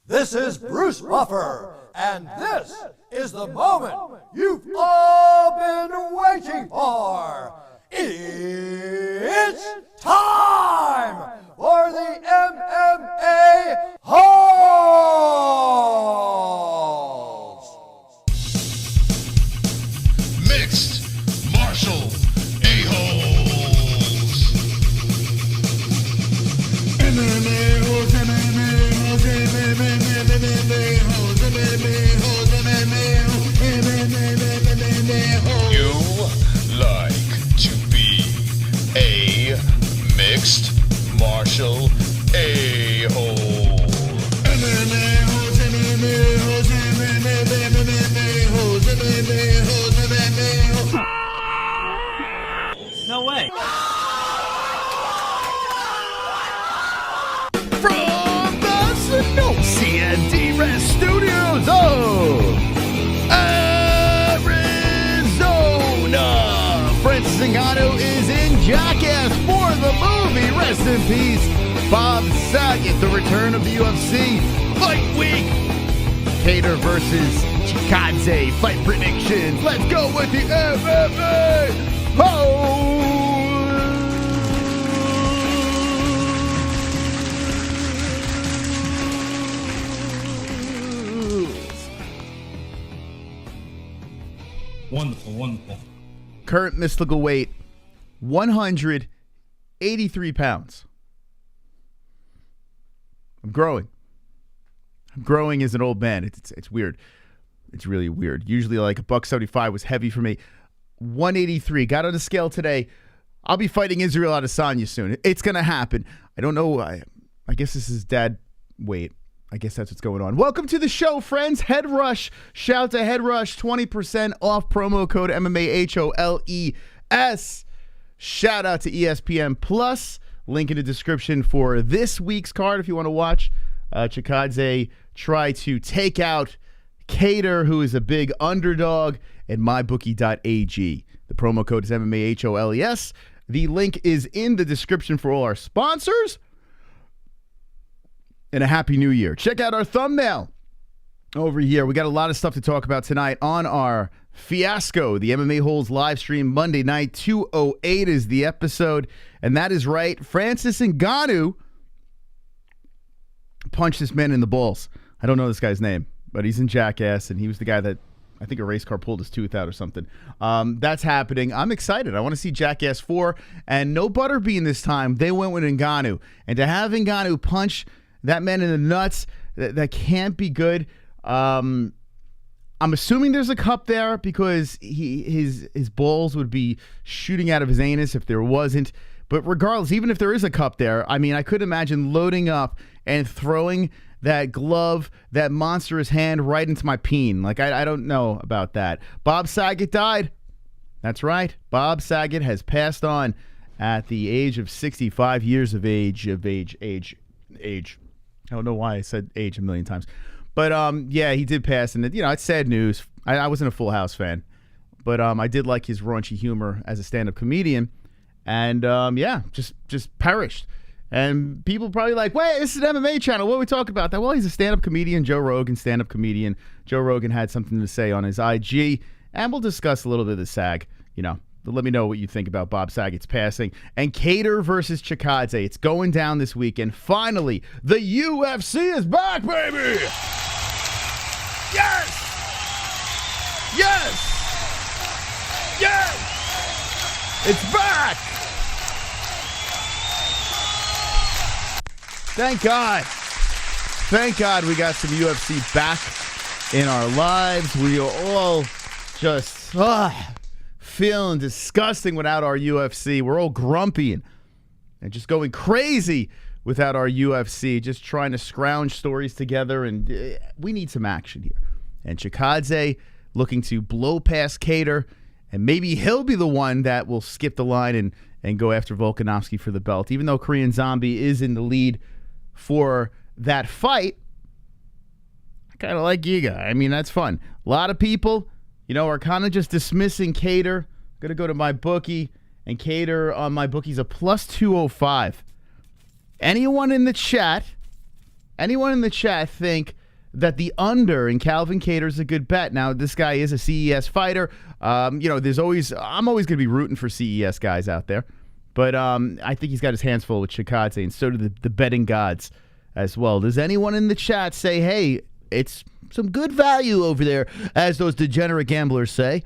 This is Bruce Buffer, and this is the moment you've all been waiting for. It's time for the MMA-Holes! Mixed martial a-holes. MMA-Holes, MMA-Holes, MMA-Holes, MMA-Holes, MMA-Holes. You like to be a mixed martial a-hole. MMA-Holes, MMA-Holes, MMA-Holes, MMA-Holes, MMA-Holes. No way. From the CND Rest Studios of Arizona, Francis Ngannou is in Jackass for the movie. Rest in peace, Bob Saget. The return of the UFC Fight Week. Kattar versus Chikadze. Fight predictions. Let's go with the MMA-Holes. Wonderful, wonderful. Current mystical weight, 183 pounds. I'm growing. I'm growing as an old man. It's weird. It's really weird. Usually like $175 was heavy for me. 183. Got on the scale today. I'll be fighting Israel Adesanya soon. It's going to happen. I don't know. I guess this is dad weight. I guess that's what's going on. Welcome to the show, friends. Head Rush. Shout to Head Rush. 20% off promo code MMA-HOLES. Shout out to ESPN Plus. Link in the description for this week's card if you want to watch Chikadze try to take out Kattar, who is a big underdog, at mybookie.ag. The promo code is MMA-HOLES. The link is in the description for all our sponsors. And a happy new year. Check out our thumbnail over here. We got a lot of stuff to talk about tonight on our fiasco, the MMA-Holes live stream Monday night. 208 is the episode. And that is right. Francis Ngannou punched this man in the balls. I don't know this guy's name, but he's in Jackass, and he was the guy that I think a race car pulled his tooth out or something. That's happening. I'm excited. I want to see Jackass 4. And no Butterbean this time. They went with Ngannou. And to have Ngannou punch that man in the nuts, that can't be good. I'm assuming there's a cup there because his balls would be shooting out of his anus if there wasn't. But regardless, even if there is a cup there, I mean, I could imagine loading up and throwing that glove, that monstrous hand right into my peen. Like, I don't know about that. Bob Saget died. That's right. Bob Saget has passed on at the age of 65 years of age. I don't know why I said age a million times. But, yeah, he did pass. And, it's sad news. I wasn't a Full House fan. But I did like his raunchy humor as a stand-up comedian. And, yeah, just perished. And people probably like, wait, this is an MMA channel. What are we talking about? That? Well, he's a stand-up comedian. Joe Rogan, stand-up comedian. Joe Rogan had something to say on his IG. And we'll discuss a little bit of the SAG, Let me know what you think about Bob Saget's passing. And Kattar versus Chikadze. It's going down this weekend. Finally, the UFC is back, baby! Yes! Yes! Yes! It's back! Thank God. Thank God we got some UFC back in our lives. We are all just... feeling disgusting without our UFC. We're all grumpy and just going crazy without our UFC, just trying to scrounge stories together, and we need some action here. And Chikadze looking to blow past Kattar, and maybe he'll be the one that will skip the line and go after Volkanovski for the belt. Even though Korean Zombie is in the lead for that fight, I kind of like Giga. I mean, that's fun. A lot of people... are kind of just dismissing Kattar. Going to go to my bookie, and Kattar on my bookie's a plus 205. Anyone in the chat anyone in the chat think that the under in Calvin Kattar is a good bet? Now, this guy is a CES fighter. I'm always going to be rooting for CES guys out there. But I think he's got his hands full with Chikadze, and so do the betting gods as well. Does anyone in the chat say, hey, it's some good value over there, as those degenerate gamblers say?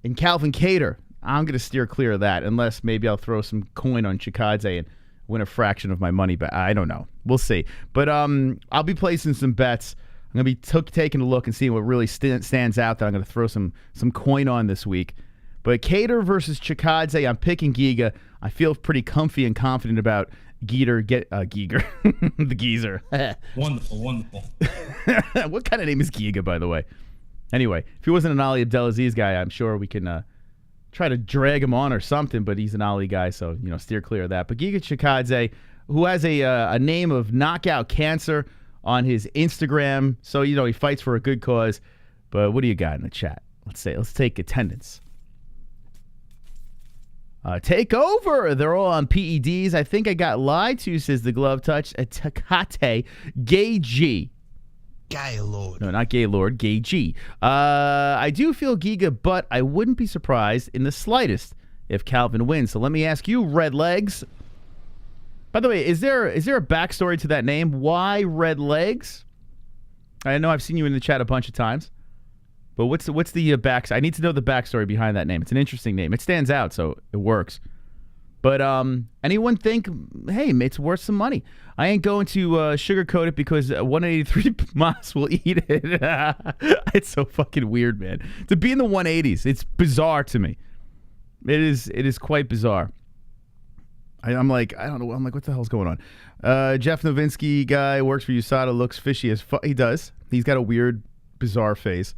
In Calvin Kattar, I'm going to steer clear of that, unless maybe I'll throw some coin on Chikadze and win a fraction of my money. But I don't know. We'll see. But I'll be placing some bets. I'm going to be taking a look and seeing what really stands out that I'm going to throw some coin on this week. But Kattar versus Chikadze, I'm picking Giga. I feel pretty comfy and confident about Giger, the geezer. Wonderful. What kind of name is Giga, by the way? Anyway, if he wasn't an Ali Abdelaziz guy, I'm sure we can try to drag him on or something, but he's an Ali guy, so, steer clear of that. But Giga Chikadze, who has a name of knockout cancer on his Instagram, so, he fights for a good cause. But what do you got in the chat? Let's take attendance. Take over. They're all on PEDs. I think I got lied to, says the glove touch. Takate Gay G. Gaylord. No, not Gaylord. Gay G. I do feel Giga, but I wouldn't be surprised in the slightest if Calvin wins. So let me ask you, Red Legs. By the way, is there a backstory to that name? Why Red Legs? I know I've seen you in the chat a bunch of times. But what's the back? I need to know the backstory behind that name. It's an interesting name. It stands out, so it works. But anyone think, hey, it's worth some money? I ain't going to sugarcoat it because 183 Mas will eat it. It's so fucking weird, man. To be in the 180s, it's bizarre to me. It is quite bizarre. I'm like, I don't know. I'm like, what the hell's going on? Jeff Novinsky guy works for USADA, looks fishy as fuck. He does. He's got a weird, bizarre face.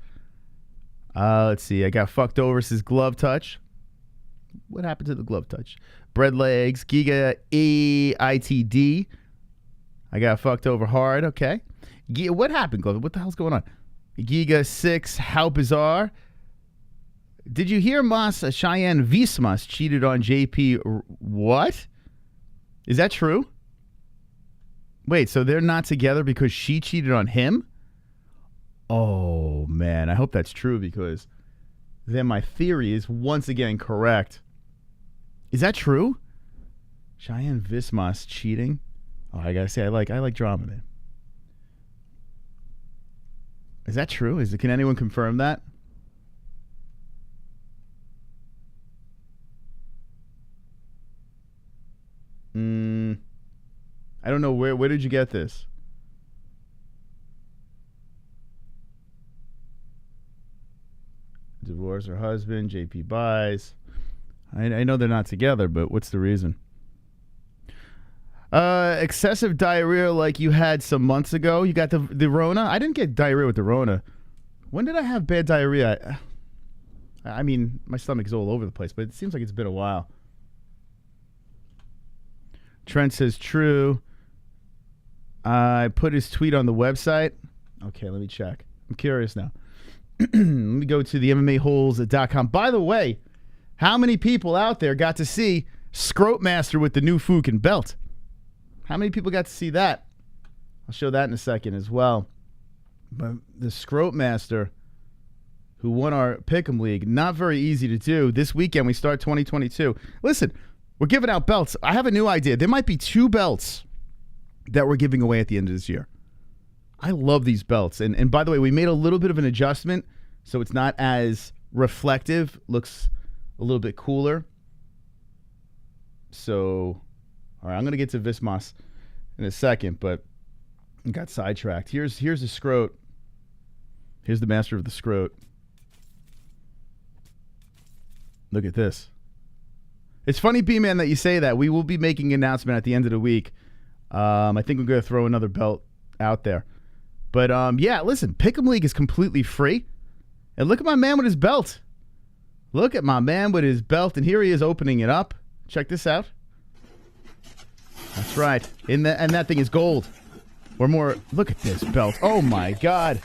Let's see. I got fucked over, says glove touch. What happened to the glove touch? Bread legs. Giga EITD. I got fucked over hard. Okay. What happened, glove? What the hell's going on? Giga 6. How bizarre. Did you hear Cheyanne Vismas cheated on JP? What? Is that true? Wait, so they're not together because she cheated on him? Oh, man. I hope that's true because then my theory is once again correct. Is that true? Cheyanne Vismas cheating? Oh, I gotta say, I like drama, man. Is that true? Can anyone confirm that? I don't know. Where did you get this? Divorce her husband, JP buys. I know they're not together, but what's the reason? Excessive diarrhea like you had some months ago. You got the Rona? I didn't get diarrhea with the Rona. When did I have bad diarrhea? I mean, my stomach's all over the place, but it seems like it's been a while. Trent says true. I put his tweet on the website. Okay, let me check. I'm curious now. Let me go to the MMA-Holes.com. By the way, how many people out there got to see Scrote Master with the new Fukin belt? How many people got to see that? I'll show that in a second as well. But the Scrote Master who won our Pick'em League, not very easy to do. This weekend we start 2022. Listen, we're giving out belts. I have a new idea. There might be 2 belts that we're giving away at the end of this year. I love these belts. And by the way, we made a little bit of an adjustment so it's not as reflective. Looks a little bit cooler. So, all right, I'm going to get to Vismas in a second, but I got sidetracked. Here's the Scrote. Here's the master of the Scrote. Look at this. It's funny, B-Man, that you say that. We will be making an announcement at the end of the week. I think we're going to throw another belt out there. But, yeah, listen, Pick'em League is completely free. And look at my man with his belt. Look at my man with his belt. And here he is opening it up. Check this out. That's right. And that thing is gold. Or more. Look at this belt. Oh, my God.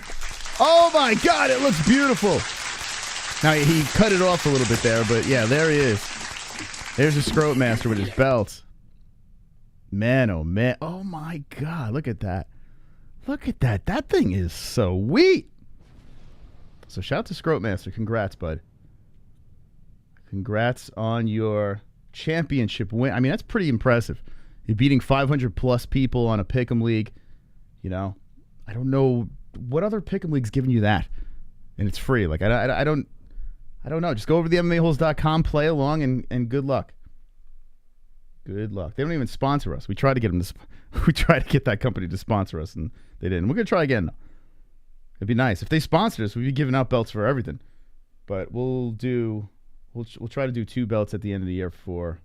Oh, my God. It looks beautiful. Now, he cut it off a little bit there. But, yeah, there he is. There's a Scrote Master with his belt. Man, oh, man. Oh, my God. Look at that. Look at that. That thing is sweet. So shout out to Scroatmaster. Congrats, bud. Congrats on your championship win. I mean, that's pretty impressive. You're beating 500 plus people on a pick'em league. You know, I don't know what other pick'em league's giving you that, and it's free. Like I don't know. Just go over to the MMA-Holes.com, play along, and good luck. Good luck. They don't even sponsor us. We tried to get them to. We tried to get that company to sponsor us, and they didn't. We're gonna try again though. It'd be nice if they sponsored us. We'd be giving out belts for everything. But we'll try to do 2 belts at the end of the year for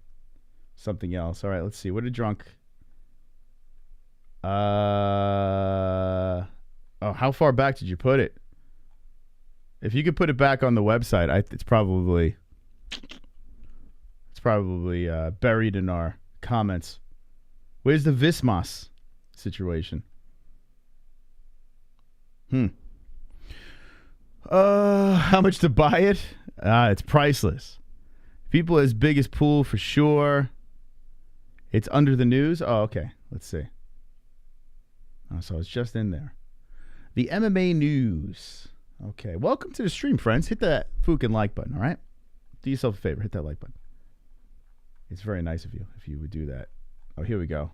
something else. All right, let's see. What did Drunk? Oh, how far back did you put it? If you could put it back on the website, it's probably buried in our comments. Where's the vismas situation? How much to buy it? It's priceless. People as big as Pool for sure. It's under the news. Oh, okay. Let's see. Oh, so it's just in there. The MMA news. Okay. Welcome to the stream, friends. Hit that fucking like button, all right? Do yourself a favor. Hit that like button. It's very nice of you if you would do that. Oh, here we go.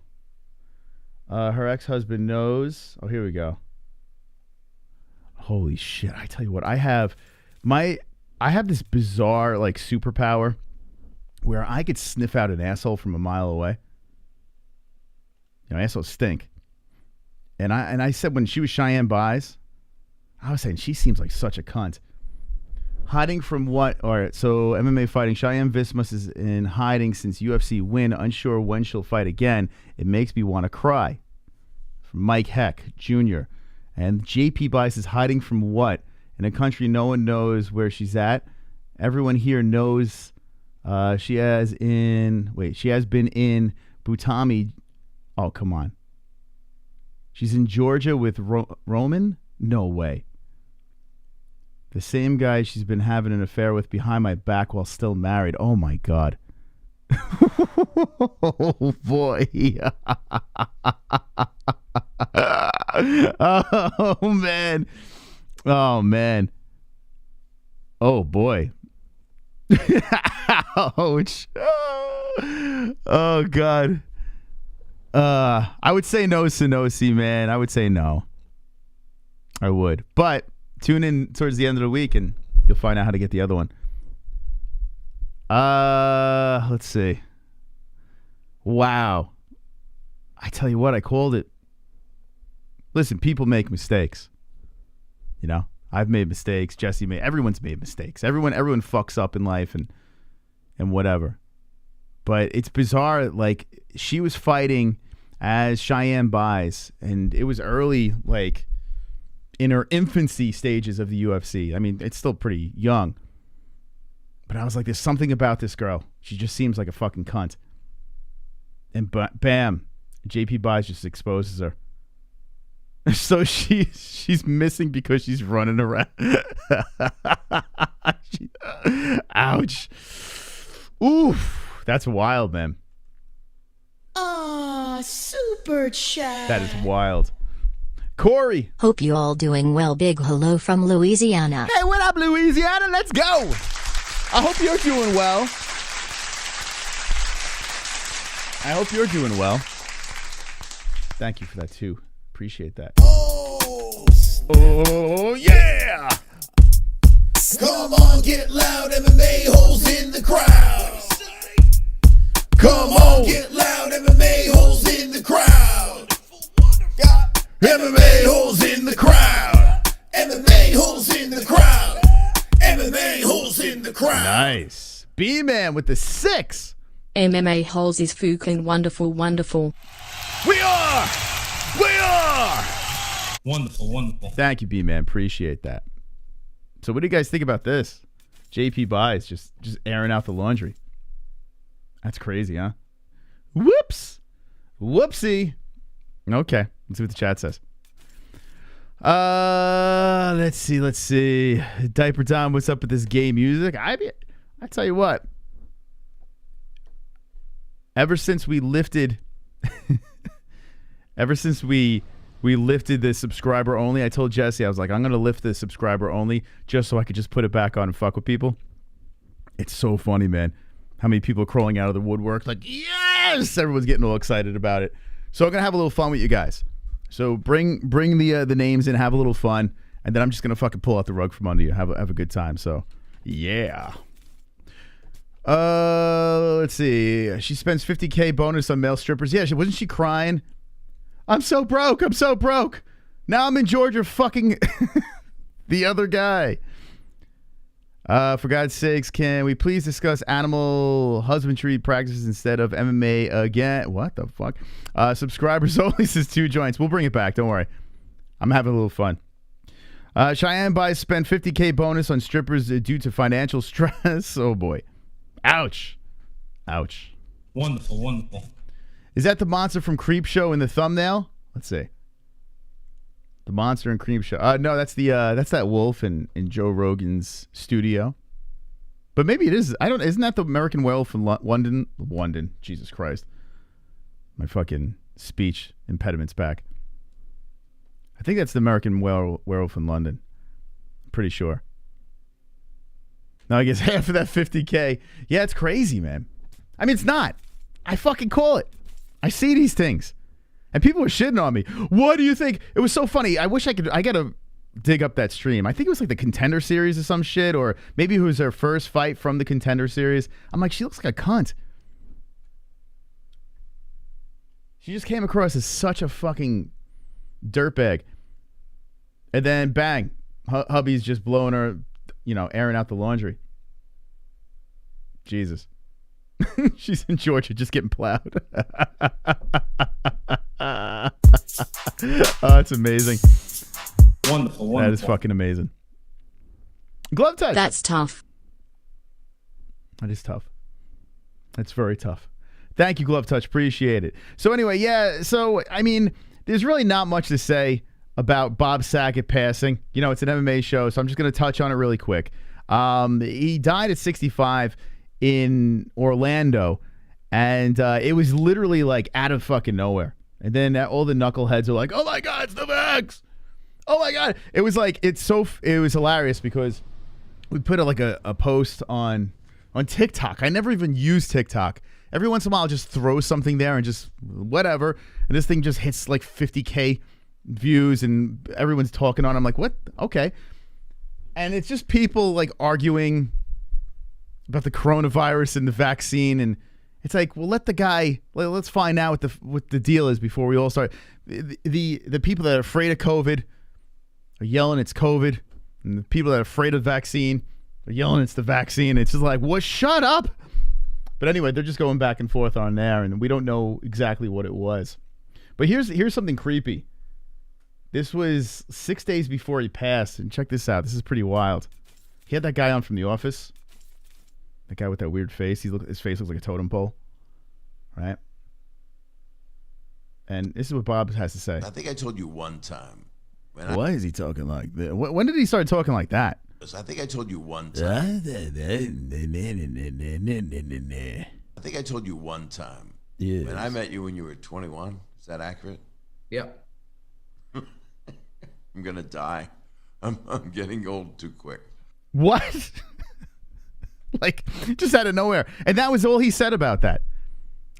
Her ex-husband knows. Oh, here we go. Holy shit. I tell you what, I have this bizarre like superpower where I could sniff out an asshole from a mile away. You know, assholes stink. And I said when she was Cheyanne Buys, I was saying she seems like such a cunt. Hiding from what? All right, so MMA fighting. Cheyanne Vismas is in hiding since UFC win. Unsure when she'll fight again. It makes me want to cry. From Mike Heck Jr. And JP Bice is hiding from what? In a country no one knows where she's at. Everyone here knows she has been in Butami. Oh, come on. She's in Georgia with Roman? No way. The same guy she's been having an affair with behind my back while still married. Oh, my God. Oh, boy. Oh, man. Oh, man. Oh, boy. Ouch. Oh, God. I would say no, Sonosi, man. I would say no. I would. But tune in towards the end of the week and you'll find out how to get the other one. Let's see. Wow. I tell you what, I called it. Listen, people make mistakes. You know, I've made mistakes. Jesse made. Everyone's made mistakes. Everyone fucks up in life and whatever. But it's bizarre. Like, she was fighting as Cheyanne Buys, and it was early, like in her infancy stages of the UFC. I mean, it's still pretty young. But I was like, there's something about this girl. She just seems like a fucking cunt. And bam, JP Buys just exposes her. So she's missing because she's running around. Ouch. Oof. That's wild, man. Super chat. That is wild. Corey. Hope you all doing well. Big hello from Louisiana. Hey, what up, Louisiana? Let's go. I hope you're doing well. I hope you're doing well. Thank you for that, too. Appreciate that. Oh, yeah. Come on, get loud, MMA holes in the crowd. Come on, get loud, MMA holes in the crowd. MMA holes in the crowd. MMA holes in the crowd. MMA holes in the crowd. Nice. B-Man with the 6. MMA-Holes is fucking wonderful, wonderful. We are. Wonderful, wonderful. Thank you, B-Man. Appreciate that. So what do you guys think about this? JP Buys just airing out the laundry. That's crazy, huh? Whoops. Whoopsie. Okay. Let's see what the chat says. Let's see. Diaper Tom, what's up with this gay music? I tell you what. Ever since we we lifted the subscriber only. I told Jesse, I was like, I'm going to lift the subscriber only just so I could just put it back on and fuck with people. It's so funny, man. How many people are crawling out of the woodwork like, yes! Everyone's getting all excited about it. So I'm going to have a little fun with you guys. So bring the names in, have a little fun, and then I'm just going to fucking pull out the rug from under you. Have a good time. So, yeah. Let's see. She spends $50K bonus on male strippers. Yeah, wasn't she crying? I'm so broke. I'm so broke. Now I'm in Georgia fucking the other guy. For God's sakes, can we please discuss animal husbandry practices instead of MMA again? What the fuck? Subscribers only says 2 joints. We'll bring it back. Don't worry. I'm having a little fun. Cheyanne buys spent $50K bonus on strippers due to financial stress. Oh, boy. Ouch. Ouch. Wonderful, wonderful. Is that the monster from Creep Show in the thumbnail? Let's see. The monster in Creep Show. No, that's that wolf in Joe Rogan's studio. But maybe it is. Isn't that the American werewolf from London? London. Jesus Christ. My fucking speech impediment's back. I think that's the American werewolf in London. I'm pretty sure. Now I guess half of that $50K. Yeah, it's crazy, man. I mean, it's not. I fucking call it. I see these things. And people were shitting on me. What do you think? It was so funny. I wish I could. I got to dig up that stream. I think it was like the Contender Series or some shit. Or maybe it was her first fight from the Contender Series. I'm like, she looks like a cunt. She just came across as such a fucking dirtbag. And then, bang. Hubby's just blowing her, airing out the laundry. Jesus. She's in Georgia just getting plowed. Oh, it's amazing. Wonderful, wonderful. That is fucking amazing. Glove touch. That's tough. That is tough. That's very tough. Thank you, Glove Touch. Appreciate it. So anyway, yeah, so, I mean, there's really not much to say about Bob Saget passing. It's an MMA show, so I'm just going to touch on it really quick. He died at 65 in Orlando, and it was literally like out of fucking nowhere. And then all the knuckleheads are like, oh my God, it's the vax. Oh my God. It was like, it was hilarious because we put a post on TikTok. I never even use TikTok. Every once in a while I'll just throw something there and just whatever. And this thing just hits like 50K views and everyone's talking on it. I'm like, what? Okay. And it's just people like arguing about the coronavirus and the vaccine, and it's like, well, let the guy. Let's find out what the deal is before we all start. The people that are afraid of COVID are yelling it's COVID, and the people that are afraid of vaccine are yelling it's the vaccine. It's just like, what? Shut up. But anyway, they're just going back and forth on there, and we don't know exactly what it was. But here's something creepy. This was 6 days before he passed, and check this out. This is pretty wild. He had that guy on from The Office. That guy with that weird face. His face looks like a totem pole. Right? And this is what Bob has to say. I think I told you one time. Why is he talking like that? When did he start talking like that? I think I told you one time. I think I told you one time. Yeah. When I met you when you were 21. Is that accurate? Yep. I'm gonna die. I'm getting old too quick. What? Like, just out of nowhere. And that was all he said about that.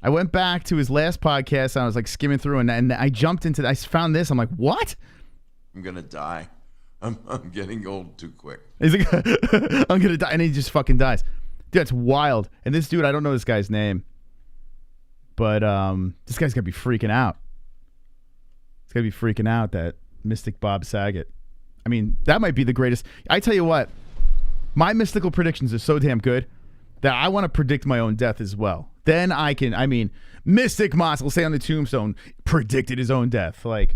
I went back to his last podcast and I was like skimming through and I jumped into I found this. I'm like, what? I'm gonna die. I'm getting old too quick. He's like, I'm gonna die, and he just fucking dies. Dude, that's wild. And this dude, I don't know this guy's name, but this guy's gonna be freaking out. He's gonna be freaking out, that Mystic Bob Saget. I mean, that might be the greatest. I tell you what, my mystical predictions are so damn good that I want to predict my own death as well. Then Mystic Moss will say on the tombstone, predicted his own death. Like,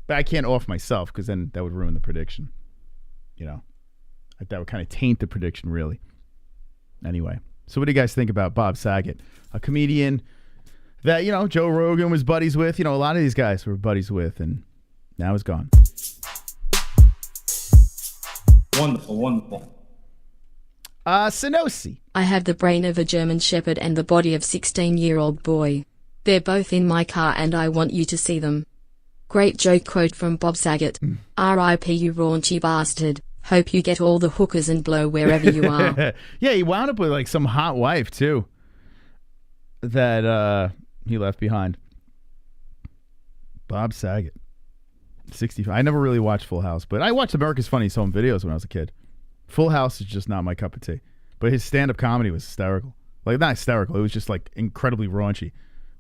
but I can't off myself because then that would ruin the prediction. That would kind of taint the prediction, really. Anyway, so what do you guys think about Bob Saget? A comedian that, Joe Rogan was buddies with. A lot of these guys were buddies with, and now he's gone. Wonderful, wonderful. Sanosi. I have the brain of a German Shepherd and the body of 16-year-old boy. They're both in my car and I want you to see them. Great joke quote from Bob Saget. R.I.P. you raunchy bastard. Hope you get all the hookers and blow wherever you are. Yeah, he wound up with like some hot wife too that he left behind. Bob Saget. 65. I never really watched Full House, but I watched America's Funniest Home Videos when I was a kid. Full House is just not my cup of tea. But his stand-up comedy was hysterical. Like, not hysterical. It was just, like, incredibly raunchy,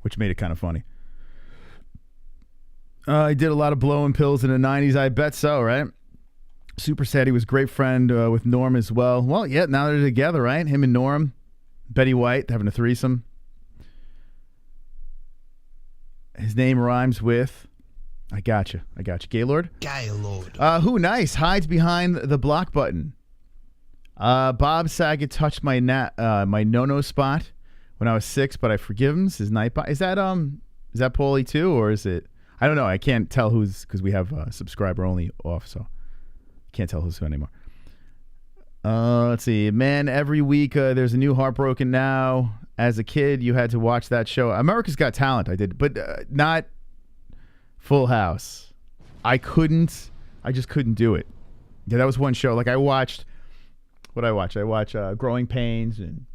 which made it kind of funny. He did a lot of blowing pills in the 90s. I bet so, right? Super sad he was a great friend with Norm as well. Well, yeah, now they're together, right? Him and Norm. Betty White having a threesome. His name rhymes with... I gotcha. Gaylord? Gaylord. Who nice. Hides behind the block button. Bob Saget touched my my no-no spot when I was 6, but I forgive him. His night bot. Is that Paulie too, or is it? I don't know. I can't tell who's, because we have subscriber only off, so can't tell who's who anymore. Let's see. Man, every week there's a new Heartbroken Now. As a kid, you had to watch that show. America's Got Talent. I did, but not Full House. I just couldn't do it. Yeah, that was one show. Like I watched. What I watch? I watch Growing Pains and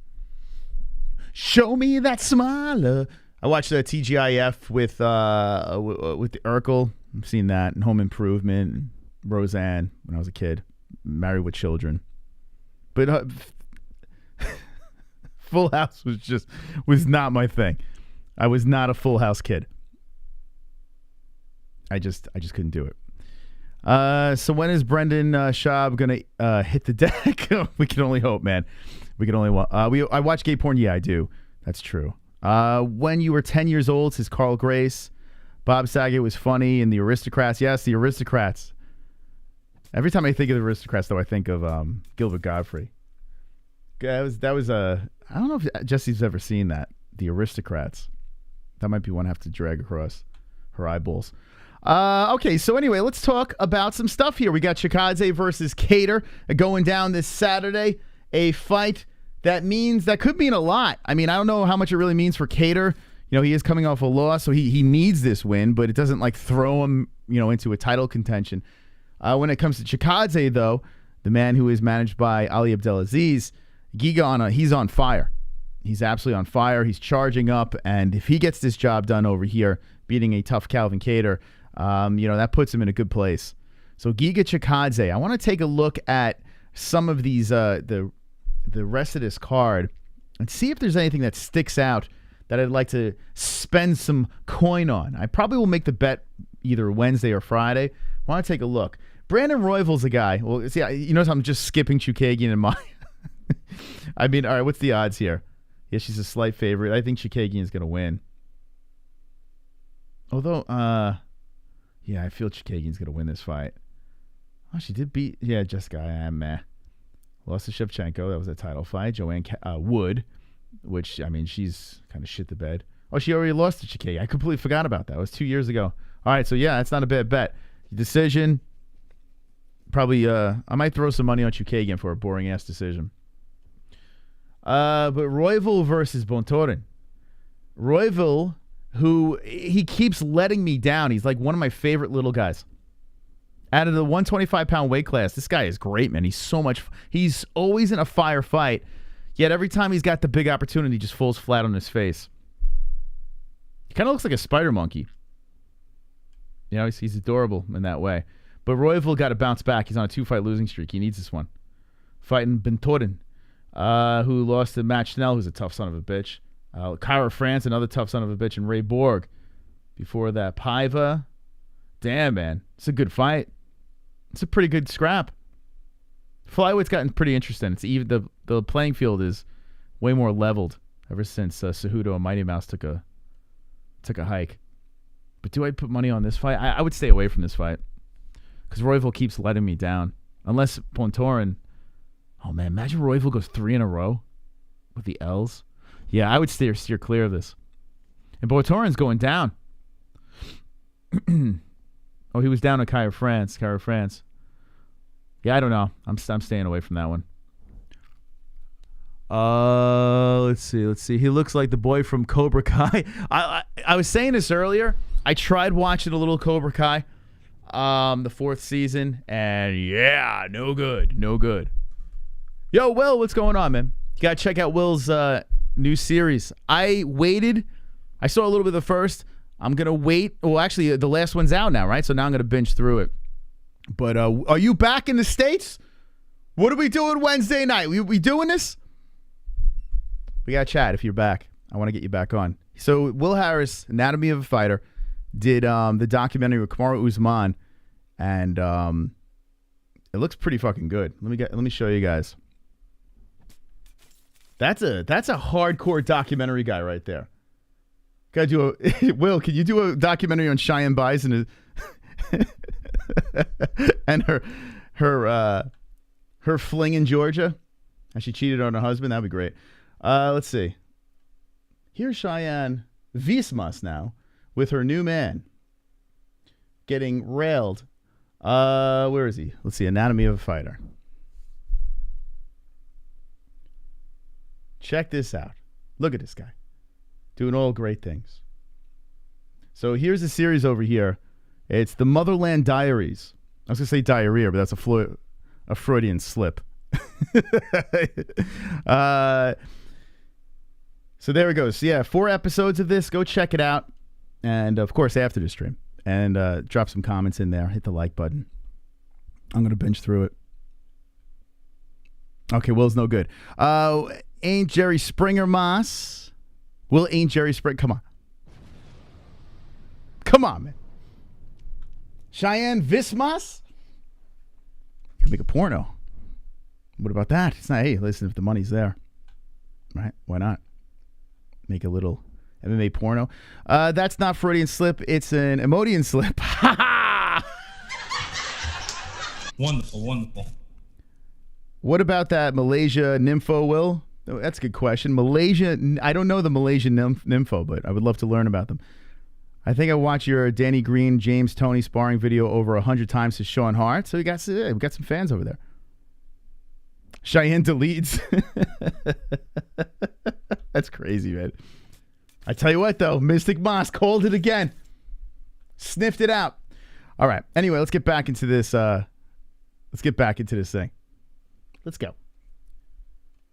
Show Me That Smile. I watched TGIF with Urkel. I've seen that, and Home Improvement, and Roseanne when I was a kid. Married with Children. But Full House was not my thing. I was not a Full House kid. I just couldn't do it. So when is Brendan Schaub gonna hit the deck? We can only hope, man. We can only I watch gay porn. Yeah, I do. That's true. When you were 10 years old, says Carl Grace. Bob Saget was funny in The Aristocrats. Yes, The Aristocrats. Every time I think of The Aristocrats, though, I think of Gilbert Gottfried. That was I don't know if Jesse's ever seen that. The Aristocrats. That might be one I have to drag across her eyeballs. Okay, so anyway, let's talk about some stuff here. We got Chikadze versus Kattar going down this Saturday. A fight that could mean a lot. I mean, I don't know how much it really means for Kattar. You know, he is coming off a loss, so he needs this win, but it doesn't like throw him, into a title contention. When it comes to Chikadze, though, the man who is managed by Ali Abdelaziz, Giga he's on fire. He's absolutely on fire. He's charging up, and if he gets this job done over here, beating a tough Calvin Kattar, that puts him in a good place. So Giga Chikadze, I want to take a look at some of these, the rest of this card, and see if there's anything that sticks out that I'd like to spend some coin on. I probably will make the bet either Wednesday or Friday. I want to take a look. Brandon Royval's a guy. Well, see, you notice I'm just skipping Chookagian in my... I mean, all right, what's the odds here? Yeah, she's a slight favorite. I think Chookagian's going to win. Although, yeah, I feel Chookagian's going to win this fight. Oh, she did beat... Yeah, Jessica, I'm meh. Lost to Shevchenko. That was a title fight. Joanne Wood, which, I mean, she's kind of shit the bed. Oh, she already lost to Chookagian. I completely forgot about that. It was 2 years ago. All right, so yeah, that's not a bad bet. Decision. Probably, I might throw some money on Chookagian for a boring-ass decision. But Royval versus Bontorin. Royval, who he keeps letting me down. He's like one of my favorite little guys. Out of the 125-pound weight class, this guy is great, man. He's always in a fire fight, yet every time he's got the big opportunity, he just falls flat on his face. He kind of looks like a spider monkey. He's adorable in that way. But Royval got to bounce back. He's on a 2-fight losing streak. He needs this one. Fighting Bontorin, who lost to Matt Schnell, who's a tough son of a bitch. Kyra France, another tough son of a bitch, and Ray Borg. Before that, Paiva. Damn, man. It's a good fight. It's a pretty good scrap. Flyweight's gotten pretty interesting. It's even the playing field is way more leveled ever since Cejudo and Mighty Mouse took a hike. But do I put money on this fight? I would stay away from this fight because Royval keeps letting me down. Unless Bontorin... Oh, man, imagine Royval goes 3 in a row with the L's. Yeah, I would steer clear of this. And Bontorin's going down. Oh, he was down on Kyra France. Yeah, I don't know. I'm staying away from that one. Let's see. He looks like the boy from Cobra Kai. I was saying this earlier. I tried watching a little Cobra Kai, the 4th season, and yeah, no good. Yo, Will, what's going on, man? You got to check out Will's new series. I waited. I saw a little bit of the first. I'm going to wait. Well, actually, the last one's out now, right? So now I'm going to binge through it. But are you back in the States? What are we doing Wednesday night? We doing this? We got to chat if you're back. I want to get you back on. So Will Harris, Anatomy of a Fighter, did the documentary with Kamaru Usman, and it looks pretty fucking good. Let me show you guys. That's a hardcore documentary guy right there. Gotta do a Will, can you do a documentary on Cheyanne Bison and her fling in Georgia? And she cheated on her husband? That'd be great. Let's see. Here's Cheyanne Vismas now with her new man getting railed. Where is he? Let's see. Anatomy of a Fighter. Check this out. Look at this guy. Doing all great things. So here's a series over here. It's the Motherland Diaries. I was going to say diarrhea, but that's a Freudian slip. So there it goes. So yeah, 4 episodes of this. Go check it out. And, of course, after the stream. And drop some comments in there. Hit the like button. I'm going to binge through it. Okay, Will's no good. Ain't Jerry Springer Moss. Will ain't Jerry Springer. Come on. Come on, man. Cheyanne Vismas. Could make a porno. What about that? It's not, hey, listen, if the money's there. Right? Why not? Make a little MMA porno. That's not Freudian slip. It's an Emodian slip. Wonderful. What about that Malaysia nympho, Will? Oh, that's a good question. Malaysia, I don't know the Malaysian nympho, but I would love to learn about them. I think I watched your Danny Green, James Toney sparring video over 100 times to Sean Hart. So we got some fans over there. Cheyanne deletes. That's crazy, man. I tell you what, though, Mystic Moss called it again. Sniffed it out. All right. Anyway, let's get back into this. Let's get back into this thing. Let's go.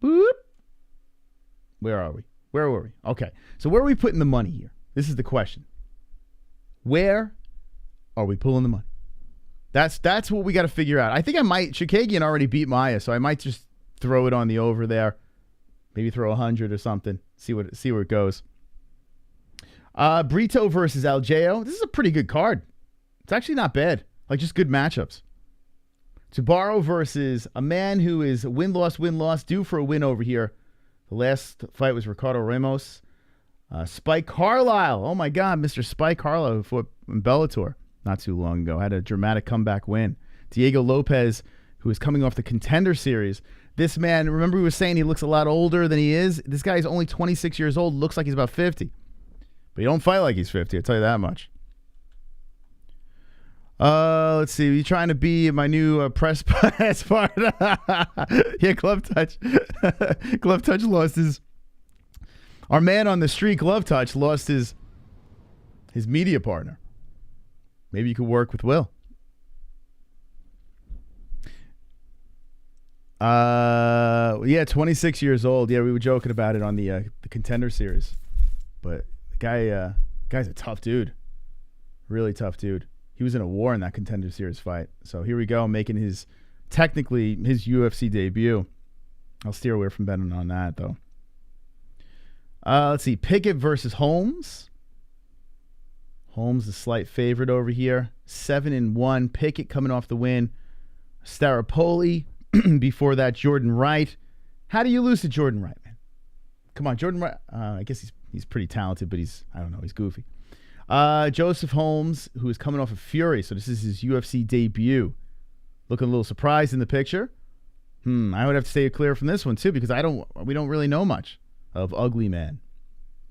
Boop. Where are we? Where were we? Okay. So where are we putting the money here? This is the question. Where are we pulling the money? That's what we got to figure out. I think I might. Chikagian already beat Maya, so I might just throw it on the over there. Maybe throw 100 or something. See where it goes. Brito versus Aljeo. This is a pretty good card. It's actually not bad. Like, just good matchups. Tabaro versus a man who is win-loss, due for a win over here. The last fight was Ricardo Ramos. Spike Carlisle. Oh, my God. Mr. Spike Carlisle, who fought in Bellator not too long ago. Had a dramatic comeback win. Diego Lopez, who is coming off the Contender Series. This man, remember we were saying he looks a lot older than he is? This guy is only 26 years old. Looks like he's about 50. But he don't fight like he's 50. I'll tell you that much. Let's see. Are you trying to be my new press pass part? Yeah, Glove Touch. Glove Touch lost his... Our man on the street, Glove Touch, lost his media partner. Maybe you could work with Will. Yeah, 26 years old. Yeah, we were joking about it on the Contender Series. But the guy's a tough dude. Really tough dude. He was in a war in that Contender Series fight. So here we go, making his UFC debut. I'll steer away from betting on that, though. Let's see. Pickett versus Holmes. Holmes, a slight favorite over here. 7-1. Pickett coming off the win. Staropoli. Before that, Jordan Wright. How do you lose to Jordan Wright, man? Come on, Jordan Wright. I guess he's pretty talented, but he's goofy. Joseph Holmes, who is coming off of Fury, so this is his UFC debut. Looking a little surprised in the picture. I would have to stay clear from this one too, because we don't really know much of Ugly Man.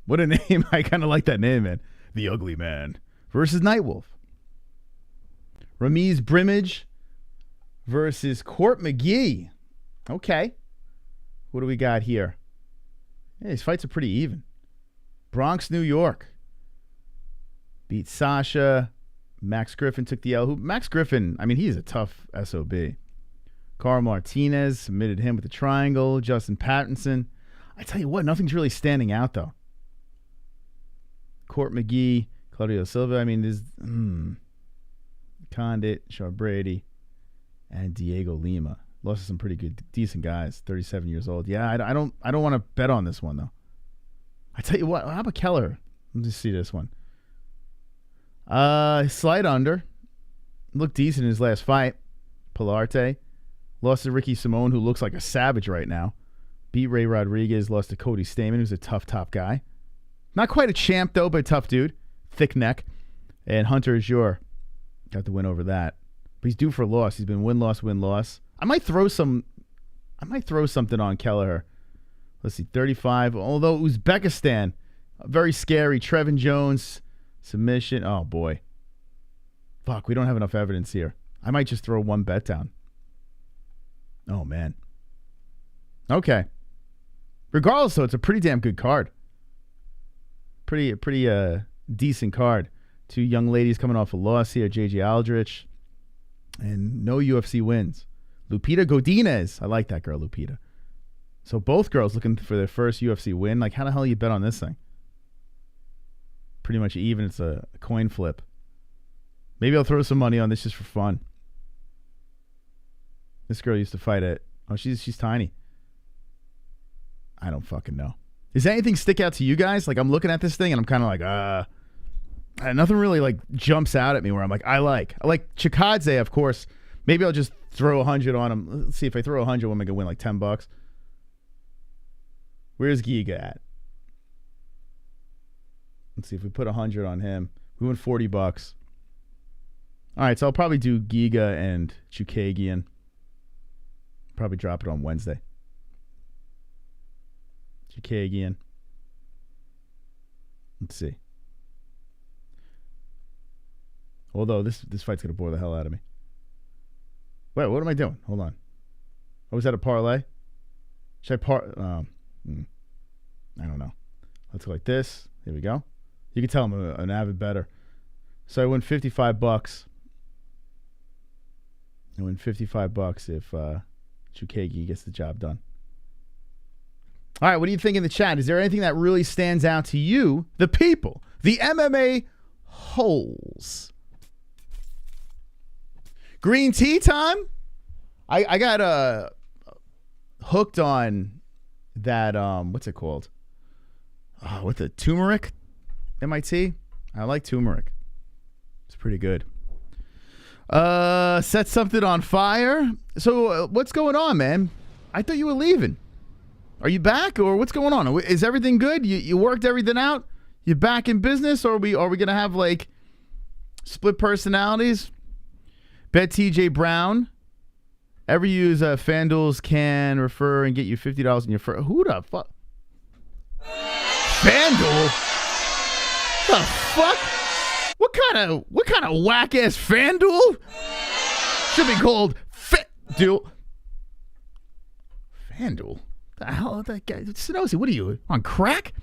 What a name. I kind of like that name, man. The Ugly Man versus Nightwolf. Ramiz Brimage versus Court McGee. Okay. What do we got here? Yeah, these fights are pretty even. Bronx, New York. beat Sasha. Max Griffin took the L. Max Griffin, I mean, he's a tough SOB. Carl Martinez submitted him with the triangle. Justin Pattinson. I tell you what, nothing's really standing out, though. Court McGee, Claudio Silva. I mean, there's Condit, Shaw Brady, and Diego Lima. Lost to some pretty good, decent guys. 37 years old. Yeah, I don't want to bet on this one, though. I tell you what, how about Keller? Let's just see this one. Slight under. Looked decent in his last fight. Pilarte. Lost to Ricky Simone, who looks like a savage right now. Beat Ray Rodriguez. Lost to Cody Stamen, who's a tough top guy. Not quite a champ, though, but a tough dude. Thick neck. And Hunter Azure got the win over that. But he's due for a loss. He's been win-loss, win-loss. I might throw something on Kelleher. Let's see, 35. Although Uzbekistan, very scary. Trevin Jones, submission. Oh, boy. Fuck, we don't have enough evidence here. I might just throw one bet down. Oh, man. Okay. Regardless, though, it's a pretty damn good card. Pretty decent card. Two young ladies coming off a loss here. J.J. Aldrich. And no UFC wins. Lupita Godinez. I like that girl, Lupita. So both girls looking for their first UFC win. Like, how the hell you bet on this thing? Pretty much even. It's a coin flip. Maybe I'll throw some money on this just for fun. This girl used to fight at... Oh, she's tiny. I don't fucking know. Does anything stick out to you guys? Like, I'm looking at this thing and I'm kind of like, nothing really, like, jumps out at me where I'm like, I like Chikadze, of course. Maybe I'll just throw 100 on him. Let's see, if I throw 100, we'll make a win like $10. Where's Giga at? Let's see, if we put 100 on him, we win $40. All right, so I'll probably do Giga and Chukagian. Probably drop it on Wednesday. Chukagian. Let's see. Although this fight's going to bore the hell out of me. Wait, what am I doing? Hold on. Oh, was that a parlay? Should I I don't know. Let's go like this. Here we go. You can tell I'm an avid bettor. So I win $55. I win $55 if Chukagi gets the job done. All right, what do you think in the chat? Is there anything that really stands out to you, the people, the MMA-Holes? Green tea time? I got hooked on that, what's it called? With the turmeric MIT. I like turmeric. It's pretty good. Set something on fire. So what's going on, man? I thought you were leaving. Are you back, or what's going on? Is everything good? You worked everything out? You back in business, or are we gonna have like split personalities? Bet TJ Brown. Ever use FanDuel's can refer and get you $50 in your first? Who the fuck? FanDuel? The fuck? What kind of whack ass FanDuel? Should be called FanDuel. FanDuel? The hell is that guy? Sinosi, what are you on crack?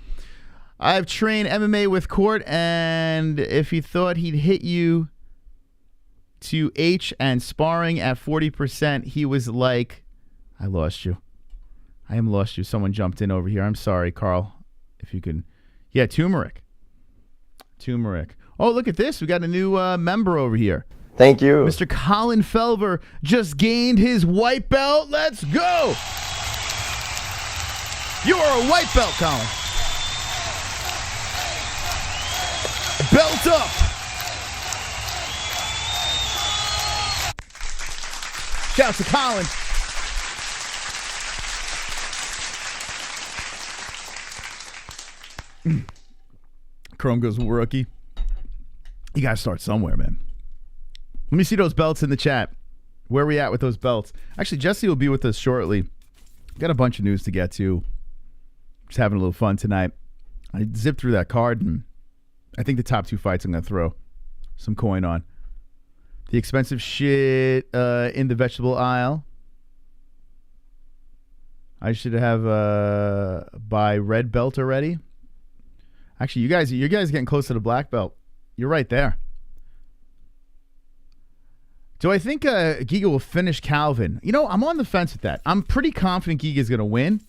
I've trained MMA with Court, and if he thought he'd hit you to H and sparring at 40%, he was like, I lost you. I am lost you. Someone jumped in over here. I'm sorry, Carl. If you can. Yeah, turmeric. Oh, look at this. We got a new member over here. Thank you. Mr. Colin Felver just gained his white belt. Let's go. You are a white belt, Colin. Belt up. Shout out to Colin. Chrome goes rookie. You got to start somewhere, man. Let me see those belts in the chat. Where are we at with those belts? Actually, Jesse will be with us shortly. Got a bunch of news to get to. Just having a little fun tonight. I zipped through that card, and I think the top two fights I'm going to throw some coin on. The expensive shit in the vegetable aisle. I should have buy red belt already. Actually, you guys are getting close to the black belt. you're right there. Do I think Giga will finish Calvin? You know, I'm on the fence with that. I'm pretty confident Giga's going to win.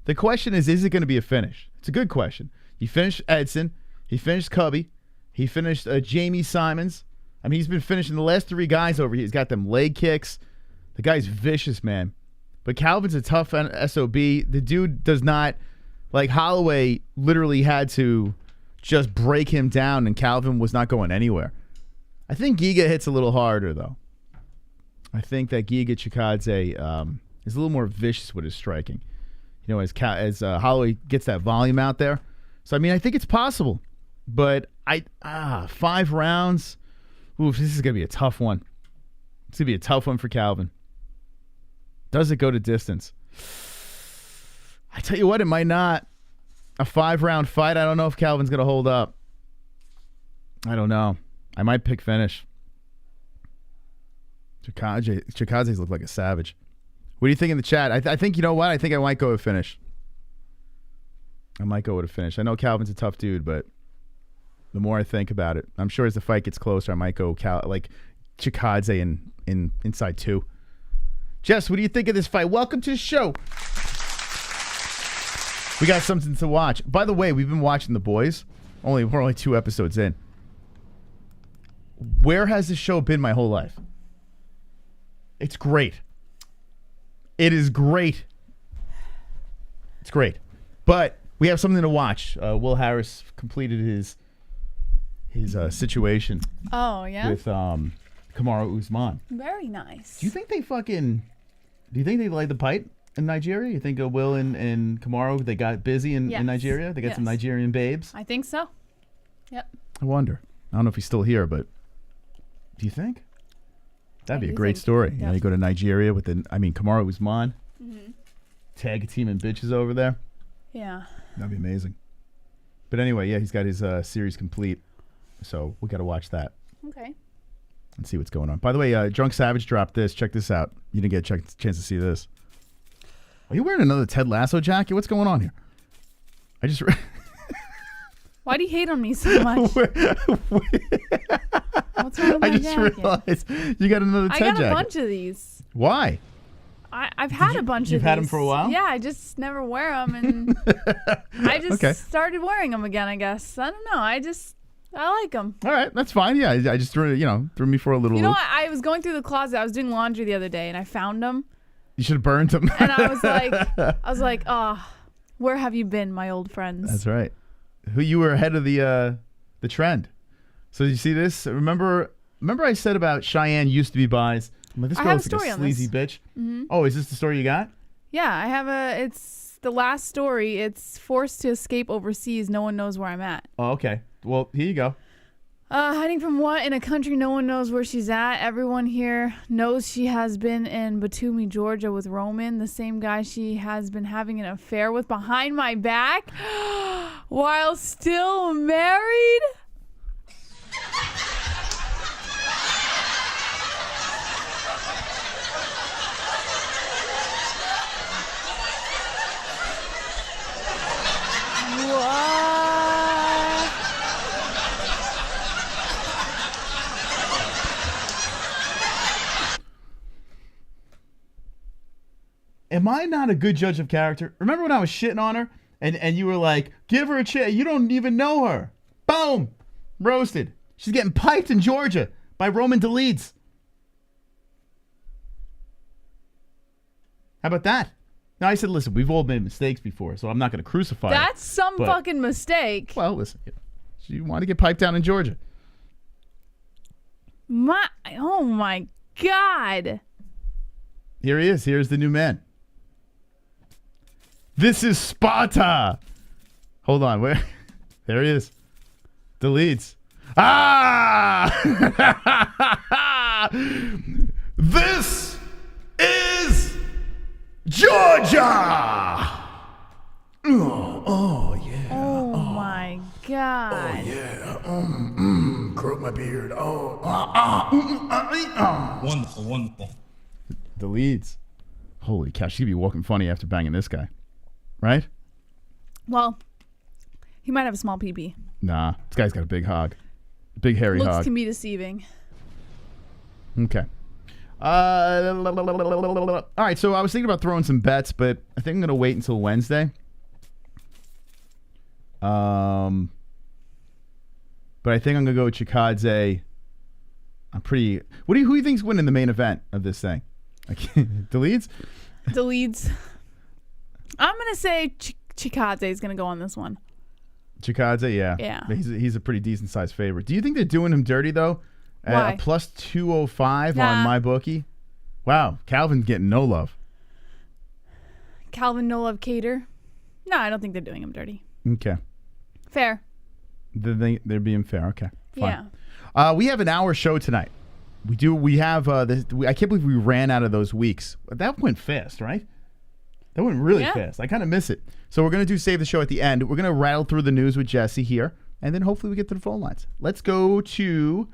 The question is it going to be a finish? It's a good question. He finished Edson. He finished Cubby. He finished Jamie Simons. I mean, he's been finishing the last 3 guys over here. He's got them leg kicks. The guy's vicious, man. But Calvin's a tough SOB. The dude does not, like Holloway literally had to just break him down, and Calvin was not going anywhere. I think Giga hits a little harder, though. I think that Giga Chikadze is a little more vicious with his striking. You know, as Holloway gets that volume out there. So, I mean, I think it's possible. But 5 rounds. Oof, this is going to be a tough one. It's going to be a tough one for Calvin. Does it go to distance? I tell you what, it might not. A 5-round fight, I don't know if Calvin's going to hold up. I don't know. I might pick finish. Chikadze's look like a savage. What do you think in the chat? I think, you know what? I think I might go with finish. I might go with a finish. I know Calvin's a tough dude, but the more I think about it, I'm sure as the fight gets closer, I might go like Chikadze in inside 2. Jess, what do you think of this fight? Welcome to the show. We got something to watch. By the way, we've been watching The Boys. We're only 2 episodes in. Where has this show been my whole life? It's great. It is great. It's great. But we have something to watch. Will Harris completed his situation. Oh, yeah? With Kamaru Usman. Very nice. Do you think they laid the pipe in Nigeria? You think Will and Kamaru, they got busy in Nigeria? They got some Nigerian babes? I think so. Yep. I wonder. I don't know if he's still here, but do you think? That'd be a great story. You know, you go to Nigeria with Kamaru Usman. Mm-hmm. Tag team and bitches over there. Yeah. That'd be amazing. But anyway, yeah, he's got his series complete. So we got to watch that. Okay. And see what's going on. By the way, Drunk Savage dropped this. Check this out. You didn't get a chance to see this. Are you wearing another Ted Lasso jacket? What's going on here? I just... Why do you hate on me so much? What's wrong with my jacket? Realized you got another Ted jacket. I got a bunch of these. Why? I've had a bunch of these. You've had them for a while? Yeah, I just never wear them, and I just started wearing them again, I guess. I don't know. I like them. All right, that's fine. Yeah, I just threw me for a little. You know what? I was going through the closet. I was doing laundry the other day, and I found them. You should have burned them. And I was like, oh, where have you been, my old friends? That's right. You were ahead of the trend. So you see this? Remember I said about Cheyanne used to be buys. I'm like, this girl looks like a sleazy bitch. Mm-hmm. Oh, is this the story you got? Yeah, I have it's the last story. It's forced to escape overseas. No one knows where I'm at. Oh, okay. Well, here you go. Hiding from what? In a country no one knows where she's at. Everyone here knows she has been in Batumi, Georgia with Roman, the same guy she has been having an affair with behind my back while still married. Am I not a good judge of character? Remember when I was shitting on her and you were like, give her a chance. You don't even know her. Boom. Roasted. She's getting piped in Georgia by Roman DeLeeds. How about that? Now, I said, listen, we've all made mistakes before, so I'm not going to crucify her. That's some fucking mistake. Well, listen. You want to get piped down in Georgia. Oh, my God. Here he is. Here's the new man. This is Sparta. Hold on. Where? There he is. DeLeeds. Ah! This is Georgia. Oh yeah. Oh my God. Oh yeah. Curl my beard. Wonderful, wonderful. DeLeeds. Holy cow, she'd be walking funny after banging this guy, right? Well, he might have a small PB. Nah, this guy's got a big hog. Big hairy Looks hog. can be deceiving. Okay. All right, so I was thinking about throwing some bets, but I think I'm going to wait until Wednesday. But I think I'm going to go with Chikadze. I'm pretty... Who do you think's winning the main event of this thing? The leads? The leads. I'm going to say Chikadze is going to go on this one. Chikadze, yeah. Yeah. He's a pretty decent-sized favorite. Do you think they're doing him dirty, though? Why? At a plus 205 Nah. on my bookie? Wow, Calvin's getting no love. Calvin no love Kattar. No, I don't think they're doing him dirty. Okay. Fair. They're being fair. Okay. Fine. Yeah. We have an hour show tonight. We have I can't believe we ran out of those weeks. That went fast, right? That went really fast. I kind of miss it. So we're going to do Save the Show at the end. We're going to rattle through the news with Jesse here, and then hopefully we get to the phone lines. Let's go to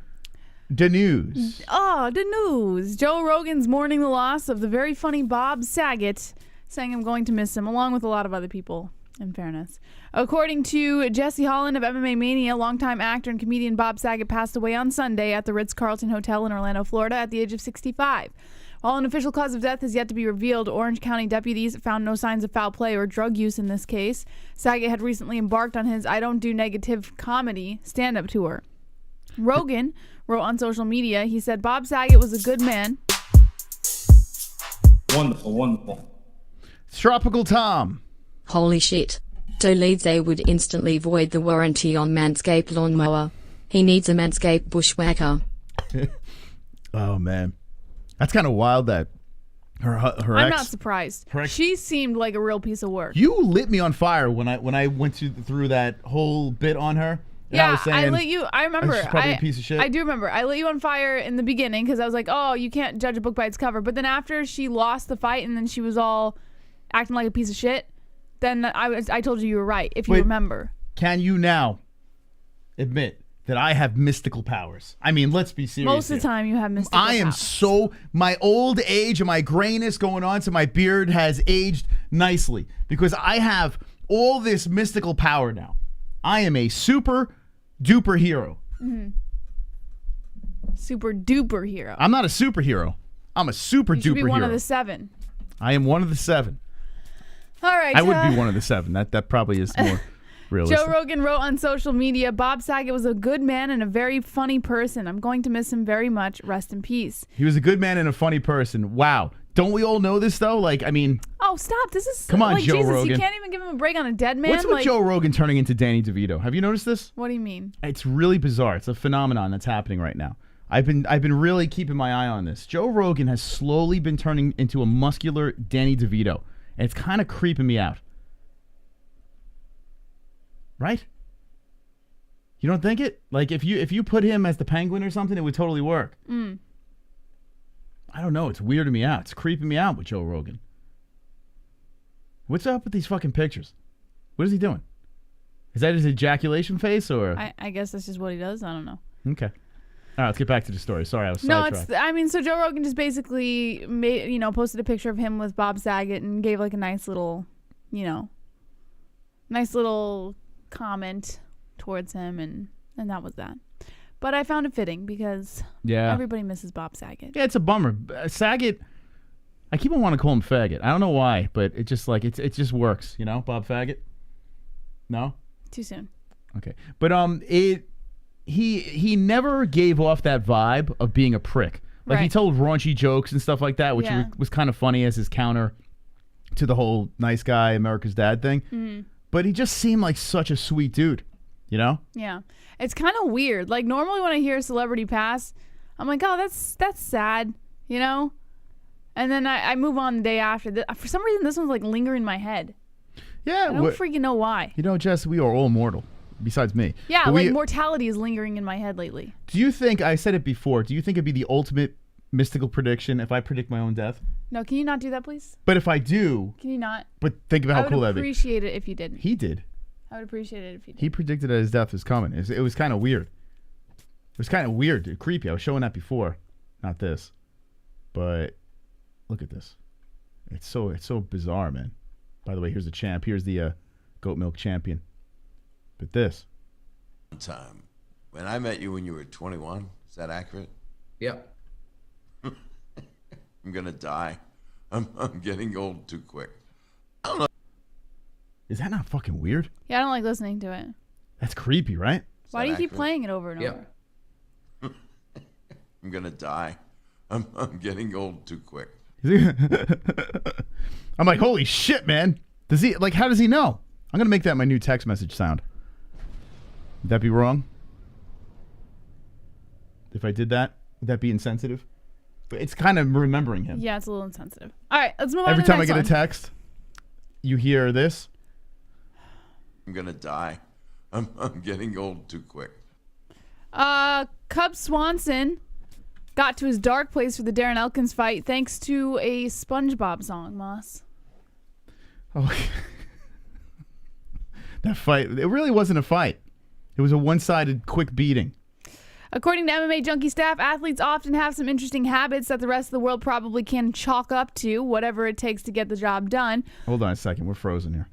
the news. Oh, the news. Joe Rogan's mourning the loss of the very funny Bob Saget, saying I'm going to miss him, along with a lot of other people, in fairness. According to Jesse Holland of MMA Mania, longtime actor and comedian Bob Saget passed away on Sunday at the Ritz-Carlton Hotel in Orlando, Florida, at the age of 65. While an official cause of death is yet to be revealed, Orange County deputies found no signs of foul play or drug use in this case. Saget had recently embarked on his I Don't Do Negative comedy stand-up tour. Rogan wrote on social media, he said, Bob Saget was a good man. Wonderful, wonderful. Tropical Tom. Holy shit. DIAZ would instantly void the warranty on Manscaped lawnmower. He needs a Manscaped bushwhacker. Oh, man. That's kind of wild that her I'm ex... not surprised. her ex- She seemed like a real piece of work. You lit me on fire when I went through that whole bit on her. And I Yeah, was saying, I lit you. I remember. she's probably a piece of shit. I do remember. I lit you on fire in the beginning because I was like, oh, you can't judge a book by its cover. But then after she lost the fight and then she was all acting like a piece of shit, then I told you were right, if you Wait. remember. Can you now admit that I have mystical powers? I mean, let's be serious. Most of the time you have mystical I am powers. so... My old age and my grayness going on, so my beard has aged nicely because I have all this mystical power now. I am a super duper hero. Super duper hero. I'm not a superhero. I'm a super You should duper be one hero. of the 7. I am one of the 7. All right. I would be one of the 7. That probably is more realistic. Joe Rogan wrote on social media, Bob Saget was a good man and a very funny person. I'm going to miss him very much. Rest in peace. He was a good man and a funny person. Wow. Don't we all know this, though? Like, I mean... Oh, stop. This is... Come on, like, Joe Jesus, Rogan. you can't even give him a break on a dead man? What's with like, Joe Rogan turning into Danny DeVito? Have you noticed this? What do you mean? It's really bizarre. It's a phenomenon that's happening right now. I've been really keeping my eye on this. Joe Rogan has slowly been turning into a muscular Danny DeVito, and it's kind of creeping me out. Right? You don't think it? Like if you put him as the Penguin or something, it would totally work. I don't know. It's weirding me out. It's creeping me out with Joe Rogan. What's up with these fucking pictures? What is he doing? Is that his ejaculation face or? I guess that's just what he does. I don't know. Okay. All right, let's get back to the story. Sorry, I was No, sidetracked. I mean, so Joe Rogan just basically made, posted a picture of him with Bob Saget and gave like a nice little, comment towards him, and that was that. But I found it fitting because everybody misses Bob Saget. Yeah, it's a bummer. Saget, I keep on wanting to call him Faggot. I don't know why, but it just like it just works, Bob Faggot. No? Too soon. Okay. But he never gave off that vibe of being a prick. Like he Right. told raunchy jokes and stuff like that, which Yeah. was kind of funny as his counter to the whole nice guy America's dad thing. Mm-hmm. But he just seemed like such a sweet dude, Yeah. It's kind of weird. Like normally when I hear a celebrity pass, I'm like, oh, that's sad, And then I move on the day after. For some reason, this one's like lingering in my head. Yeah. I don't freaking know why. Jess, we are all mortal, besides me. Yeah, But like mortality is lingering in my head lately. Do you think, I said it before, do you think it'd be the ultimate mystical prediction if I predict my own death? No, can you not do that, please? But if I do, Can you not? but think about how cool I that'd would be. appreciate it if you didn't. He did. I would appreciate it if you did. He predicted that his death was coming. It was kind of weird. It was kind of weird, dude. Creepy. I was showing that before. Not this. But look at this. It's so bizarre, man. By the way, here's the champ. Here's the goat milk champion. But this. Time. When I met you when you were 21, is that accurate? Yep. I'm gonna die. I'm getting old too quick. Is that not fucking weird? Yeah, I don't like listening to it. That's creepy, right? Why do you keep playing it over and over? I'm gonna die. I'm getting old too quick. I'm like, holy shit, man. Does he like? How does he know? I'm gonna make that my new text message sound. Would that be wrong? If I did that, would that be insensitive? But it's kind of remembering him. Yeah, it's a little insensitive. All right, let's move on. Every to the time I next get one. a text, you hear this. I'm gonna die. I'm getting old too quick. Cub Swanson got to his dark place for the Darren Elkins fight thanks to a SpongeBob song, Moss. Oh, that fight, it really wasn't a fight. It was a one-sided quick beating. According to MMA Junkie staff, athletes often have some interesting habits that the rest of the world probably can chalk up to, whatever it takes to get the job done. Hold on a second. We're frozen here.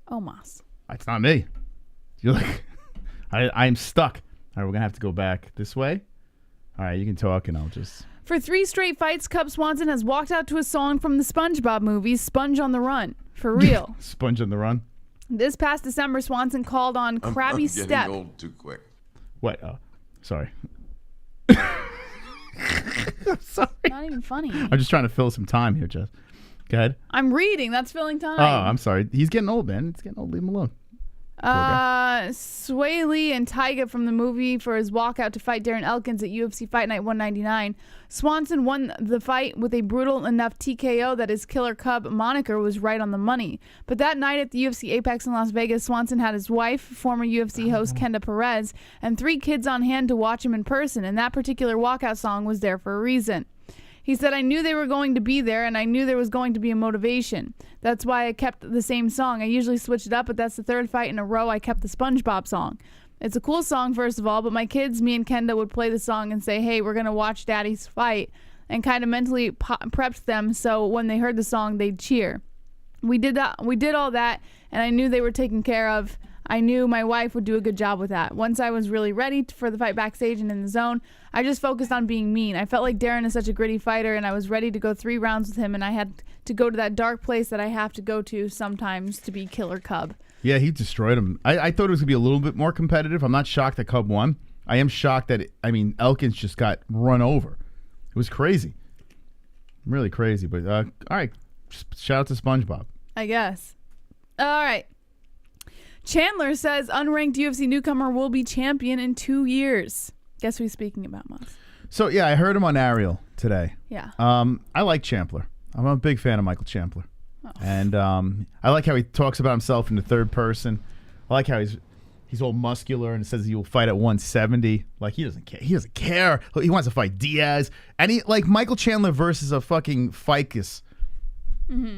Oh, Moss. It's not me. You're like, I'm stuck. All right, we're going to have to go back this way. All right, you can talk and I'll just... For 3 straight fights, Cub Swanson has walked out to a song from the SpongeBob movie, Sponge on the Run. For real. Sponge on the Run? This past December, Swanson called on Krabby I'm Step. getting old too quick. What? Oh, sorry. Sorry. Not even funny. I'm just trying to fill some time here, Jess. Go ahead. I'm reading. That's filling time. Oh, I'm sorry. He's getting old, man. He's getting old. Leave him alone. Sway Lee and Tyga from the movie for his walkout to fight Darren Elkins at UFC Fight Night 199. Swanson won the fight with a brutal enough TKO that his Killer Cub moniker was right on the money. But that night at the UFC Apex in Las Vegas, Swanson had his wife, former UFC host Kenda Perez, and 3 kids on hand to watch him in person, and that particular walkout song was there for a reason. He said, I knew they were going to be there, and I knew there was going to be a motivation. That's why I kept the same song. I usually switch it up, but that's the 3rd fight in a row I kept the SpongeBob song. It's a cool song, first of all, but my kids, me and Kenda, would play the song and say, hey, we're going to watch Daddy's fight, and kind of mentally prepped them so when they heard the song, they'd cheer. We did all that, and I knew they were taken care of. I knew my wife would do a good job with that. Once I was really ready for the fight backstage and in the zone, I just focused on being mean. I felt like Darren is such a gritty fighter, and I was ready to go 3 rounds with him, and I had to go to that dark place that I have to go to sometimes to be Killer Cub. Yeah, he destroyed him. I thought it was going to be a little bit more competitive. I'm not shocked that Cub won. I am shocked that, Elkins just got run over. It was crazy. Really crazy. But, all right, shout out to SpongeBob. I guess. All right. Chandler says unranked UFC newcomer will be champion in 2 years. Guess who he's speaking about, Moss? So, yeah, I heard him on Ariel today. Yeah. I like Chandler. I'm a big fan of Michael Chandler. Oh. And I like how he talks about himself in the 3rd person. I like how he's all muscular and says he will fight at 170. Like, he doesn't care. He doesn't care. He wants to fight DIAZ. And he, like, Michael Chandler versus a fucking ficus,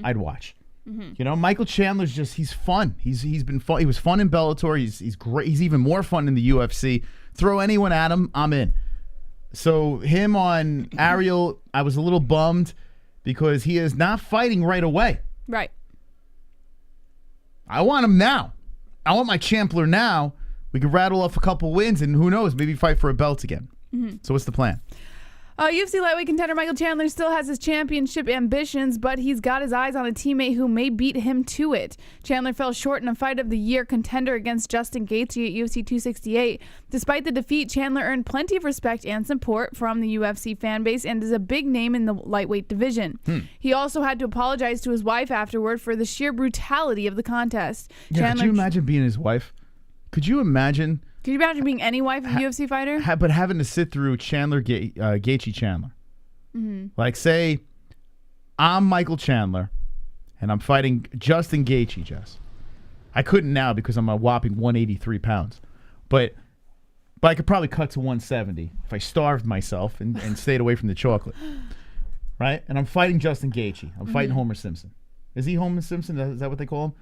I'd watch. Mm-hmm. You know, Michael Chandler's just, he's fun. He's been fun. He was fun in Bellator. He's great. He's even more fun in the UFC. Throw anyone at him, I'm in. So him on Ariel, I was a little bummed because he is not fighting right away. Right. I want him now. I want my Chandler now. We could rattle off a couple wins and who knows, maybe fight for a belt again. Mm-hmm. So what's the plan? UFC lightweight contender Michael Chandler still has his championship ambitions, but he's got his eyes on a teammate who may beat him to it. Chandler fell short in a fight of the year contender against Justin Gaethje at UFC 268. Despite the defeat, Chandler earned plenty of respect and support from the UFC fan base and is a big name in the lightweight division. He also had to apologize to his wife afterward for the sheer brutality of the contest. Yeah, Chandler, could you imagine being his wife? Could you imagine being any wife of a UFC fighter? But having to sit through Gaethje Chandler. Mm-hmm. Like, say, I'm Michael Chandler, and I'm fighting Justin Gaethje, Jess. I couldn't now because I'm a whopping 183 pounds. But I could probably cut to 170 if I starved myself and stayed away from the chocolate. Right? And I'm fighting Justin Gaethje. I'm fighting Homer Simpson. Is he Homer Simpson? Is that what they call him?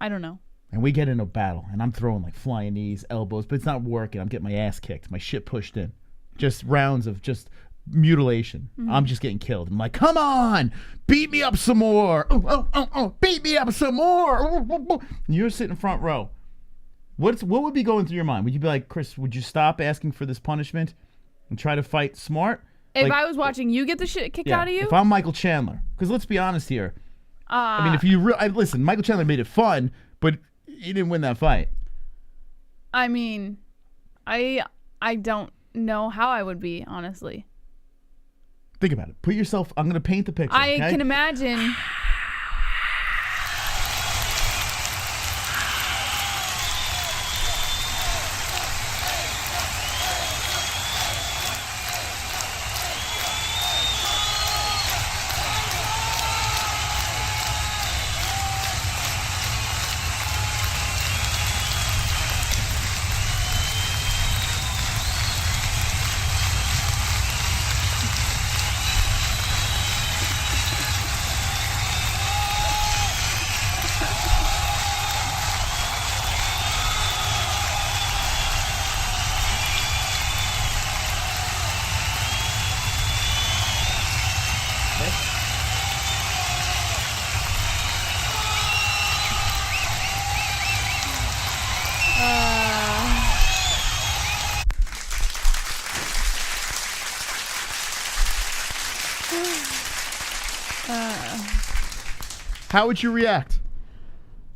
I don't know. And we get in a battle, and I'm throwing like flying knees, elbows, but it's not working. I'm getting my ass kicked, my shit pushed in. Just rounds of just mutilation. I'm just getting killed. I'm like, come on, beat me up some more. Beat me up some more. And you're sitting front row. What would be going through your mind? Would you be like, Chris, would you stop asking for this punishment and try to fight smart? If I was watching you get the shit kicked out of you? If I'm Michael Chandler, because let's be honest here. I mean, if you listen, Michael Chandler made it fun, but he didn't win that fight. I mean, I don't know how I would be, honestly. Think about it. Put yourself. I'm going to paint the picture. I can imagine. How would you react?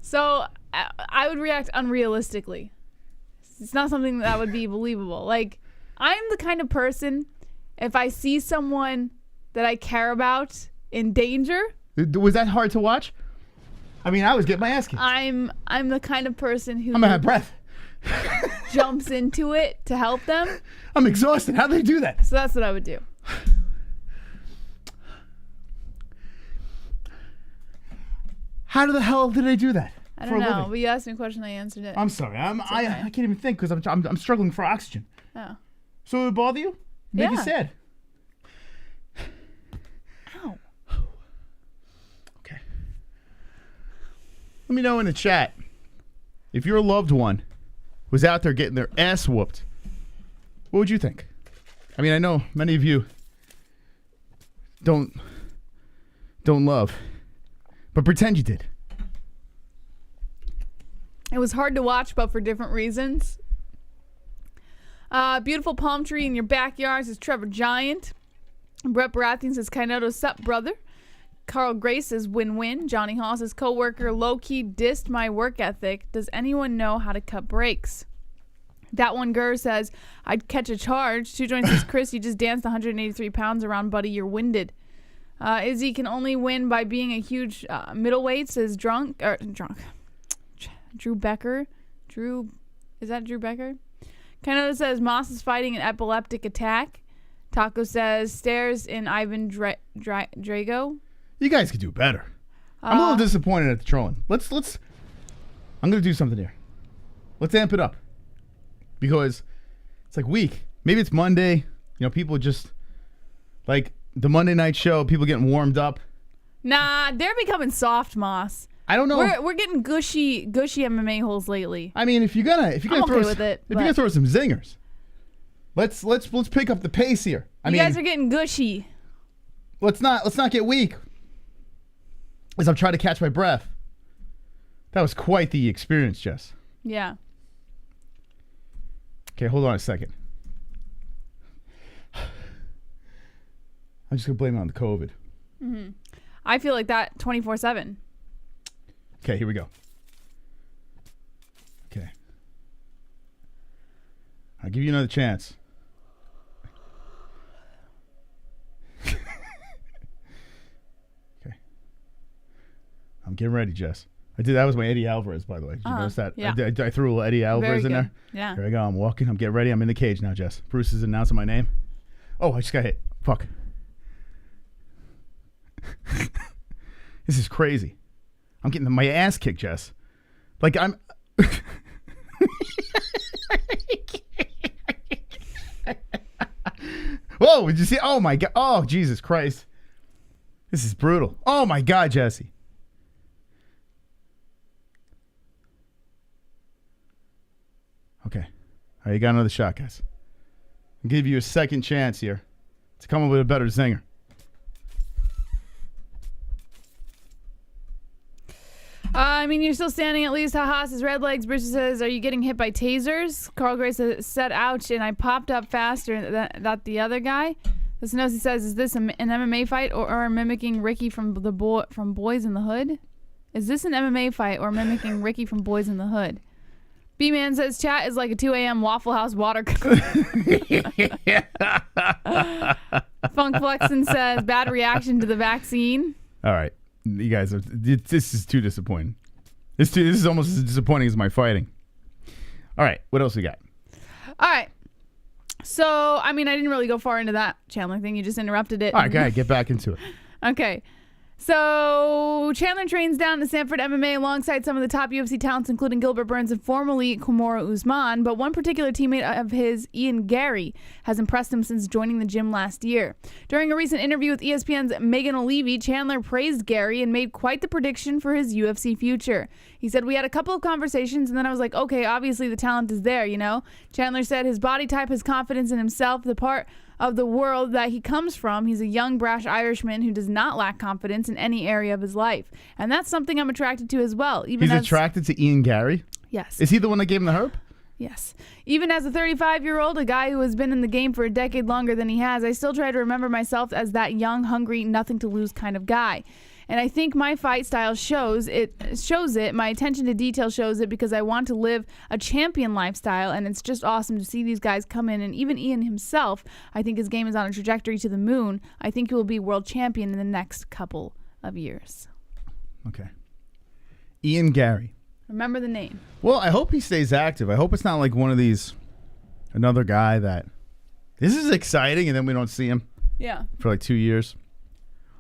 So I would react unrealistically. It's not something that would be believable. Like, I'm the kind of person, if I see someone that I care about in danger. Was that hard to watch? I mean, I was getting my ass kicked. I'm the kind of person who I'm out of breath. jumps into it to help them. I'm exhausted. How do they do that? So that's what I would do. How the hell did they do that? I don't know, but you asked me a question, I answered it. I'm sorry. I can't even think because I'm struggling for oxygen. Oh. So it would bother you? Make you Yeah. sad? Ow. Okay. Let me know in the chat if your loved one was out there getting their ass whooped. What would you think? I mean, I know many of you don't love, but pretend you did. It was hard to watch, but for different reasons. Beautiful palm tree in your backyard, says Trevor Giant. Brett Baratheon says, Kainoto, sup, brother. Carl Grace says, win-win. Johnny Hall says, co-worker low-key dissed my work ethic. Does anyone know how to cut breaks? That one Gur says, I'd catch a charge. Two Joints says, Chris, you just danced 183 pounds around, buddy. You're winded. Izzy can only win by being a huge middleweight, says drunk. Drew Becker. Is that Drew Becker? Kainoto says, Moss is fighting an epileptic attack. Taco says, stairs in Ivan Drago. You guys could do better. I'm a little disappointed at the trolling. Let's. I'm gonna do something here. Let's amp it up because it's like week. Maybe it's Monday. You know, people just like the Monday night show. People getting warmed up. Nah, they're becoming soft, Moss. I don't know. We're getting gushy MMA holes lately. I mean, if you're gonna I'm throw okay with it, if you're gonna throw some zingers, let's pick up the pace here. I mean, you guys are getting gushy. Let's not get weak. As I'm trying to catch my breath. That was quite the experience, Jess. Yeah. Okay, hold on a second. I'm just gonna blame it on the COVID. Mm-hmm. I feel like that 24/7. Okay, here we go. Okay. I'll give you another chance. Okay. I'm getting ready, Jess. That was my Eddie Alvarez, by the way. Did you notice that? Yeah. I threw a little Eddie Alvarez in there. Yeah. Here I go. I'm walking. I'm getting ready. I'm in the cage now, Jess. Bruce is announcing my name. Oh, I just got hit. Fuck. This is crazy. I'm getting my ass kicked, Jess. Like I'm. Whoa! Did you see? Oh my God! Oh Jesus Christ! This is brutal. Oh my God, Jesse. Okay. All right, you got another shot, guys. I'll give you a second chance here to come up with a better zinger. mean, you're still standing at least. Haha, says Red Legs. Bridget says, are you getting hit by tasers? Carl Gray said, ouch, and I popped up faster than the other guy. The Snowy says, is this an MMA fight or mimicking Ricky from from Boys in the Hood? Is this an MMA fight or mimicking Ricky from Boys in the Hood? B-Man says, chat is like a 2 a.m. Waffle House water cooler. Funk Flexen says, bad reaction to the vaccine. All right. You guys, this is too disappointing. This is almost as disappointing as my fighting. All right. What else we got? All right. So, I mean, I didn't really go far into that Chandler thing. You just interrupted it. All right, go ahead. Get back into it. Okay. So, Chandler trains down to Sanford MMA alongside some of the top UFC talents, including Gilbert Burns and formerly Kamaru Usman. But one particular teammate of his, Ian Gary, has impressed him since joining the gym last year. During a recent interview with ESPN's Megan O'Leary, Chandler praised Gary and made quite the prediction for his UFC future. He said, we had a couple of conversations, and then I was like, okay, obviously the talent is there, you know? Chandler said his body type has confidence in himself, the part of the world that he comes from. He's a young, brash Irishman who does not lack confidence in any area of his life. And that's something I'm attracted to as well. He's attracted to Ian Gary? Yes. Is he the one that gave him the herp? Yes. Even as a 35-year-old, a guy who has been in the game for a decade longer than he has, I still try to remember myself as that young, hungry, nothing-to-lose kind of guy. And I think my fight style shows it. My attention to detail shows it because I want to live a champion lifestyle, and it's just awesome to see these guys come in. And even Ian himself, I think his game is on a trajectory to the moon. I think he will be world champion in the next couple of years. Okay. Ian Gary. Remember the name. Well, I hope he stays active. I hope it's not like one of these, another guy that, this is exciting, and then we don't see him. Yeah. For like 2 years.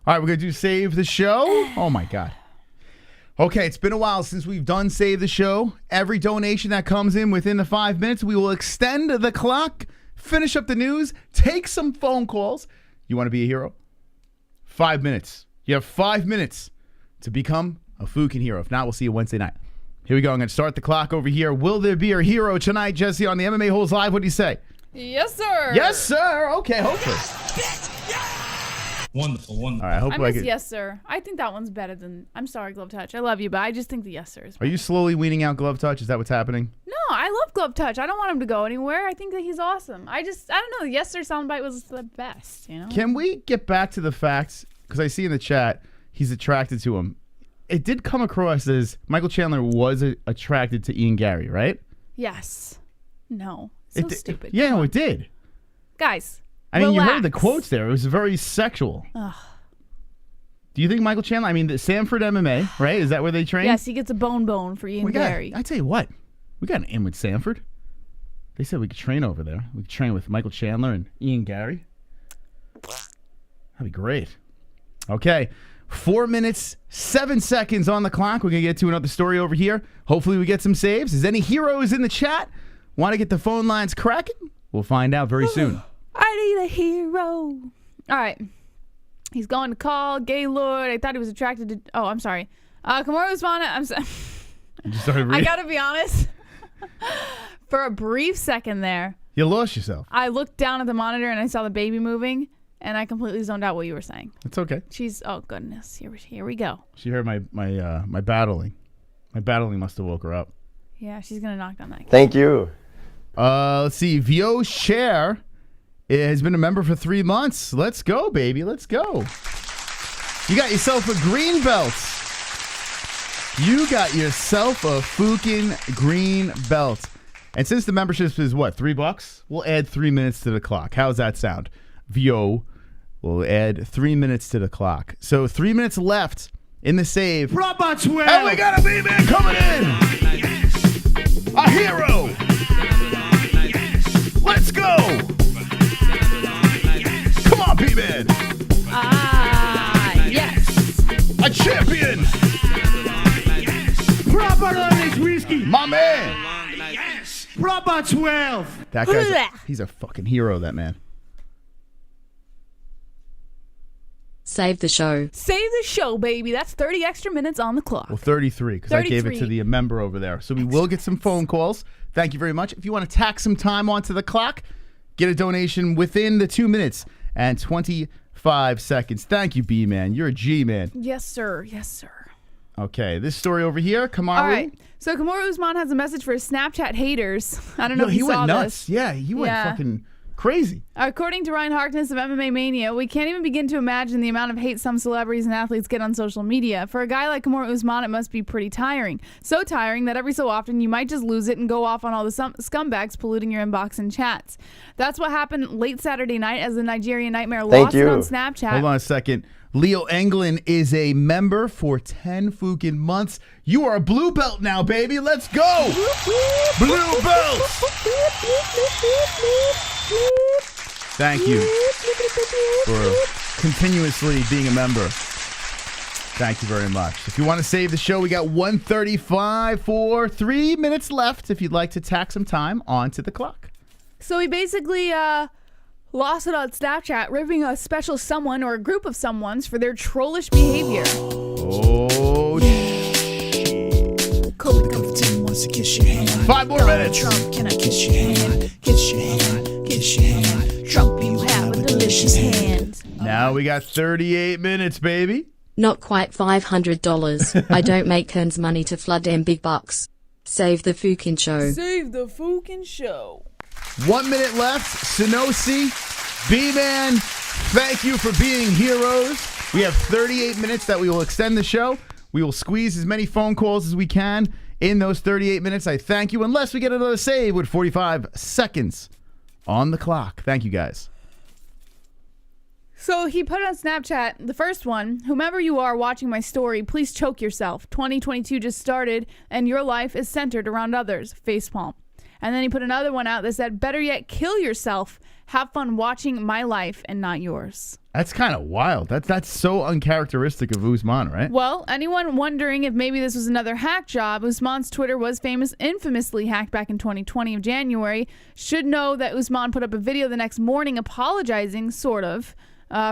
All right, we're going to do Save the Show. Oh, my God. Okay, it's been a while since we've done Save the Show. Every donation that comes in within the 5 minutes, we will extend the clock, finish up the news, take some phone calls. You want to be a hero? 5 minutes. You have 5 minutes to become a fucking hero. If not, we'll see you Wednesday night. Here we go. I'm going to start the clock over here. Will there be a hero tonight, Jesse, on the MMA-Holes Live? What do you say? Yes, sir. Yes, sir. Okay, hopefully. Wonderful, wonderful. All right, I miss yes, sir. I think that one's better than, I'm sorry, Glove Touch. I love you, but I just think the yes, sir is better. Are you slowly weaning out Glove Touch? Is that what's happening? No, I love Glove Touch. I don't want him to go anywhere. I think that he's awesome. I don't know. The yes, sir soundbite was the best, you know? Can we get back to the facts? Because I see in the chat, he's attracted to him. It did come across as Michael Chandler was attracted to Ian Gary, right? Yes. No. So stupid. Yeah, no, it did. Guys, I mean, relax. you heard the quotes there. It was very sexual. Ugh. Do you think Michael Chandler, I mean, the Sanford MMA, right? Is that where they train? Yes, he gets a bone for Ian Gary. I tell you what, we got an in with Sanford. They said we could train over there. We could train with Michael Chandler and Ian Gary. That'd be great. Okay, 4 minutes, 7 seconds on the clock. We're going to get to another story over here. Hopefully we get some saves. Is any heroes in the chat? Want to get the phone lines cracking? We'll find out very soon. I need a hero. All right. He's going to call Gaylord. I thought he was attracted to... Oh, I'm sorry. Kamaru Usman... I'm sorry. I got to be honest. For a brief second there... You lost yourself. I looked down at the monitor and I saw the baby moving, and I completely zoned out what you were saying. It's okay. She's... Oh, goodness. Here we go. She heard my battling. My battling must have woke her up. Yeah, she's going to knock down that kid. Thank you. Let's see. Vio Cher has been a member for 3 months. Let's go, baby. Let's go. You got yourself a green belt. You got yourself a fucking green belt. And since the membership is what, $3? We'll add 3 minutes to the clock. How's that sound? Vio will add 3 minutes to the clock. So 3 minutes left in the save. Robert Well. And we got a B-Man coming in. A hero. Let's go. Come on, B-Man. Yes. A champion. Proper Irish whiskey. My man. Proper 12. That guy's he's a fucking hero, that man. Save the show. Save the show, baby. That's 30 extra minutes on the clock. Well, 33, because I gave it to 33. the member over there. So we will get some phone calls. Thank you very much. If you want to tack some time onto the clock, get a donation within the 2 minutes and 25 seconds. Thank you, B-Man. You're a G, man. Yes, sir. Yes, sir. Okay, this story over here, Kamaru. All right. So Kamaru Usman has a message for his Snapchat haters. I don't know if he you went saw nuts. this. Yeah, he went fucking crazy. According to Ryan Harkness of MMA Mania, we can't even begin to imagine the amount of hate some celebrities and athletes get on social media. For a guy like Kamaru Usman, it must be pretty tiring. So tiring that every so often you might just lose it and go off on all the scumbags polluting your inbox and chats. That's what happened late Saturday night as the Nigerian Nightmare lost it on Snapchat. Hold on a second. Leo Englund is a member for 10 fucking months. You are a blue belt now, baby. Let's go. Blue belt. Thank you for continuously being a member. Thank you very much. If you want to save the show, we got 1:35 for 3 minutes left if you'd like to tack some time onto the clock. So he basically lost it on Snapchat, ripping a special someone or a group of someones for their trollish behavior. Oh, Colby come for 10 wants to kiss your hand. 5 more minutes. Trump, can I kiss your hand? Kiss your hand, kiss your hand. Trump, you have a delicious hand. Now we got 38 minutes, baby. Not quite $500. I don't make Kern's money to flood them big bucks. Save the fucking show. Save the fucking show. 1 minute left. Sonosi, B-Man, thank you for being heroes. We have 38 minutes that we will extend the show. We will squeeze as many phone calls as we can in those 38 minutes. I thank you, unless we get another save with 45 seconds on the clock. Thank you, guys. So he put on Snapchat, the first one, whomever you are watching my story, please choke yourself. 2022 just started, and your life is centered around others. Facepalm. And then he put another one out that said, better yet, kill yourself. Have fun watching my life and not yours. That's kind of wild. That's so uncharacteristic of Usman, right? Well, anyone wondering if maybe this was another hack job, Usman's Twitter was infamously hacked back in 2020 of January, should know that Usman put up a video the next morning apologizing, sort of,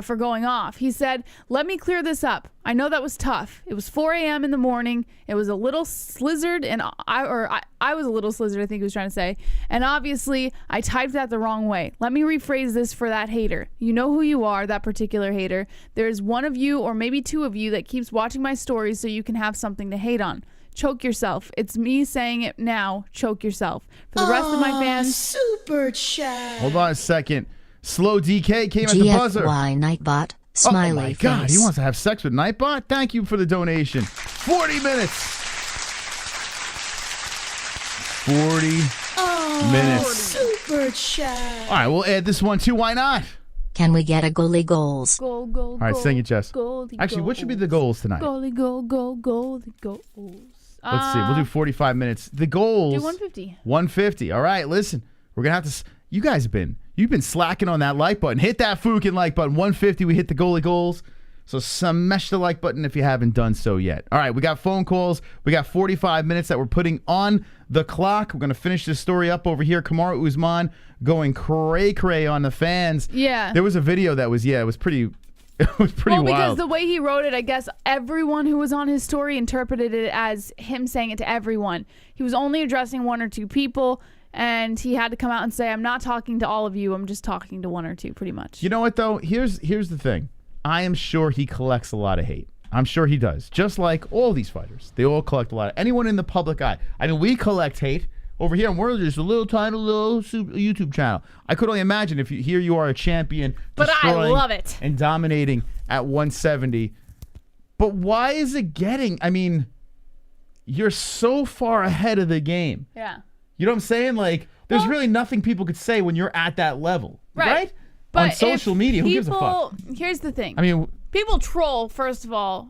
for going off. He said, let me clear this up. I know that was tough. It was 4 a.m. in the morning. It was a little slizzard, and I was a little slizzard, I think he was trying to say. And obviously, I typed that the wrong way. Let me rephrase this for that hater. You know who you are, that particular hater. There's one of you or maybe two of you that keeps watching my stories so you can have something to hate on. Choke yourself. It's me saying it now. Choke yourself. For the rest of my fans. Super chat. Hold on a second. Slow DK came at the buzzer. GFY Nightbot. Smiley oh my face. God, he wants to have sex with Nightbot? Thank you for the donation. 40 minutes. 40 minutes. Super chat. All right, we'll add this one too. Why not? Can we get a goalie goals? Goal, goal, All right, sing it, Jess. Goalie, Actually, what should be the goals tonight? Goalie, goal, goal, goalie, goals. Let's see. We'll do 45 minutes. The goals. Do 150. 150. All right, listen. We're going to have to... You guys have been... You've been slacking on that like button. Hit that fucking like button. 150, we hit the goalie goals. So smash the like button if you haven't done so yet. All right, we got phone calls. We got 45 minutes that we're putting on the clock. We're going to finish this story up over here. Kamaru Usman going cray-cray on the fans. Yeah. There was a video that was, it was pretty... It was pretty wild. Because the way he wrote it, I guess everyone who was on his story interpreted it as him saying it to everyone. He was only addressing one or two people. And he had to come out and say, I'm not talking to all of you. I'm just talking to one or two, pretty much. You know what, though? Here's the thing. I am sure he collects a lot of hate. I'm sure he does. Just like all these fighters. They all collect a lot. Anyone in the public eye. I mean, we collect hate. Over here, and we're just a little tiny little YouTube channel. I could only imagine if here you are a champion. But I love it. And dominating at 170. But why is it getting... I mean, you're so far ahead of the game. Yeah. You know what I'm saying? Like, there's really nothing people could say when you're at that level. Right? But on social media, who gives a fuck? Here's the thing. I mean... People troll, first of all,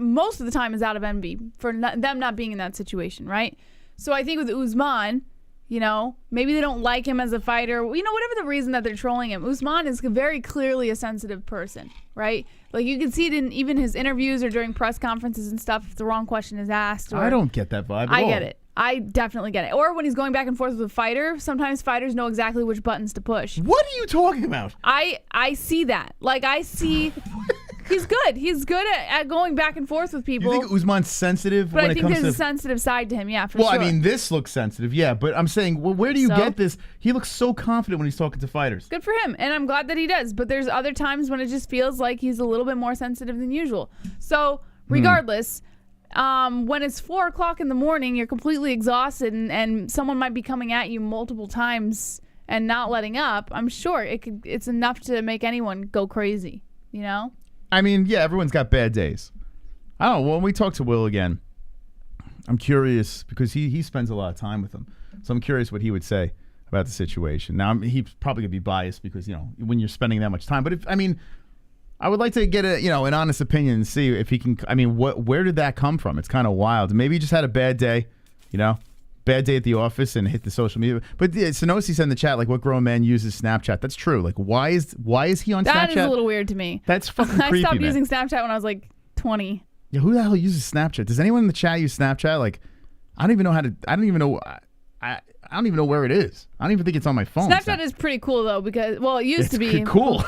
most of the time is out of envy for them not being in that situation, right? So I think with Usman, you know, maybe they don't like him as a fighter. You know, whatever the reason that they're trolling him, Usman is very clearly a sensitive person, right? Like, you can see it in even his interviews or during press conferences and stuff if the wrong question is asked. Or, I don't get that vibe at all. I get it. I definitely get it. Or when he's going back and forth with a fighter, sometimes fighters know exactly which buttons to push. What are you talking about? I see that. Like, I see... He's good. He's good at going back and forth with people. You think Usman's sensitive when it comes to... But I think there's a sensitive side to him, yeah, for sure. Well, I mean, this looks sensitive, yeah, but I'm saying, well, where do you get this? He looks so confident when he's talking to fighters. Good for him, and I'm glad that he does, but there's other times when it just feels like he's a little bit more sensitive than usual. So, regardless, when it's 4 o'clock in the morning, you're completely exhausted, and someone might be coming at you multiple times and not letting up. I'm sure it's enough to make anyone go crazy, you know? I mean, yeah, everyone's got bad days. I don't know. When we talk to Will again, I'm curious because he spends a lot of time with them. So I'm curious what he would say about the situation. Now, he's probably going to be biased because, you know, when you're spending that much time. But I would like to get an honest opinion and see if he can. I mean, where did that come from? It's kind of wild. Maybe he just had a bad day, you know, bad day at the office and hit the social media. But Sonosi said in the chat, like, what grown man uses Snapchat? That's true. Like, why is he on Snapchat? That is a little weird to me. That's fucking creepy. I stopped using Snapchat when I was like 20. Yeah, who the hell uses Snapchat? Does anyone in the chat use Snapchat? Like, I don't even know how to. I don't even know. I don't even know where it is. I don't even think it's on my phone. Snapchat is pretty cool though because it used to be cool.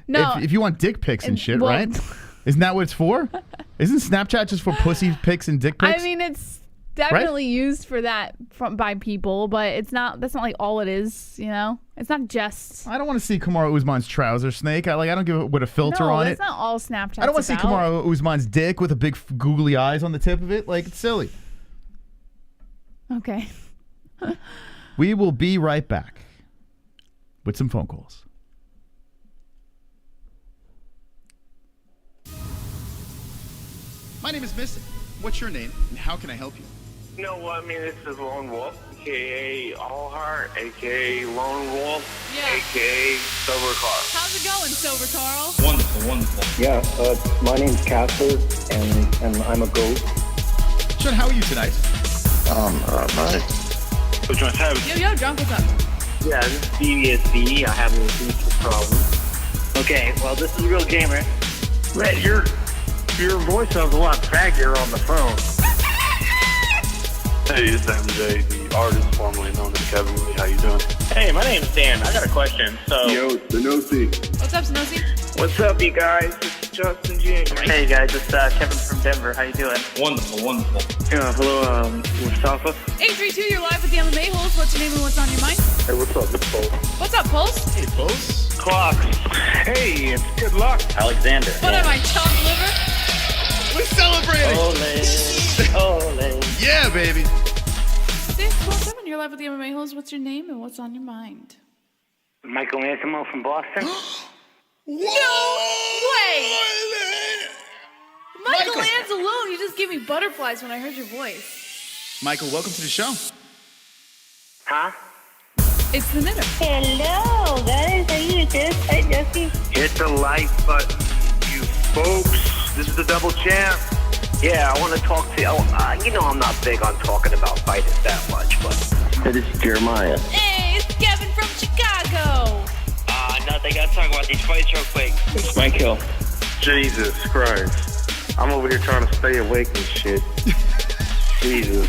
No, if you want dick pics and shit, right? Isn't that what it's for? Isn't Snapchat just for pussy pics and dick pics? I mean, it's definitely used for that by people, but it's not. That's not like all it is. You know, it's not just. I don't want to see Kamaru Usman's trouser snake. I don't give it with a filter on it. It's not all Snapchat. I don't want to see Kamaru Usman's dick with a big googly eyes on the tip of it. Like, it's silly. Okay. We will be right back with some phone calls. My name is Mystic. What's your name, and how can I help you? You know what? I mean, this is Lone Wolf, a.k.a. All Heart, a.k.a. Lone Wolf, a.k.a. Silver Carl. How's it going, Silver Carl? Wonderful, wonderful. Yeah, my name's Casper, and I'm a goat. Sean, how are you tonight? Nice. Which one's having? Yo, drunk, what's up? Yeah, this is DIAZ. I have a beach problem. Okay, well, this is Real Gamer. Red, your voice sounds a lot faggier on the phone. Hey, it's MJ, the artist formerly known as Kevin. How you doing? Hey, my name's Dan. I got a question. Yo, Sonosi. What's up, Sonosi? What's up, you guys? It's Justin Jr. Hey guys, it's Kevin from Denver. How you doing? Wonderful, wonderful. Yeah, hello, Mustafa. 832, you're live with the MMA-Holes. What's your name and what's on your mind? Hey, what's up? It's Pulse. What's up, Pulse? Hey, Pulse. Clocks. Hey, it's good luck. Alexander. What am I, chopped liver? We're celebrating. Ole. Yeah, baby. 617, you're live with the MMA-Holes. What's your name and what's on your mind? Michael Ansimo from Boston. No way! Michael Anzalone, you just gave me butterflies when I heard your voice. Michael, welcome to the show. Huh? It's the knitter. Hello, that is how you just. Hi, Jesse. Hit the like button, you folks. This is the double champ. Yeah, I want to talk to you. You know I'm not big on talking about fighting that much, but... Hey, this is Jeremiah. Hey, it's Kevin from Chicago. Nothing. Gotta talk about these fights real quick. Michael. Jesus Christ. I'm over here trying to stay awake and shit. Jesus.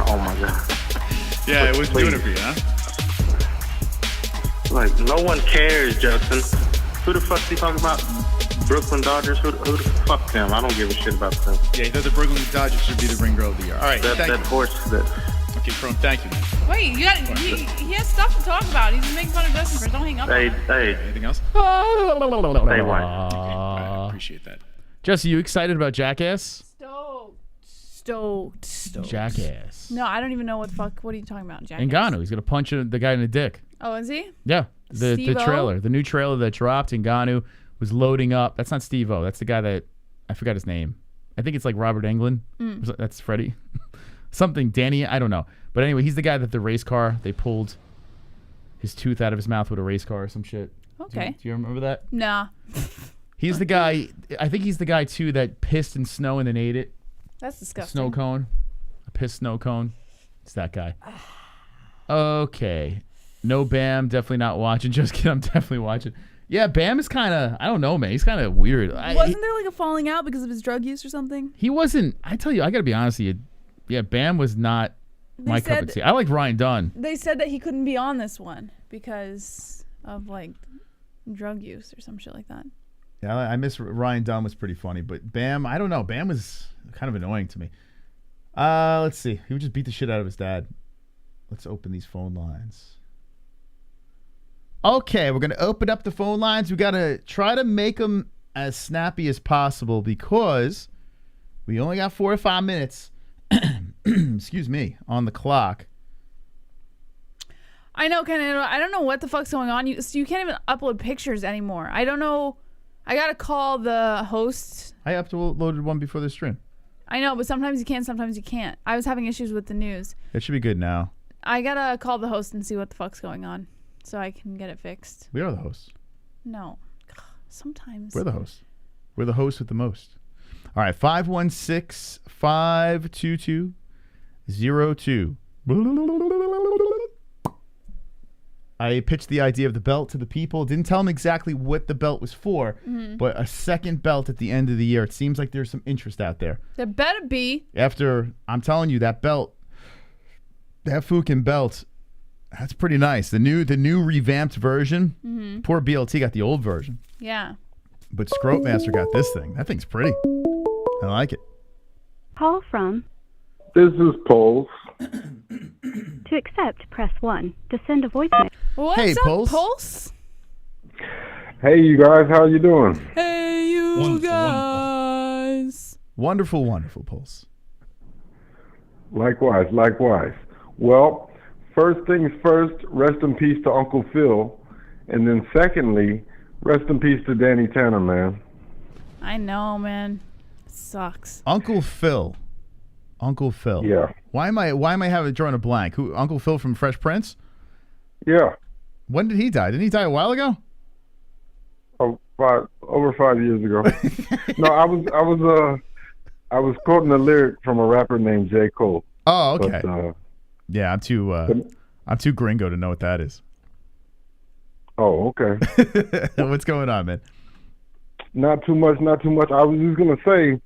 Oh, my God. Yeah, it was doing it for you, huh? Like, no one cares, Justin. Who the fuck's he talking about? Brooklyn Dodgers? Who the fuck them? I don't give a shit about them. Yeah, he thought the Brooklyn Dodgers should be the ring girl of the year. All right, That horse that... Okay, Chrome, thank you, man. Wait, he has stuff to talk about. He's making fun of Justin first. Don't hang up on him. Hey. Anything else? Hey, what? I appreciate that. Jesse, you excited about Jackass? Stoked. Jackass. No, I don't even know what the fuck. What are you talking about, Jackass? Ngannou. He's gonna punch the guy in the dick. Oh, is he? Yeah. The trailer, the new trailer that dropped. Ngannou was loading up. That's not Steve-O. That's the guy that I forgot his name. I think it's like Robert Englund. That's Freddie. Something Danny. I don't know. But anyway, he's the guy that the race car, they pulled his tooth out of his mouth with a race car or some shit. Okay. Do you remember that? Nah. He's the guy. I think he's the guy too that pissed in snow and then ate it. That's disgusting. Snow cone. A pissed snow cone. It's that guy. Okay. No Bam. Definitely not watching. Just kidding. I'm definitely watching. Yeah, Bam is kind of, I don't know, man. He's kind of weird. Wasn't there like a falling out because of his drug use or something? He wasn't. I tell you, I got to be honest with you. Yeah, Bam was not my cup of tea. I like Ryan Dunn. They said that he couldn't be on this one because of like drug use or some shit like that. Yeah, I miss Ryan Dunn was pretty funny, but Bam, I don't know. Bam was kind of annoying to me. Let's see. He would just beat the shit out of his dad. Let's open these phone lines. Okay, we're going to open up the phone lines. We got to try to make them as snappy as possible because We only got 4 or 5 minutes. Excuse me, on the clock. I know, Ken. I don't know what the fuck's going on. You can't even upload pictures anymore. I don't know. I gotta call the host. I uploaded one before the stream. I know, but sometimes you can, sometimes you can't. I was having issues with the news. It should be good now. I gotta call the host and see what the fuck's going on, so I can get it fixed. We are the hosts. No, sometimes we're the hosts. We're the hosts with the most. All right, 516-522-02. I pitched the idea of the belt to the people. Didn't tell them exactly what the belt was for, but a second belt at the end of the year. It seems like there's some interest out there. There better be. After, I'm telling you, that belt, that fucking belt, that's pretty nice. The new revamped version. Poor BLT got the old version. Yeah. But Scroatmaster got this thing. That thing's pretty. I like it. Call from. This is Pulse. To accept, press 1. To send a voicemail. What's hey, up, Pulse? Hey, you guys. How you doing? Hey, you guys. Wonderful, wonderful, Pulse. Likewise. Well, first things first, rest in peace to Uncle Phil. And then secondly, rest in peace to Danny Tanner, man. I know, man. It sucks. Uncle Phil. Yeah. Why am I having drawing a blank? Who? Uncle Phil from Fresh Prince? Yeah. When did he die? Didn't he die a while ago? Over 5 years ago. No, I was quoting a lyric from a rapper named J. Cole. Oh, okay. But, yeah, I'm too gringo to know what that is. Oh, okay. What's going on, man? Not too much. I was just gonna say,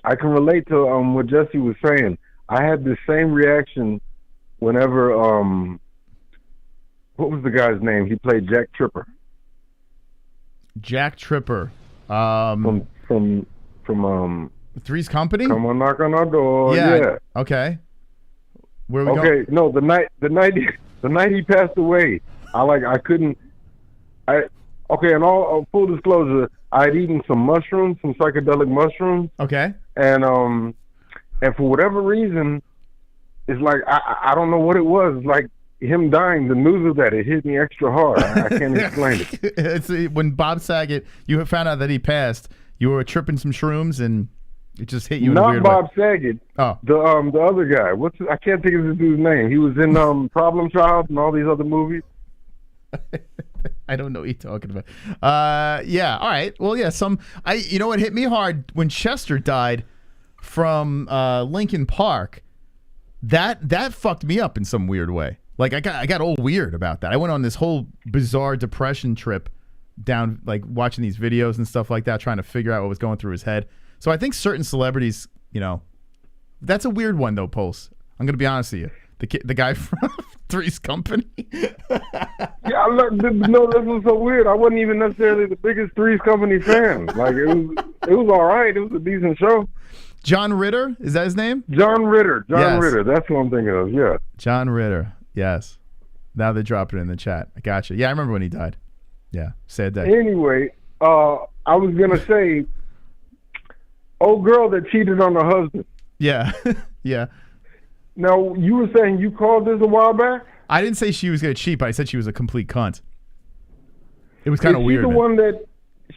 I can relate to what Jesse was saying. I had the same reaction whenever what was the guy's name? He played Jack Tripper. Jack Tripper. From Three's Company? Come on, knock on our door. Yeah. Yeah. Okay. Where we go? Okay, no, the night he passed away, and all full disclosure, I'd eaten some mushrooms, some psychedelic mushrooms. Okay. And for whatever reason, it's like I don't know what it was. It's like him dying, the news of that, it hit me extra hard. I can't explain it. It's when Bob Saget, you found out that he passed, you were tripping some shrooms and it just hit you in a weird Bob way. Saget. Oh. The other guy. I can't think of the dude's name. He was in Problem Child and all these other movies. I don't know what you're talking about. Yeah, all right. Well, yeah, you know what hit me hard when Chester died from Linkin Park. That fucked me up in some weird way. Like I got all weird about that. I went on this whole bizarre depression trip down, like watching these videos and stuff like that, trying to figure out what was going through his head. So I think certain celebrities, that's a weird one though, Pulse. I'm gonna be honest with you. The guy from Three's Company. Yeah, no, this was so weird. I wasn't even necessarily the biggest Three's Company fan. Like it was all right. It was a decent show. John Ritter, is that his name? John Ritter. Yes. Ritter. That's what I'm thinking of. Yeah. John Ritter. Yes. Now they dropped it in the chat. I gotcha. Yeah, I remember when he died. Yeah, sad day. Anyway, I was gonna say, old girl that cheated on her husband. Yeah, yeah. Now you were saying you called this a while back. I didn't say she was gonna cheat, but I said she was a complete cunt. It was kind of weird.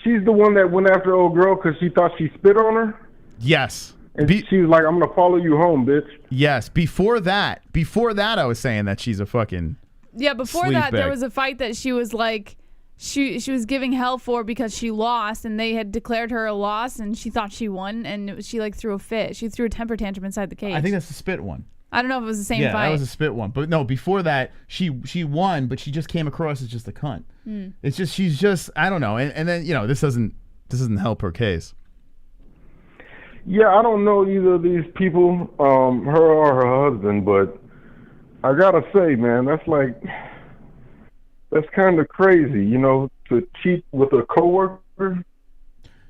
She's the one that went after old girl because she thought she spit on her. Yes. And she was like, "I'm gonna follow you home, bitch." Yes. Before that, I was saying that she's a fucking. Yeah. Before that, there was a fight that she was like, she was giving hell for because she lost, and they had declared her a loss, and she thought she won, and she like threw a fit. She threw a temper tantrum inside the cage. I think that's the spit one. I don't know if it was the same fight. Yeah, that was a spit one. But no, before that, she won, but she just came across as just a cunt. It's just she's just I don't know, and then this doesn't help her case. Yeah, I don't know either of these people, her or her husband, but I gotta say, man, that's kind of crazy, to cheat with a coworker.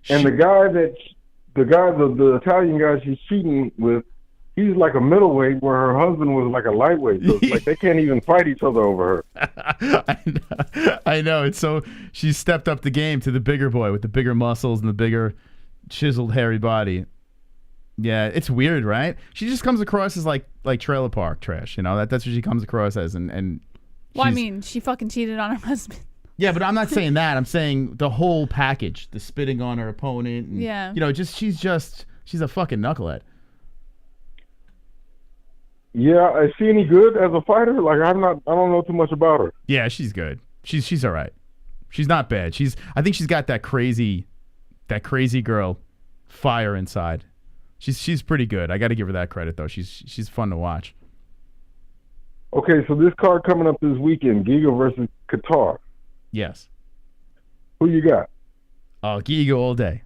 And the Italian guy she's cheating with, he's like a middleweight, where her husband was like a lightweight. So it's like they can't even fight each other over her. I know. It's so she stepped up the game to the bigger boy with the bigger muscles and the bigger chiseled hairy body. Yeah, it's weird, right? She just comes across as like trailer park trash, you know. That's what she comes across as, and. Well, I mean, she fucking cheated on her husband. Yeah, but I'm not saying that. I'm saying the whole package, the spitting on her opponent. And, yeah. You know, she's a fucking knucklehead. Yeah, is she any good as a fighter? Like I don't know too much about her. Yeah, she's good. She's all right. She's not bad. I think she's got that crazy girl fire inside. She's pretty good. I got to give her that credit though. She's fun to watch. Okay, so this card coming up this weekend, Giga versus Kattar. Yes. Who you got? Oh, Giga all day.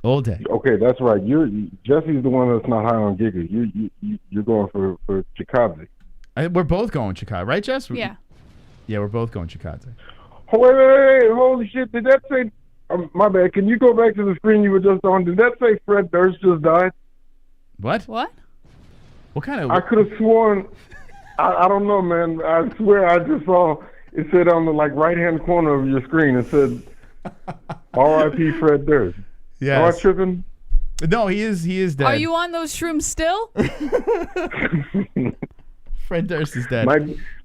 All day. Okay, that's right. Jesse's the one that's not high on Giga. You're going for Chikadze. We're both going Chikadze, right, Jess? Yeah. Yeah, we're both going Chikadze. Oh, wait, holy shit! Did that say? My bad. Can you go back to the screen you were just on? Did that say Fred Durst just died? What? What? What kind of? I could have sworn. I don't know, man. I swear I just saw it said on the right-hand corner of your screen. It said R.I.P. Fred Durst. Yeah. Am I tripping? No, he is dead. Are you on those shrooms still? Fred Durst is dead.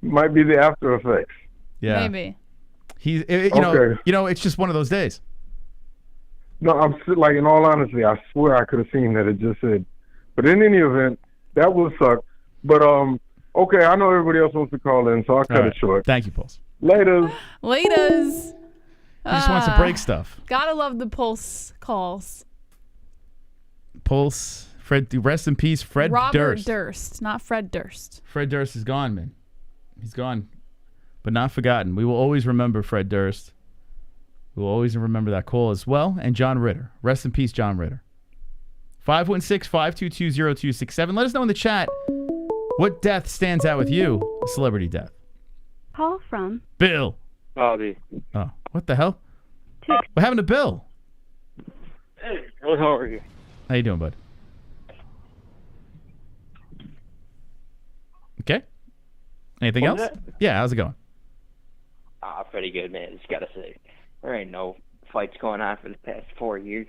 Might be the after effects. Yeah. Maybe. You Okay. know, it's just one of those days. No, I'm like, in all honesty, I swear I could have seen that it just said. But in any event, that would suck. But okay, I know everybody else wants to call in, so I'll cut it short. Thank you, Pulse. Laters. Laters. He just wants to break stuff. Gotta love the Pulse calls. Pulse. Fred, rest in peace, Fred Robert Durst. Durst, not Fred Durst. Fred Durst is gone, man. He's gone, but not forgotten. We will always remember Fred Durst. We will always remember that call as well. And John Ritter. Rest in peace, John Ritter. 516-522-0267. Let us know in the chat what death stands out with you, a celebrity death. Call from Bill. Bobby. Oh, what the hell? What happened to Bill? Hey, how are you? How you doing, bud? Okay. Anything What else? was that? Yeah, how's it going? Pretty good, man. Just gotta say, there ain't no fights going on for the past 4 years.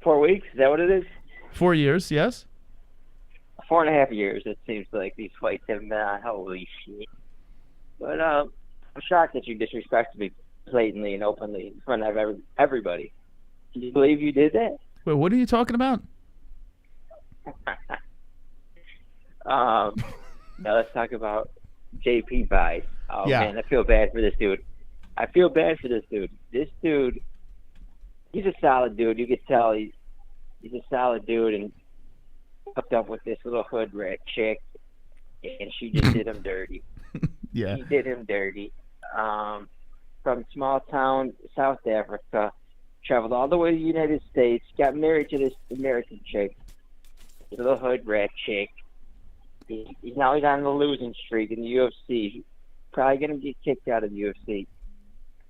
4 weeks? Is that what it is? 4 years, yes. 4.5 years. It seems like these fights haven't been on. Holy shit! But I'm shocked that you disrespected me blatantly and openly in front of everybody. Do you believe you did that? Wait, what are you talking about? Now let's talk about JP Bice. Oh Yeah. man, I feel bad for this dude. This dude, he's a solid dude. You could tell he's a solid dude, and hooked up with this little hood rat chick, and she just did him dirty. Yeah. She did him dirty. From small town South Africa, traveled all the way to the United States, got married to this American chick, this little hood rat chick. He's now on the losing streak in the UFC. Probably gonna get kicked out of the UFC.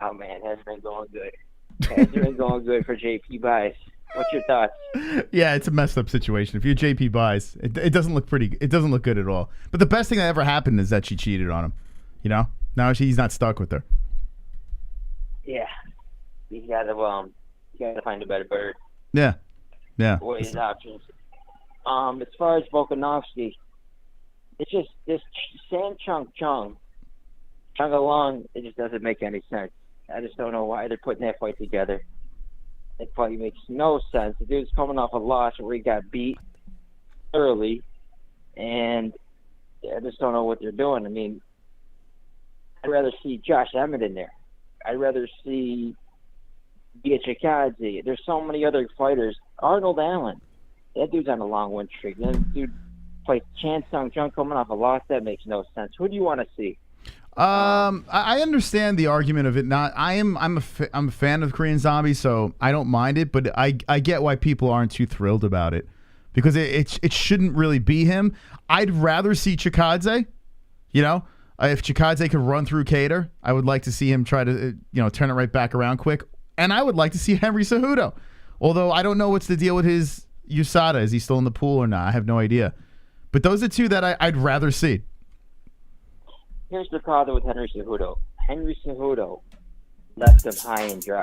Oh man, hasn't been going good. Hasn't been going good for JP Bice. What's your thoughts? Yeah, it's a messed up situation. If you're JP Bice, it doesn't look pretty. It doesn't look good at all. But the best thing that ever happened is that she cheated on him. You know, now he's not stuck with her. Yeah, you gotta find a better bird. Yeah, yeah. What are his options? As far as Volkanovski, it's just this Sam Chung along. It just doesn't make any sense. I just don't know why they're putting that fight together. That fight makes no sense. The dude's coming off a loss where he got beat early, and I just don't know what they're doing. I mean, I'd rather see Josh Emmett in there. I'd rather see Giga Chikadze. There's so many other fighters. Arnold Allen. That dude's on a long win streak. That dude fights Chan Sung Jung coming off a loss. That makes no sense. Who do you want to see? I understand the argument of it not. I'm a fan of Korean Zombie, so I don't mind it. But I get why people aren't too thrilled about it, because it shouldn't really be him. I'd rather see Chikadze. You know, if Chikadze could run through Kattar, I would like to see him try to turn it right back around quick. And I would like to see Henry Cejudo. Although I don't know what's the deal with his USADA. Is he still in the pool or not? I have no idea. But those are two that I'd rather see. Here's the problem with Henry Cejudo. Henry Cejudo left him high and dry.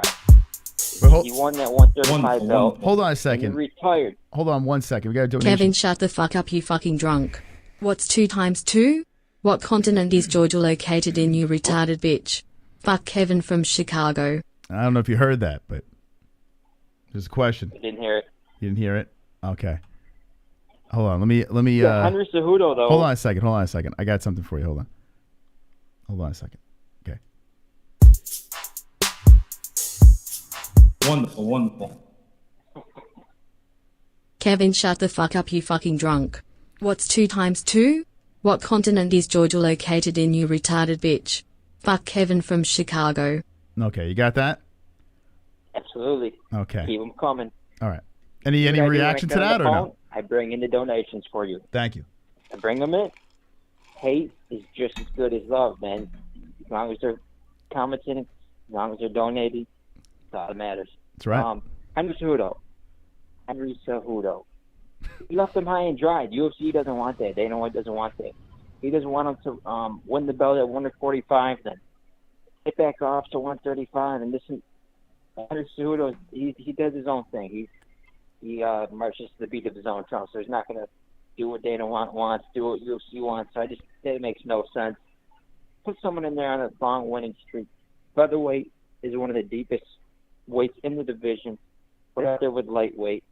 He won that 135 belt. Hold on a and second. He retired. Hold on 1 second. We got to do it. Kevin, shut the fuck up, you fucking drunk. What's 2 times 2? What continent is Georgia located in, you retarded bitch? Fuck Kevin from Chicago. I don't know if you heard that, but there's a question. I didn't hear it. You didn't hear it? Okay. Hold on. Let me. Henry Cejudo, though. Hold on a second. I got something for you. Hold on a second. Okay. Wonderful. Kevin, shut the fuck up, you fucking drunk. What's 2 times 2? What continent is Georgia located in, you retarded bitch? Fuck Kevin from Chicago. Okay, you got that? Absolutely. Okay. Keep them coming. All right. Any What I do when I reaction to get on that the or phone, no? I bring in the donations for you. Thank you. I bring them in. Hate is just as good as love, man. As long as they're commenting, as long as they're donating, that's all that matters. That's right. Henry Cejudo. He left them high and dry. The UFC doesn't want that. Dana White doesn't want that. He doesn't want them to win the belt at 145, then get back off to 135. And listen, Henry Cejudo, he does his own thing. He marches to the beat of his own drum. So he's not going to do what Dana wants, do what UFC wants. So that makes no sense. Put someone in there on a long winning streak. Featherweight is one of the deepest weights in the division. Put out there with lightweight.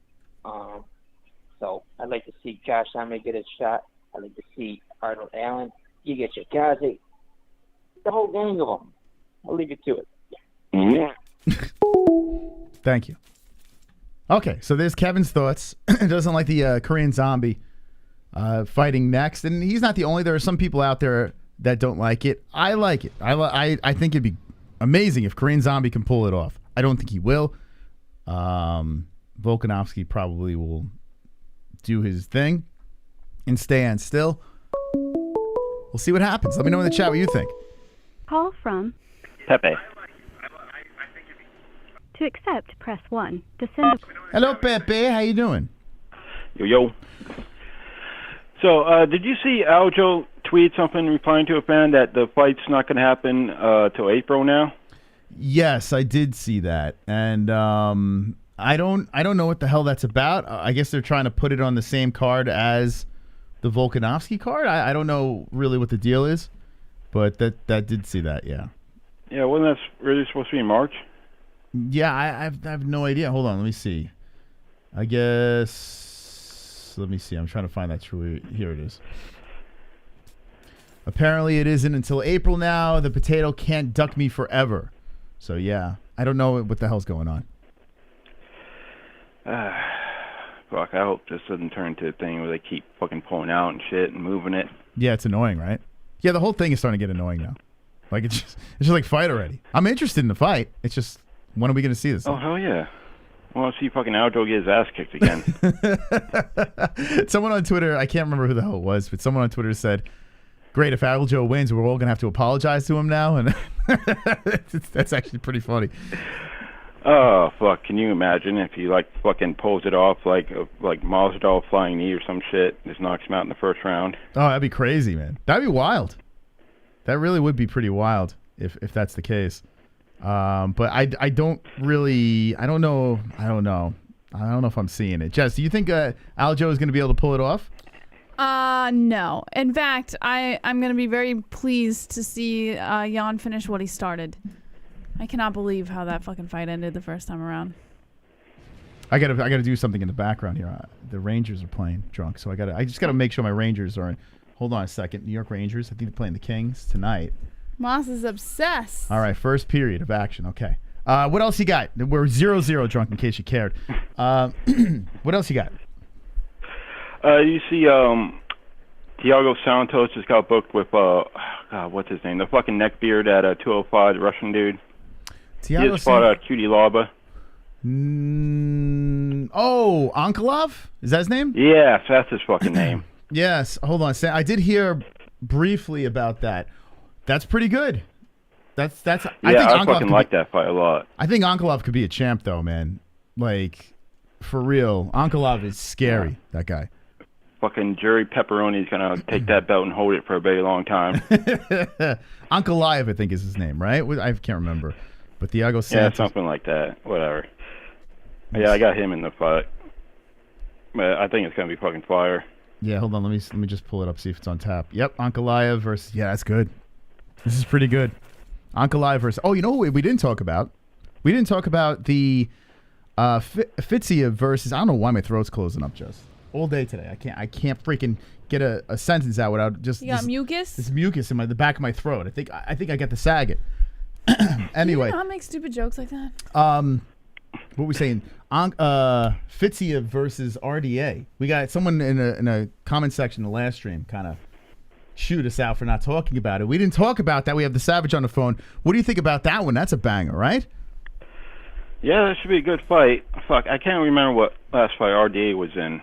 So I'd like to see Josh Emmett get a shot. I'd like to see Arnold Allen, Giga Chikadze, the whole gang of them. I'll leave you to it. Thank you. Okay, so there's Kevin's thoughts. Doesn't like the Korean Zombie fighting next, and he's not the only. There are some people out there that don't like it. I like it. I think it'd be amazing if Korean Zombie can pull it off. I don't think he will. Volkanovski probably will do his thing and stand still. We'll see what happens. Let me know in the chat what you think. Call from Pepe. To accept, press 1. To send a... Hello, Pepe. How you doing? Yo. So, did you see Aljo tweet something replying to a fan that the fight's not going to happen till April now? Yes, I did see that, and I don't know what the hell that's about. I guess they're trying to put it on the same card as the Volkanovski card. I don't know really what the deal is, but that did see that. Yeah. Yeah, wasn't that really supposed to be in March? Yeah, I have no idea. Hold on, let me see. I guess let me see. I'm trying to find that true. Here it is. Apparently, it isn't until April now. The potato can't duck me forever. So yeah, I don't know what the hell's going on. Fuck, I hope this doesn't turn into a thing where they keep fucking pulling out and shit and moving it. Yeah, it's annoying, right? Yeah, the whole thing is starting to get annoying now. Like it's just like fight already. I'm interested in the fight. It's just when are we going to see this? Oh hell yeah! I want to see fucking Aljo get his ass kicked again. Someone on Twitter, I can't remember who the hell it was, but someone on Twitter said, "Great, if Aljo wins, we're all going to have to apologize to him now," and that's actually pretty funny. Oh fuck! Can you imagine if he like fucking pulls it off like Masvidal flying knee or some shit, just knocks him out in the first round? Oh, that'd be crazy, man. That'd be wild. That really would be pretty wild if that's the case. But I don't know if I'm seeing it. Jess, do you think Aljo is going to be able to pull it off? No. In fact, I'm going to be very pleased to see Jan finish what he started. I cannot believe how that fucking fight ended the first time around. I gotta do something in the background here. The Rangers are playing drunk, so I just gotta make sure my Rangers are. Hold on a second. New York Rangers. I think they're playing the Kings tonight. Moss is obsessed. All right, first period of action. Okay. What else you got? We're 0-0 drunk, in case you cared. What else you got? You see, Thiago Santos just got booked with God, what's his name? The fucking neckbeard at 205, the Russian dude. He just fought Cutie Laba. Oh, Ankalov? Is that his name? Yeah, that's his fucking name. Yes. Hold on. I did hear briefly about that. That's pretty good. That's. Yeah, I think I fucking like that fight a lot. I think Ankalov could be a champ, though, man. Like, for real. Ankalov is scary, that guy. Fucking Jerry Pepperoni's gonna take that belt and hold it for a very long time. Ankalaev, I think, is his name, right? I can't remember. But Thiago Yeah, Santos. something like that. Whatever. Yeah, I got him in the fight. But I think it's gonna be fucking fire. Yeah, hold on. Let me just pull it up, see if it's on tap. Yep, Ankalaev versus. Yeah, that's good. This is pretty good. Ankalaev versus. Oh, you know what we didn't talk about? We didn't talk about the Fiziev versus. I don't know why my throat's closing up just all day today. I can't freaking get a sentence out without just. You got mucus? This mucus in the back of my throat. I think I got the Saget. Anyway. Do you not make stupid jokes like that? What were we saying? Fiziev versus RDA. We got someone in a comment section in the last stream kind of shoot us out for not talking about it. We didn't talk about that. We have the Savage on the phone. What do you think about that one? That's a banger, right? Yeah, that should be a good fight. Fuck, I can't remember what last fight RDA was in.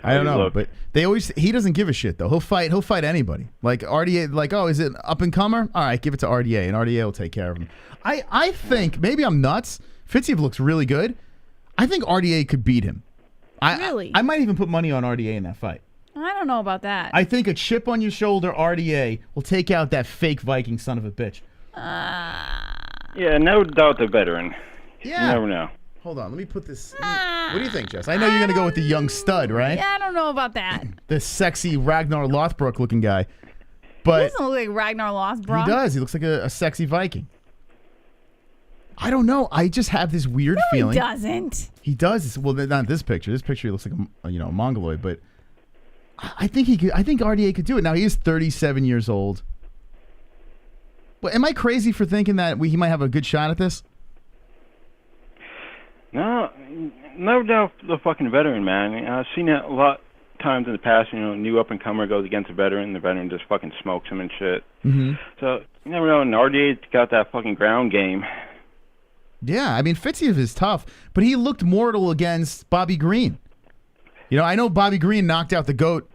I don't know, but he doesn't give a shit though. He'll fight anybody. Like RDA, like, oh, is it up and comer? All right, give it to RDA, and RDA will take care of him. I think maybe I'm nuts. Fiziev looks really good. I think RDA could beat him. Really? I might even put money on RDA in that fight. I don't know about that. I think a chip on your shoulder RDA will take out that fake Viking son of a bitch. Yeah, no doubt the veteran. Yeah. You never know. Hold on, let me put this. What do you think, Jess? I know you're going to go with the young stud, right? Yeah, I don't know about that. The sexy Ragnar Lothbrok looking guy. He But doesn't look like Ragnar Lothbrok. he does. He looks like a sexy Viking. I don't know. I just have this weird feeling. He doesn't. He does. Well, not this picture. This picture he looks like a Mongoloid, but I think he could. I think RDA could do it. Now he is 37 years old. But am I crazy for thinking that he might have a good shot at this? No doubt the fucking veteran, man. I've seen it a lot of times in the past. You know, new up and comer goes against a veteran. The veteran just fucking smokes him and shit. Mm-hmm. So you never know. And RDA's got that fucking ground game. Yeah, I mean Fiziev is tough, but he looked mortal against Bobby Green. You know, I know Bobby Green knocked out the GOAT,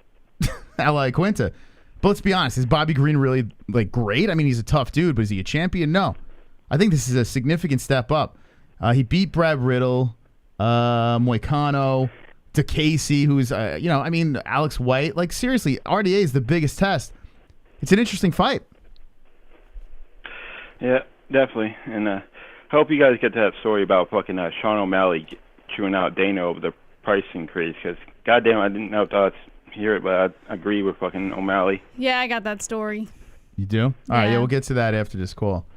Ally Quinta, but let's be honest, is Bobby Green really like great? I mean, he's a tough dude, but is he a champion? No. I think this is a significant step up. He beat Brad Riddle, Moicano, DeCasey, who's I mean Alex White. Like seriously, RDA is the biggest test. It's an interesting fight. Yeah, definitely. And I hope you guys get to that story about fucking Sean O'Malley chewing out Dana over the price increase. Because goddamn, I didn't know if I'd hear it, but I agree with fucking O'Malley. Yeah, I got that story. You do? All right, yeah, we'll get to that after this call.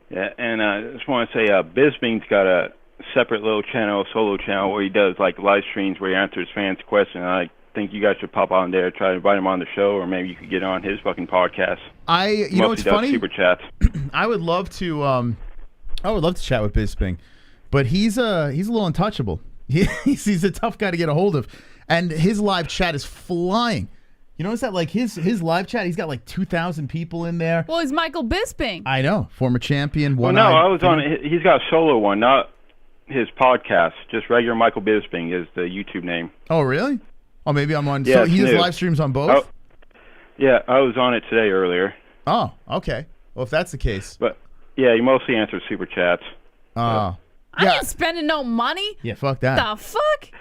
Yeah, and I just want to say Bisping's got a separate little channel, solo channel, where he does like live streams where he answers fans' questions. I think you guys should pop on there, try to invite him on the show, or maybe you could get on his fucking podcast. You know what's funny? Super chats. I would love to chat with Bisping, but he's a little untouchable. He's a tough guy to get a hold of, and his live chat is flying. You notice that, like his live chat, he's got like 2,000 people in there. Well, he's Michael Bisping. I know, former champion. Well, no, I was on. He's got a solo one, not his podcast. Just regular Michael Bisping is the YouTube name. Oh, really? Oh, maybe I'm on. Yeah, so he does live streams on both. Oh, yeah, I was on it today earlier. Oh, okay. Well, if that's the case, but yeah, he mostly answers super chats. Oh, I ain't spending no money. Yeah, fuck that. The fuck?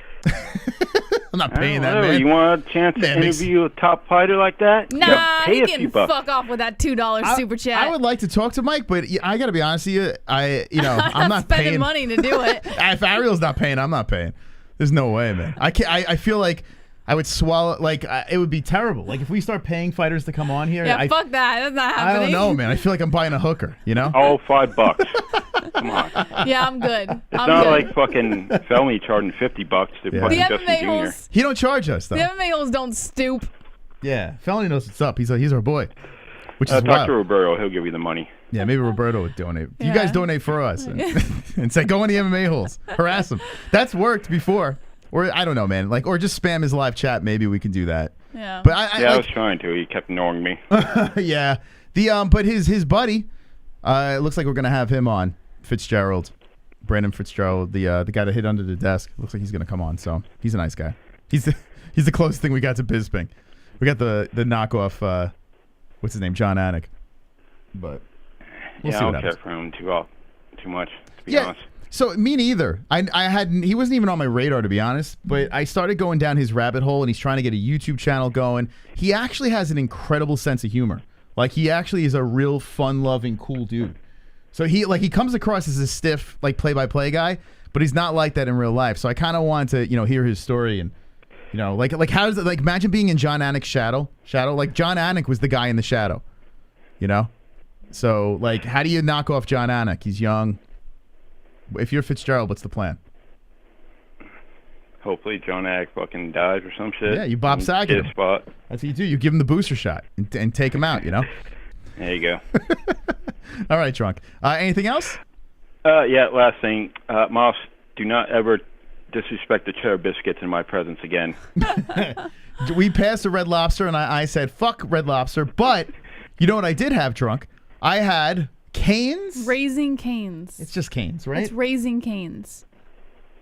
I'm not paying that, man. You want a chance to interview a top fighter like that? Nah, pay he a can few bucks. fuck off with that $2 super chat. I would like to talk to Mike, but I got to be honest with you. I'm not spending paying money to do it. If Ariel's not paying, I'm not paying. There's no way, man. I can't. I feel like I would swallow. Like it would be terrible. Like if we start paying fighters to come on here. Yeah, fuck that. That's not happening. I don't know, man. I feel like I'm buying a hooker. You know? Oh, $5. Come on. Yeah, I'm good. It's not like fucking Felmy charging $50 to fucking The Justin MMA Jr. holes. He don't charge us though. The MMA-Holes don't stoop. Yeah, Felony knows what's up. He's our boy. Which is Talk wild. to Roberto. He'll give you the money. Yeah, maybe Roberto would donate. You Yeah. guys donate for us and say go on the MMA holes. Harass him. That's worked before. Or I don't know, man. Like, or just spam his live chat. Maybe we can do that. Yeah. But I was trying to. He kept ignoring me. Yeah. But his buddy, it looks like we're gonna have him on. Brandon Fitzgerald, the guy that hit under the desk. Looks like he's gonna come on. So he's a nice guy. He's the closest thing we got to Bisping. We got the knockoff. What's his name? John Anik. But we'll see I what don't happens. care for him too much. To be honest. So me neither. I hadn't. He wasn't even on my radar, to be honest. But I started going down his rabbit hole, and he's trying to get a YouTube channel going. He actually has an incredible sense of humor. Like he actually is a real fun-loving, cool dude. So he comes across as a stiff, like, play-by-play guy, but he's not like that in real life. So I kind of want to, hear his story and, like how does it, like, imagine being in John Anik's shadow. Like, John Anik was the guy in the shadow, So, like, how do you knock off John Anik? He's young. If you're Fitzgerald, what's the plan? Hopefully John Anik fucking dies or some shit. Yeah, you Bob Saget him. Spot. That's what you do. You give him the booster shot and take him out, There you go. All right, Drunk. Anything else? Yeah, last thing. Moss, do not ever disrespect the cheddar biscuits in my presence again. We passed the Red Lobster, and I said, fuck Red Lobster. But you know what I did have, Drunk? I had Cane's. Raising Cane's. It's just Cane's, right? It's Raising Cane's.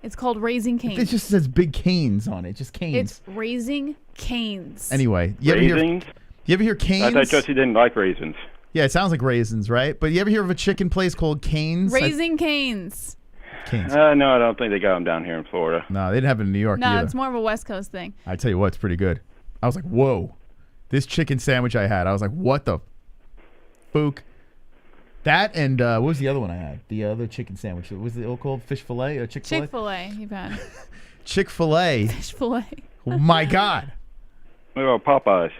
It's called Raising Cane's. It just says Big Cane's on it. Just Cane's. It's Raising Cane's. Anyway, you ever hear Cane's? I thought Jesse didn't like raisins. Yeah, it sounds like raisins, right? But you ever hear of a chicken place called Cane's? Raising Cane's. Cane's. No, I don't think they got them down here in Florida. No, they didn't have it in New York No, either. it's more of a West Coast thing. I tell you what, it's pretty good. I was like, whoa. This chicken sandwich I had, I was like, what the fook? That and what was the other one I had? The other chicken sandwich. What was it all called? Fish fillet or Chick-fil-A? Chick-fil-A, you've had. Chick-fil-A. Fish fillet. Oh, my God. What about Popeyes?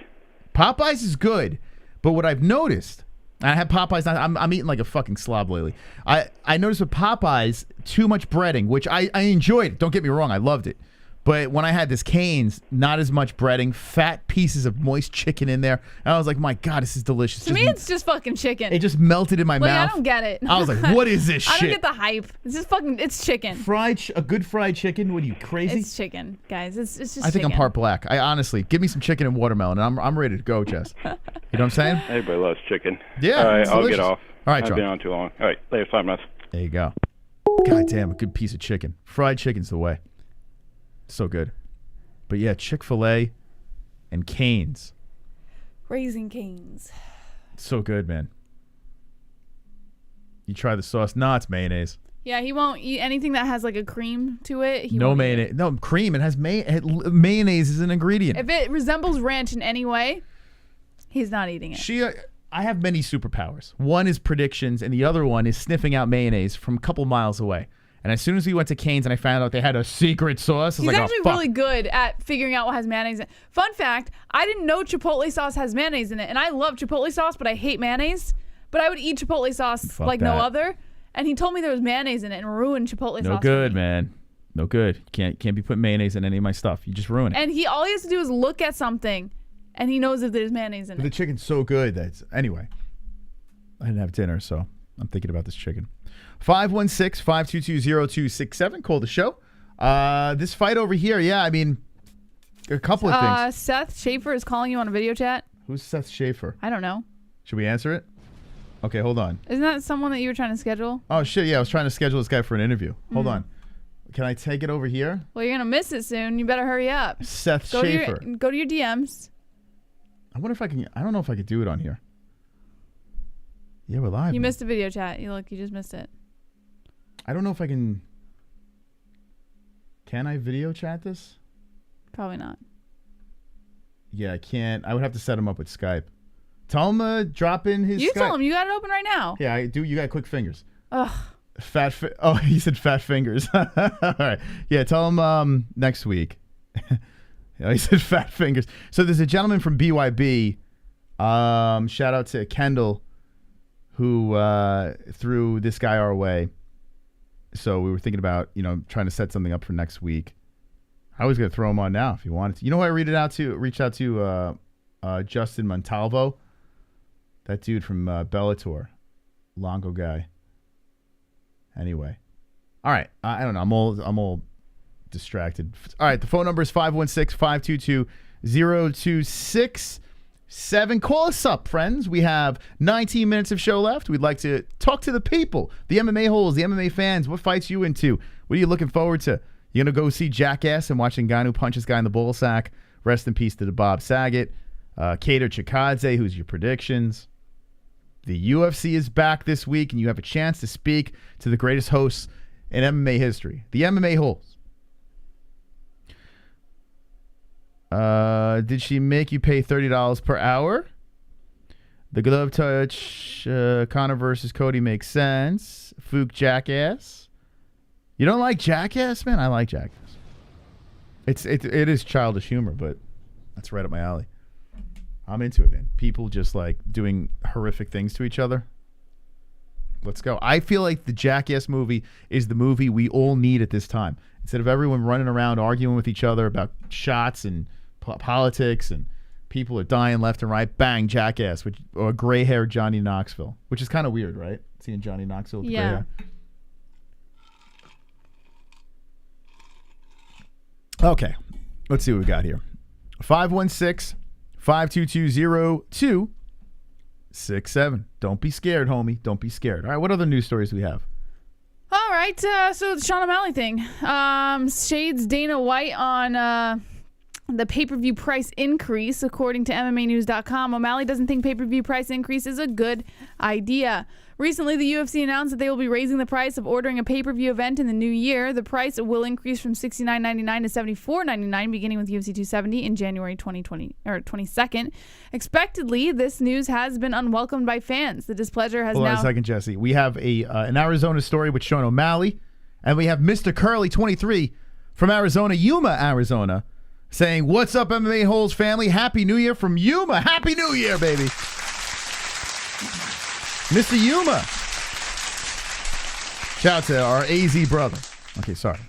Popeyes is good, but what I've noticed, I had Popeyes. I'm eating like a fucking slob lately. I noticed with Popeyes, too much breading, which I enjoyed. Don't get me wrong, I loved it. But when I had this Cane's, not as much breading, fat pieces of moist chicken in there. And I was like, my God, this is delicious. To me, it's just fucking chicken. It just melted in my mouth. I don't get it. I was like, what is this shit? I don't get the hype. It's just fucking, it's chicken. A good fried chicken? What are you, crazy? It's chicken, guys. It's just chicken. I think I'm part black. I honestly, give me some chicken and watermelon, and I'm ready to go, Jess. You know what I'm saying? Everybody loves chicken. Yeah. All right, I'll get off. All right, I've been on too long. All right, later, 5 minutes. There you go. God damn, a good piece of chicken. Fried chicken's the way. So good. But yeah, Chick-fil-A and Cane's. Raising Cane's. So good, man. You try the sauce. No, it's mayonnaise. Yeah, he won't eat anything that has like a cream to it. No mayonnaise. No, cream. It has mayonnaise is an ingredient. If it resembles ranch in any way, he's not eating it. I have many superpowers. One is predictions, and the other one is sniffing out mayonnaise from a couple miles away. And as soon as we went to Cane's and I found out they had a secret sauce, I was He's like, actually oh, fuck. really good at figuring out what has mayonnaise in it. Fun fact, I didn't know Chipotle sauce has mayonnaise in it. And I love Chipotle sauce, but I hate mayonnaise. But I would eat Chipotle sauce Fuck like no that. other. And he told me there was mayonnaise in it and ruined Chipotle sauce. No good, man. No good. You can't be putting mayonnaise in any of my stuff. You just ruin it. And all he has to do is look at something, and he knows if there's mayonnaise in But it. the chicken's so good that anyway. I didn't have dinner, so I'm thinking about this chicken. 516-522-0267. Call the show. This fight over here, yeah, I mean, a couple of things. Seth Schaefer is calling you on a video chat. Who's Seth Schaefer? I don't know. Should we answer it? Okay, hold on. Isn't that someone that you were trying to schedule? Oh, shit, yeah, I was trying to schedule this guy for an interview. Hold on. Can I take it over here? Well, you're going to miss it soon. You better hurry up. Seth Schaefer. Go to your DMs. I wonder if I can. I don't know if I could do it on here. Yeah, we're live. You man. missed a video chat. You just missed it. I don't know if I can. Can I video chat this? Probably not. Yeah, I can't. I would have to set him up with Skype. Tell him to drop in his You Skype. tell him. You got it open right now. Yeah, I do. You got quick fingers. Ugh. Oh, he said fat fingers. All right. Yeah, tell him next week. He said fat fingers. So there's a gentleman from BYB. Shout out to Kendall, who threw this guy our way. So we were thinking about, trying to set something up for next week. I was going to throw him on now if you wanted to. You know who I reached out to Justin Montalvo? That dude from Bellator. Longo guy. Anyway. All right. I don't know. I'm all distracted. All right. The phone number is 516-522-0267. Call us up, friends. We have 19 minutes of show left. We'd like to talk to the people, the MMA-Holes, the MMA fans. What fights you into? What are you looking forward to? You going to go see Jackass and watch Ngannou punch this guy in the ball sack? Rest in peace to the Bob Saget. Giga Chikadze, who's your predictions? The UFC is back this week, and you have a chance to speak to the greatest hosts in MMA history, the MMA-Holes. Did she make you pay $30 per hour? The glove touch, Conor versus Cody makes sense. Fook Jackass. You don't like Jackass, man? I like Jackass. It is childish humor, but that's right up my alley. I'm into it, man. People just like doing horrific things to each other. Let's go. I feel like the Jackass movie is the movie we all need at this time. Instead of everyone running around arguing with each other about shots and politics and people are dying left and right, bang, Jackass, or gray-haired Johnny Knoxville, which is kind of weird, right? Seeing Johnny Knoxville with gray hair. Okay, let's see what we got here. 516-522-0267. Don't be scared, homie. Don't be scared. All right, what other news stories do we have? All right, so the Sean O'Malley thing. Shades Dana White on the pay-per-view price increase. According to MMAnews.com, O'Malley doesn't think pay-per-view price increase is a good idea. Recently, the UFC announced that they will be raising the price of ordering a pay-per-view event in the new year. The price will increase from $69.99 to $74.99, beginning with UFC 270 in January 2020 or 22nd. Expectedly, this news has been unwelcomed by fans. The displeasure has Hold on a second, Jesse. We have an Arizona story with Sean O'Malley, and we have Mr. Curly 23 from Arizona, Yuma, Arizona, saying, "What's up, MMA-Holes family? Happy New Year from Yuma. Happy New Year, baby." Mr. Yuma. Shout out to our AZ brother. Okay, sorry.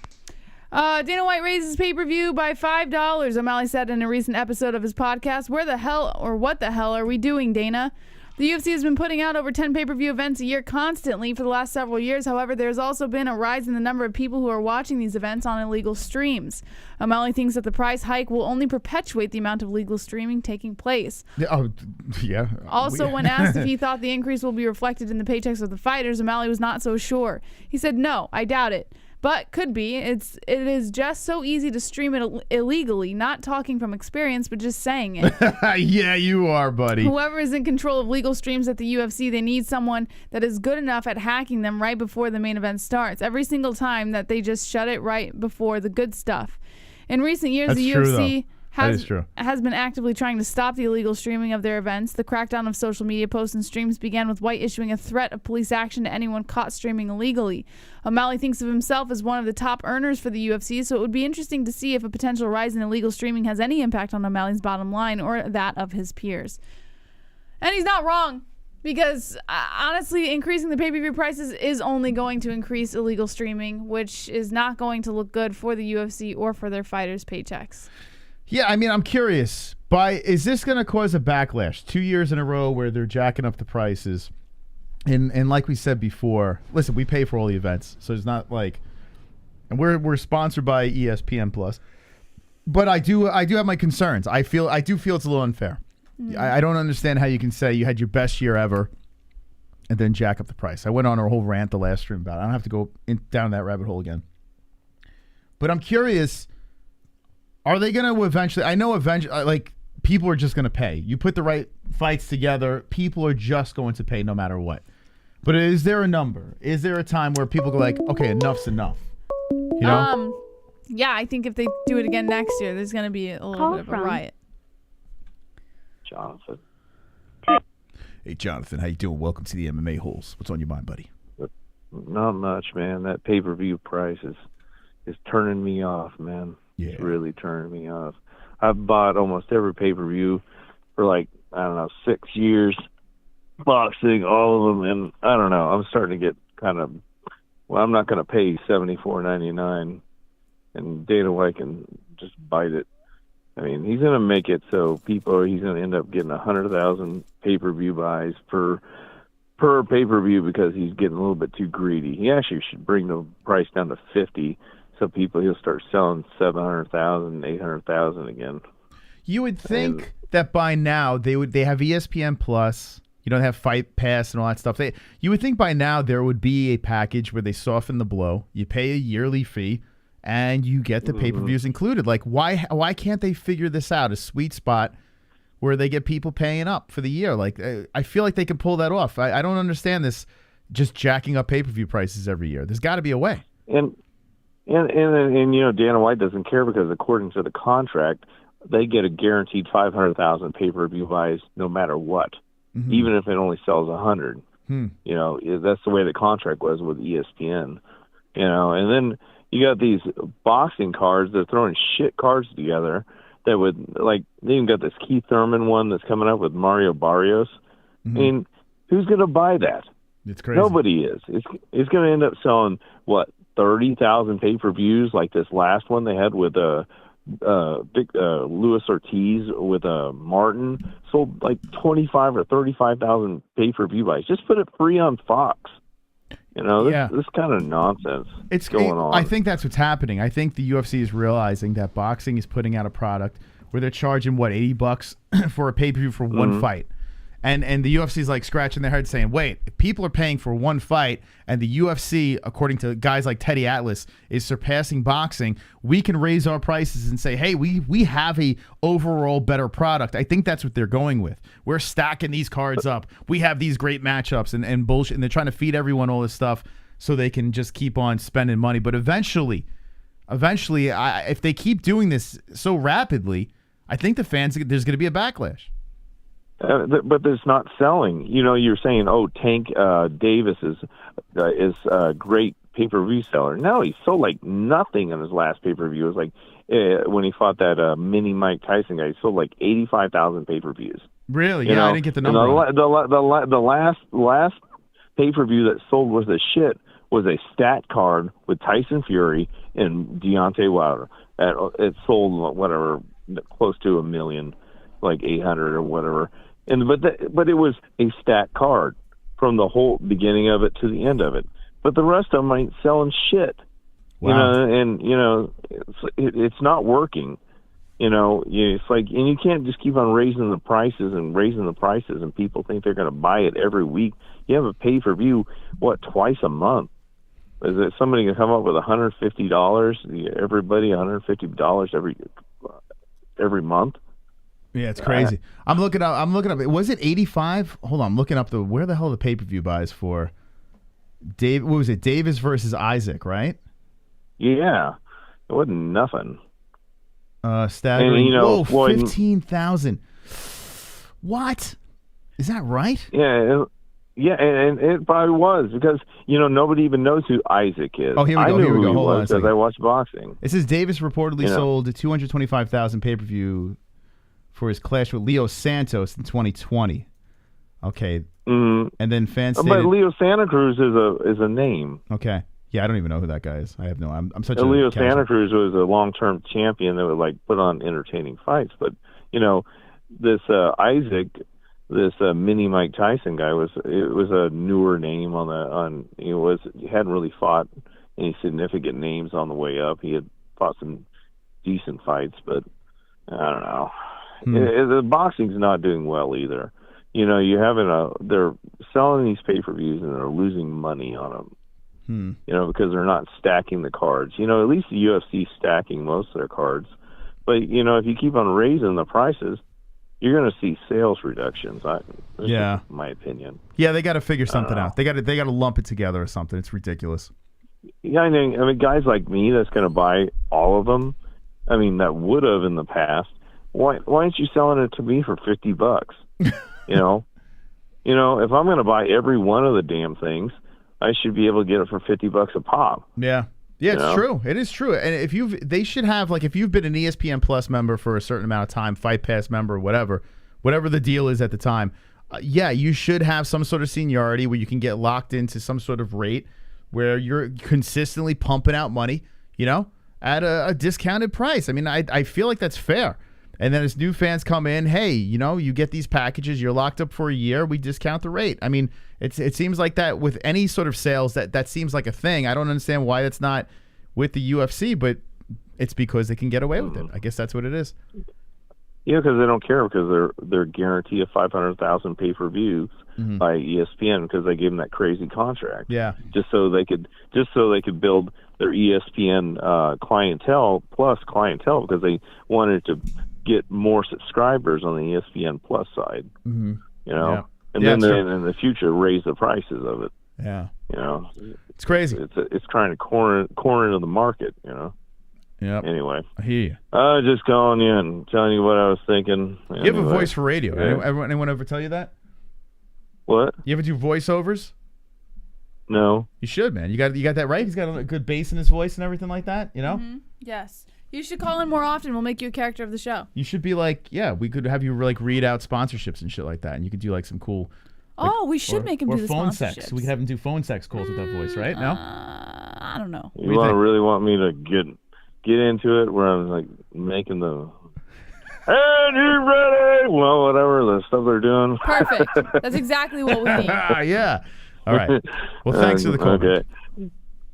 Dana White raises pay-per-view by $5. O'Malley said in a recent episode of his podcast, "Where the hell or what the hell are we doing, Dana?" The UFC has been putting out over 10 pay-per-view events a year constantly for the last several years. However, there's also been a rise in the number of people who are watching these events on illegal streams. O'Malley thinks that the price hike will only perpetuate the amount of legal streaming taking place. Oh, yeah. Also, when asked if he thought the increase will be reflected in the paychecks of the fighters, O'Malley was not so sure. He said, "No, I doubt it. But could be. It is just so easy to stream it illegally, not talking from experience, but just saying it." Yeah, you are, buddy. Whoever is in control of legal streams at the UFC, they need someone that is good enough at hacking them right before the main event starts. Every single time that they just shut it right before the good stuff. In recent years, the UFC has been actively trying to stop the illegal streaming of their events. The crackdown of social media posts and streams began with White issuing a threat of police action to anyone caught streaming illegally. O'Malley thinks of himself as one of the top earners for the UFC, so it would be interesting to see if a potential rise in illegal streaming has any impact on O'Malley's bottom line or that of his peers. And he's not wrong, because honestly, increasing the pay-per-view prices is only going to increase illegal streaming, which is not going to look good for the UFC or for their fighters' paychecks. Yeah, I mean, I'm curious. Is this going to cause a backlash? 2 years in a row where they're jacking up the prices. And like we said before, listen, we pay for all the events. So it's not like... And we're sponsored by ESPN Plus. But I do have my concerns. I do feel it's a little unfair. I don't understand how you can say you had your best year ever and then jack up the price. I went on a whole rant the last stream about it. I don't have to go down that rabbit hole again. But I'm curious... Are they going to eventually... I know eventually, like, people are just going to pay. You put the right fights together, people are just going to pay no matter what. But is there a number? Is there a time where people go like, okay, enough's enough? You know? Yeah, I think if they do it again next year, there's going to be a little bit of a riot. Jonathan. Hey, Jonathan, how you doing? Welcome to the MMA-Holes. What's on your mind, buddy? Not much, man. That pay-per-view price is turning me off, man. Yeah. It's really turning me off. I've bought almost every pay-per-view for like, I don't know, 6 years. Boxing, all of them, and I don't know. I'm starting to get kind of, well, I'm not going to pay $74.99, and Dana White can just bite it. I mean, he's going to make it so he's going to end up getting 100,000 pay-per-view buys per pay-per-view because he's getting a little bit too greedy. He actually should bring the price down to 50. So he'll start selling 700,000, 800,000 again. You would think that by now they have ESPN Plus. You don't have Fight Pass and all that stuff. You would think by now there would be a package where they soften the blow. You pay a yearly fee, and you get the pay-per-views included. Like, why can't they figure this out? A sweet spot where they get people paying up for the year. Like, I feel like they can pull that off. I don't understand this just jacking up pay-per-view prices every year. There's got to be a way. And you know, Dana White doesn't care because according to the contract, they get a guaranteed 500,000 pay-per-view buys no matter what. even if it only sells 100. Hmm. You know, that's the way the contract was with ESPN. You know, and then you got these boxing cards. They're throwing shit cards together that would, like, they even got this Keith Thurman one that's coming up with Mario Barrios. I mean, who's going to buy that? It's crazy. Nobody is. It's going to end up selling, what, 30,000 pay-per-views like this last one they had with Luis Ortiz with Martin. Sold like 25 or 35,000 pay-per-view buys. Just put it free on Fox. You know, this kind of nonsense going on. I think that's what's happening. I think the UFC is realizing that boxing is putting out a product where they're charging, what, $80 for a pay-per-view for one fight. And the UFC is like scratching their head saying, wait, if people are paying for one fight and the UFC, according to guys like Teddy Atlas, is surpassing boxing, we can raise our prices and say, hey, we have a overall better product. I think that's what they're going with. We're stacking these cards up. We have these great matchups and bullshit, and they're trying to feed everyone all this stuff so they can just keep on spending money. But eventually, if they keep doing this so rapidly, I think the fans, there's going to be a backlash. But it's not selling. You know, you're saying, oh, Tank Davis is a great pay-per-view seller. No, he sold like nothing in his last pay-per-view. It was like when he fought that mini Mike Tyson guy, he sold like 85,000 pay-per-views. Really? You know? I didn't get the number. The last pay-per-view that sold was the shit was a stat card with Tyson Fury and Deontay Wilder. It sold, whatever, close to 1 million, like 800 or whatever. But it was a stat card from the whole beginning of it to the end of it. But the rest of them ain't selling shit. Wow. You know, and you know, it's not working. You know, it's like, and you can't just keep on raising the prices, and people think they're going to buy it every week. You have a pay-per-view, what, twice a month? Is it somebody can come up with $150? Everybody $150 every month? Yeah, it's crazy. I'm looking up. Was it 85? Hold on. I'm looking up where the hell are the pay-per-view buys for Dave? What was it? Davis versus Isaac, right? Yeah, it wasn't nothing. Staggering. And, you know, whoa, 15,000. What? Is that right? Yeah, and it probably was because, you know, nobody even knows who Isaac is. Oh, here we go. I knew who he Hold on was because I watched boxing. It says Davis reportedly sold 225,000 pay-per-view for his clash with Leo Santos in 2020. Okay. And then fans stated, but Leo Santa Cruz is a name. Okay. Yeah, I don't even know who that guy is. I have no. I'm such a Leo casual. Santa Cruz was a long-term champion that would like put on entertaining fights. But you know, this Isaac, this mini Mike Tyson guy was a newer name he hadn't really fought any significant names on the way up. He had fought some decent fights, but I don't know. The boxing's not doing well either. You know, they're selling these pay-per-views and they're losing money on them. You know, because they're not stacking the cards. You know, at least the UFC's stacking most of their cards. But, you know, if you keep on raising the prices, you're going to see sales reductions. That's my opinion. Yeah, they got to figure something out. They got to lump it together or something. It's ridiculous. Yeah, I mean, guys like me that's going to buy all of them, I mean, that would have in the past. Why aren't you selling it to me for $50? You know, if I'm going to buy every one of the damn things, I should be able to get it for $50 a pop. Yeah, it's true. It is true. And they should have, like, if you've been an ESPN Plus member for a certain amount of time, Fight Pass member, whatever the deal is at the time, you should have some sort of seniority where you can get locked into some sort of rate where you're consistently pumping out money, you know, at a discounted price. I mean, I feel like that's fair. And then as new fans come in, hey, you know, you get these packages, you're locked up for a year, we discount the rate. I mean, it seems like that with any sort of sales, that seems like a thing. I don't understand why it's not with the UFC, but it's because they can get away with it. I guess that's what it is. Yeah, because they don't care, because they're guaranteed 500,000 pay-per-views by ESPN because they gave them that crazy contract. Yeah, just so they could build their ESPN clientele because they wanted to get more subscribers on the ESPN Plus side. You know, and then in the future raise the prices of it. Yeah, you know, it's crazy. It's trying to corner into the market. You know. Yeah. Anyway, I hear you. Just calling you and telling you what I was thinking. You have a voice for radio. Yeah. Anyone ever tell you that? What? You ever do voiceovers? No. You should, man. You got that right. He's got a good bass in his voice and everything like that. You know. Mm-hmm. Yes. You should call in more often. We'll make you a character of the show. You should be like, yeah, we could have you like read out sponsorships and shit like that, and you could do like some cool. Like, we should make him do the phone sponsorships. sex. We could have him do phone sex calls with that voice, right? No. I don't know. You really want me to get into it where I'm like making the. And you ready? Well, whatever the stuff they're doing. Perfect. That's exactly what we need. Yeah. All right. Well, thanks for the call. Okay.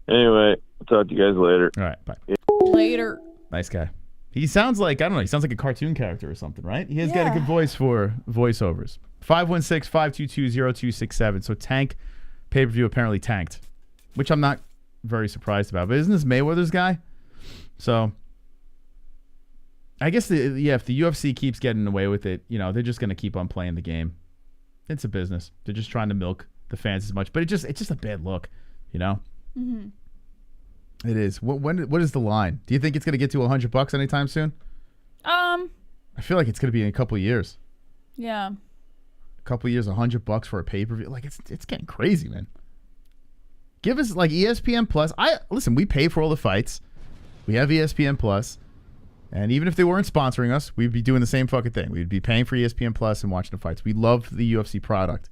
Anyway, I'll talk to you guys later. All right. Bye. Later. Nice guy. He sounds like, I don't know, he sounds like a cartoon character or something, right? He has got a good voice for voiceovers. 516-522-0267. So Tank pay-per-view apparently tanked, which I'm not very surprised about. But isn't this Mayweather's guy? So I guess, if the UFC keeps getting away with it, they're just going to keep on playing the game. It's a business. They're just trying to milk the fans as much. But it's just a bad look, Mm-hmm. It is. What is the line? Do you think it's going to get to $100 anytime soon? I feel like it's going to be in a couple of years. Yeah. A couple of years, $100 for a pay-per-view. Like it's getting crazy, man. Give us like ESPN Plus. Listen, we pay for all the fights. We have ESPN Plus. And even if they weren't sponsoring us, we'd be doing the same fucking thing. We'd be paying for ESPN Plus and watching the fights. We love the UFC product.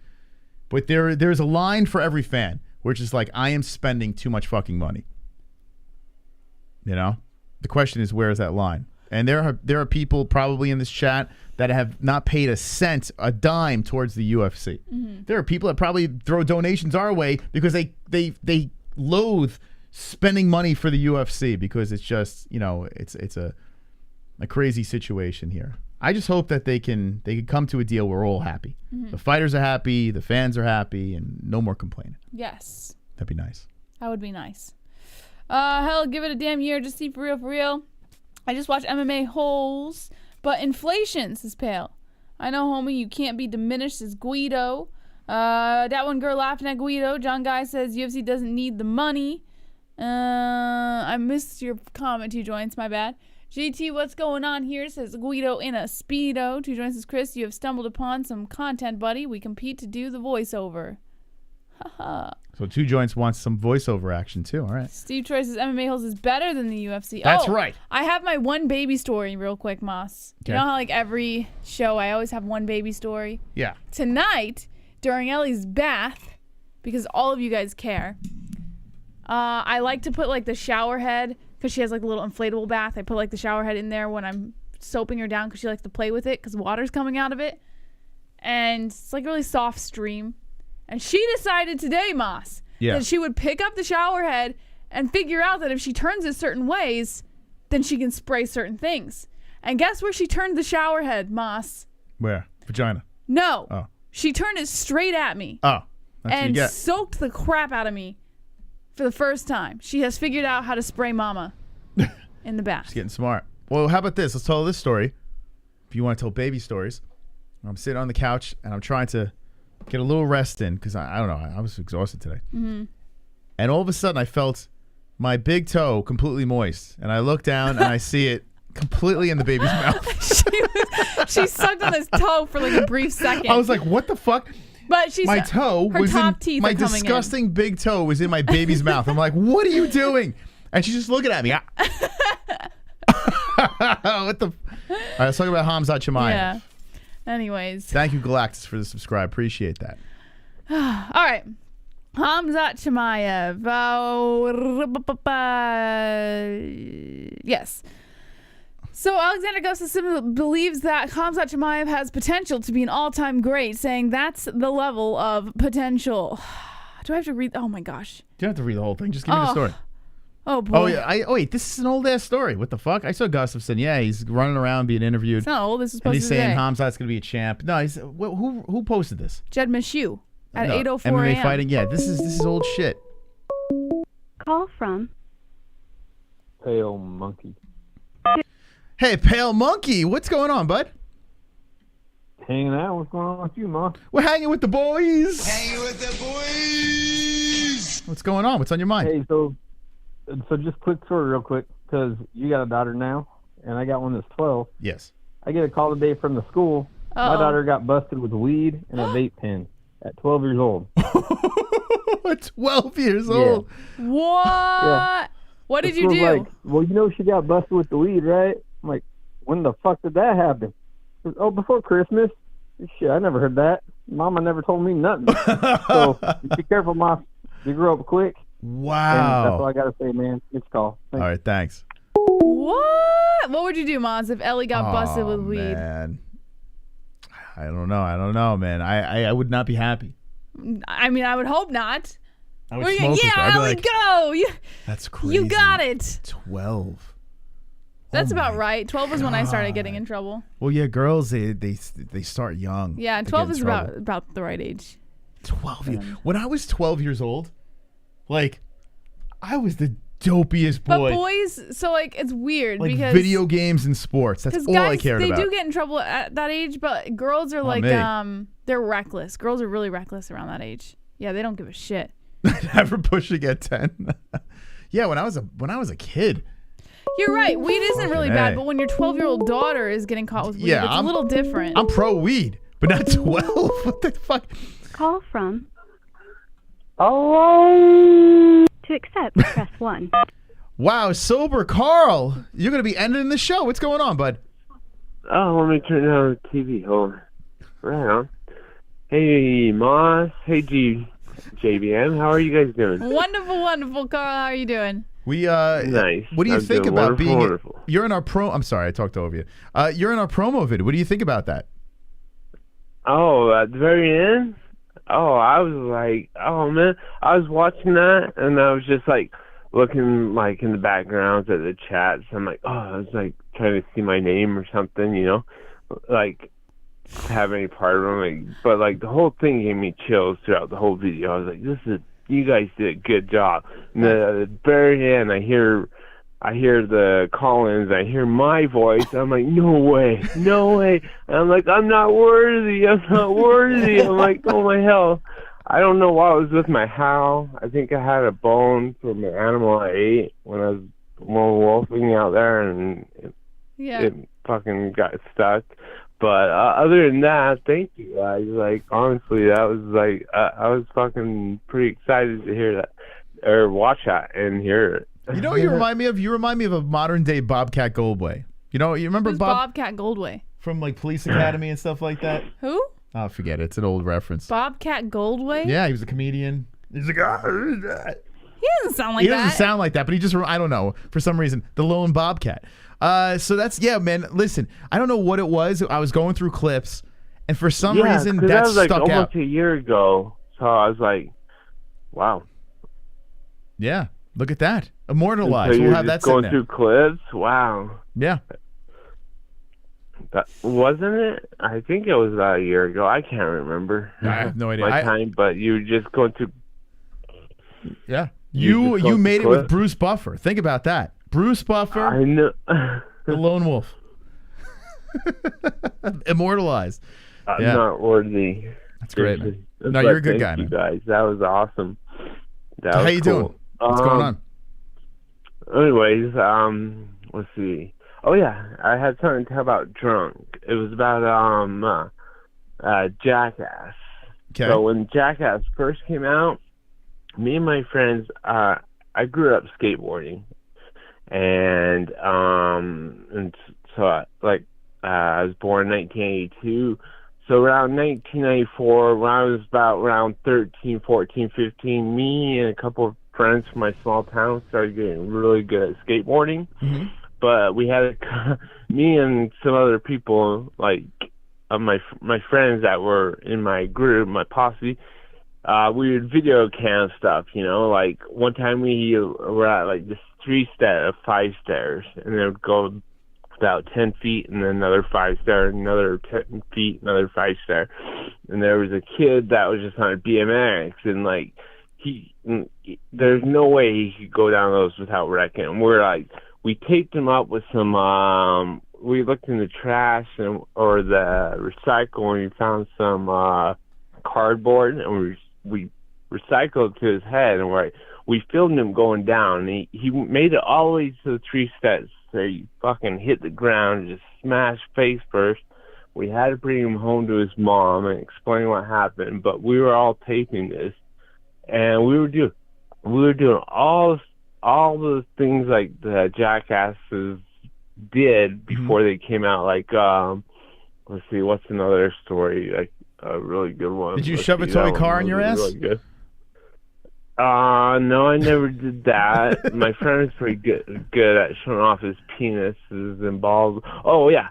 But there's a line for every fan, which is like, I am spending too much fucking money. The question is, where is that line? And there are people probably in this chat that have not paid a dime towards the UFC. Mm-hmm. There are people that probably throw donations our way because they loathe spending money for the UFC because it's just, it's a crazy situation here. I just hope that they can come to a deal where we're all happy. Mm-hmm. The fighters are happy, the fans are happy, and no more complaining. Yes. That'd be nice. That would be nice. Hell, give it a damn year. Just see for real. I just watched MMA-Holes, but inflation, says Pale. I know, homie, you can't be diminished, says Guido. That one girl laughing at Guido. John Guy says UFC doesn't need the money. I missed your comment, 2 joints, my bad. GT, what's going on here, says Guido in a Speedo. 2 joints, says Chris, you have stumbled upon some content, buddy. We compete to do the voiceover. Haha. So 2 joints wants some voiceover action too. All right. Steve Troy says MMA-Holes is better than the UFC. That's right. I have my one baby story real quick, Moss. Okay. You know how like every show I always have one baby story? Yeah. Tonight, during Ellie's bath, because all of you guys care, I like to put like the shower head, because she has like a little inflatable bath. I put like the shower head in there when I'm soaping her down because she likes to play with it because water's coming out of it. And it's like a really soft stream. And she decided today, Moss, that she would pick up the shower head and figure out that if she turns it certain ways, then she can spray certain things. And guess where she turned the shower head, Moss? Where? Vagina. No. Oh. She turned it straight at me. Oh. That's and what you get. soaked the crap out of me for the first time. She has figured out how to spray mama in the bath. She's getting smart. Well, how about this? Let's tell this story. If you want to tell baby stories. I'm sitting on the couch and I'm trying to get a little rest in because I don't know. I was exhausted today. Mm-hmm. And all of a sudden I felt my big toe completely moist. And I look down and I see it completely in the baby's mouth. She sucked on his toe for like a brief second. I was like, what the fuck? But she's my toe her was top in teeth my are coming disgusting big toe was in my baby's mouth. I'm like, what are you doing? And she's just looking at me. What the? All right, let's talk about KHAMZAT Chimaev. Yeah. Anyways. Thank you, Galactus, for the subscribe. Appreciate that. All right. KHAMZAT Chimaev. Yes. So Alexander Gustafsson believes that KHAMZAT Chimaev has potential to be an all-time great, saying that's the level of potential. Do I have to read? Oh, my gosh. You don't have to read the whole thing. Just give me the story. Oh, boy. Oh, yeah. Wait, this is an old-ass story. What the fuck? I saw Gustafsson. Yeah, he's running around being interviewed. It's not old. This is supposed and he's to be saying KHAMZAT's going to be a champ. No, he's who posted this? Jed Meshew at 8:04 MMA a.m. fighting. Yeah, this is old shit. Call from Pale Monkey. Hey, Pale Monkey, what's going on, bud? Hanging out. What's going on with you, Ma? We're hanging with the boys. Hanging with the boys. What's going on? What's on your mind? Hey, so just quick story real quick, because you got a daughter now, and I got one that's 12. Yes. I get a call today from the school. My daughter got busted with weed and a vape pen at 12 years old. 12 years old. What? Yeah. What did This you was do? Like, well, you know she got busted with the weed, right? I'm like, when the fuck did that happen? She goes, oh, before Christmas. Shit, I never heard that. Mama never told me nothing. So be careful, Ma. You grow up quick. Wow. And that's all I gotta say, man. It's call. All right, thanks. What? What would you do, Maz, if Ellie got busted with weed? Man. I don't know, man. I would not be happy. I mean, I would hope not. I would smoke with her. I'd be Ellie, like, go. That's crazy. You got it. 12. That's about right. 12 was when I started getting in trouble. Well, yeah, girls, they start young. Yeah, to 12 get in is trouble. about the right age. 12 years. When I was 12 years old, like, I was the dopiest boy. But boys, so like it's weird like because video games and sports. That's all guys, I cared they about. do get in trouble at that age, but girls are like me. they're reckless. Girls are really reckless around that age. Yeah, they don't give a shit. Never pushing at 10. Yeah, when I was a kid. You're right. Weed isn't really Fucking bad, A. but when your 12-year-old daughter is getting caught with weed, Yeah, it's a little different. I'm pro weed, but not 12. What the fuck? Call from. Oh. To accept, press 1. Wow, sober Carl, you're gonna be ending the show. What's going on, bud? Oh, let me turn down the TV. Hold on. Right on. Hey, Moss. Hey, JBM. How are you guys doing? Wonderful, wonderful, Carl. How are you doing? We nice. What do you I'm think doing about wonderful, being? wonderful. You're in our pro. I'm sorry, I talked over you. You're in our promo vid. What do you think about that? Oh, at the very end? Oh, I was like, oh man, I was watching that and I was just like looking like in the backgrounds at the chats. I'm like, oh, I was like trying to see my name or something, you know, like have any part of them. Like, but like the whole thing gave me chills throughout the whole video. I was like, you guys did a good job. And then at the very end, I hear the call-ins, I hear my voice. I'm like, no way. And I'm like, I'm not worthy. I'm like, oh my hell. I don't know why I was with my howl. I think I had a bone from an animal I ate when I was lone wolfing out there, and it fucking got stuck. But other than that, thank you guys. Like, honestly, that was like, I was fucking pretty excited to hear that, or watch that and hear it. You know what you remind me of? You remind me of a modern day Bobcat Goldthway. You know, you remember Who's Bobcat Goldthway? From like Police Academy and stuff like that? Who? Oh, forget it. It's an old reference. Bobcat Goldthway? Yeah, he was a comedian. He's like, He doesn't sound like he that. doesn't sound like that, but he just, I don't know, for some reason, the lone Bobcat. So that's, yeah, man, listen, I don't know what it was. I was going through clips, and for some reason, that was like stuck almost out. a year ago, so I was like, wow. Yeah, look at that. Immortalized. So We'll have that going sitting there. through clips. Wow. Yeah. That, wasn't it? I think it was about a year ago. I can't remember. I have no idea. My time, but you were just going through. Yeah. You made it with Bruce Buffer. Think about that. Bruce Buffer. I know. The lone wolf. Immortalized. I'm Yeah. not worthy. That's great, man. But No, you're a good thank guy, you man. guys. That was awesome. That How was you cool. doing? What's going on? Anyways, let's see. Oh yeah, I had something to tell about drunk. It was about Jackass. Okay. So when Jackass first came out, me and my friends, I grew up skateboarding, and so I was born in 1982. So around 1994, when I was about around 13, 14, 15, me and a couple of friends from my small town started getting really good at skateboarding. Mm-hmm. But we had me and some other people, like my friends that were in my group, my posse. We would video cam stuff, you know. Like one time we were at like this 5 stairs, and then it would go about 10 feet, and then another 5 stair, another 10 feet, another 5 stair. And there was a kid that was just on a BMX, and like there's no way he could go down those without wrecking. And we're like, we taped him up with some. We looked in the trash or the recycle, and we found some cardboard, and we recycled to his head, and we filmed him going down. And he made it all the way to the 3 steps. So he fucking hit the ground and just smashed face first. We had to bring him home to his mom and explain what happened. But we were all taping this, and we were doing all the things like the Jackasses did before they came out. Like, let's see, what's another story? Like a really good one. Did you shove a toy car in your ass? Really good. No, I never did that. My friend was pretty good at showing off his penises and balls. Oh yeah.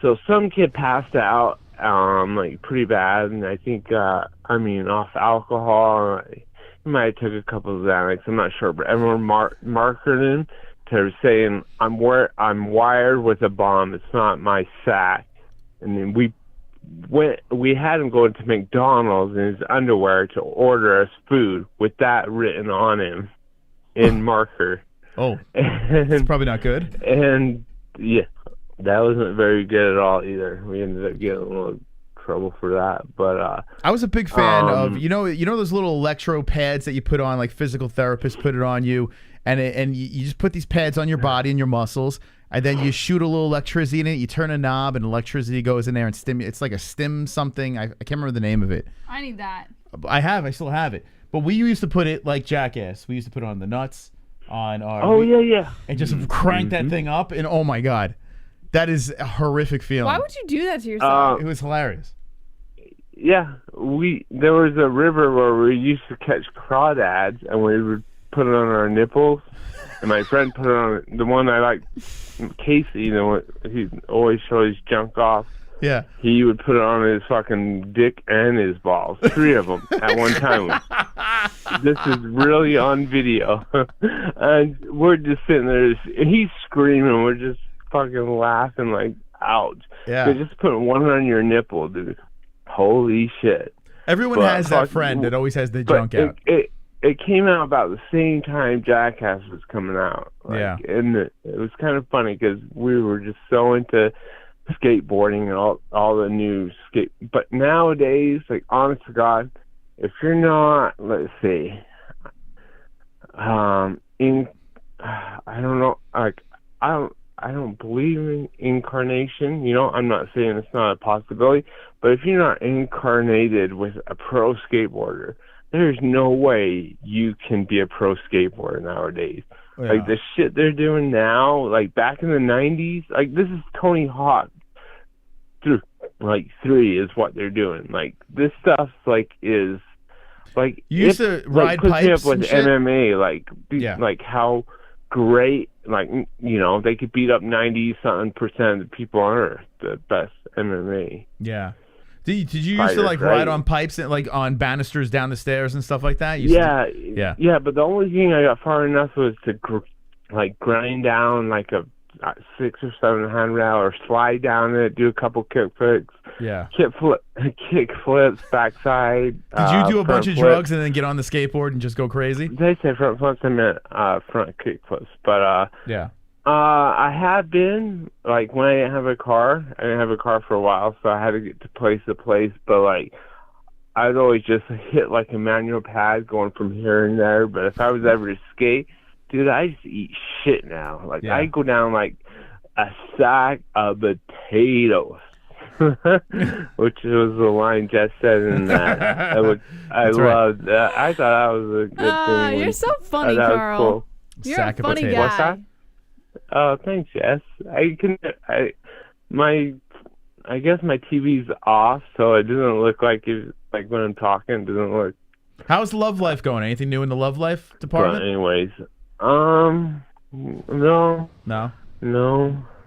So some kid passed out, like pretty bad, and I think, off alcohol. He might have took a couple of Xanax. I'm not sure, but everyone marketed him to saying, "I'm wired with a bomb. It's not my sack." And then we had him go into McDonald's in his underwear to order us food with that written on him in marker. Oh, it's probably not good. And yeah, that wasn't very good at all either. We ended up getting a little trouble for that. But I was a big fan of you know those little electro pads that you put on, like physical therapists put it on you, and you just put these pads on your body and your muscles. And then you shoot a little electricity in it. You turn a knob, and electricity goes in there and stimulates. It's like a stim something. I can't remember the name of it. I need that. I still have it. But we used to put it like Jackass. We used to put it on the nuts, on our. Oh yeah. And just crank that thing up, and oh my god, that is a horrific feeling. Why would you do that to yourself? It was hilarious. Yeah, there was a river where we used to catch crawdads, and we would put it on our nipples. And my friend put it on the one I like, Casey. He always shows his junk off. Yeah. He would put it on his fucking dick and his balls, 3 of them at one time. This is really on video, and we're just sitting there. And he's screaming. We're just fucking laughing like, ouch. Yeah. They're just putting one on your nipple, dude. Holy shit. Everyone has that friend that always has the junk out. It came out about the same time Jackass was coming out. Yeah. And it was kind of funny because we were just so into skateboarding and all the new skate. But nowadays, like, honest to God, if you're not, let's see, I don't know, like, I don't believe in incarnation. I'm not saying it's not a possibility, but if you're not incarnated with a pro skateboarder, there's no way you can be a pro skateboarder nowadays. Yeah. Like, the shit they're doing now, like, back in the 90s, like, this is Tony Hawk. 3 is what they're doing. Like, this stuff, like, is, like... You used to ride pipes with and shit? MMA, like, how great, like, they could beat up 90-something% of the people on Earth, the best MMA. Yeah. Did you used to like ride on pipes and like on banisters down the stairs and stuff like that? Yeah. But the only thing I got far enough was to grind down like a 6 or 7 handrail or slide down it, do a couple kick flips. Yeah. Kick flips, backside. Did you do a bunch of flips. drugs and then get on the skateboard and just go crazy? They say front flips, I meant front kick flips, but yeah. I have been, like, when I didn't have a car. I didn't have a car for a while, so I had to get to place to place. But, like, I'd always just hit, like, a manual pad going from here and there. But if I was ever to skate, dude, I just eat shit now. Like, Yeah. I go down, like, a sack of potatoes. Which was the line Jess said in that. I loved that. I thought that was a good thing. You're so funny, that was Carl. cool. You're Sack a of funny potatoes. guy. What's that? Oh, thanks, Jess. I guess my TV's off, so it doesn't look like when I'm talking, it doesn't look. How's love life going? Anything new in the love life department? But anyways, no.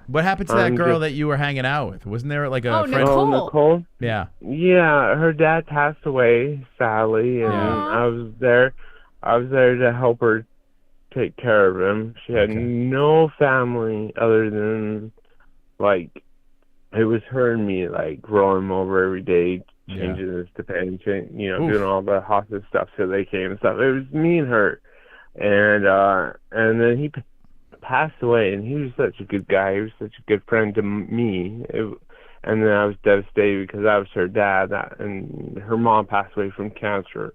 What happened to that girl that you were hanging out with? Wasn't there like a friend? Nicole? Yeah. Yeah, her dad passed away, sadly, and I was there to help her take care of him. She had no family other than, like, it was her and me, like, rolling him over every day, changing his dependent, doing all the hospice stuff so they came and stuff. It was me and her. And then he passed away, and he was such a good guy. He was such a good friend to me. And then I was devastated because I was her dad, and her mom passed away from cancer.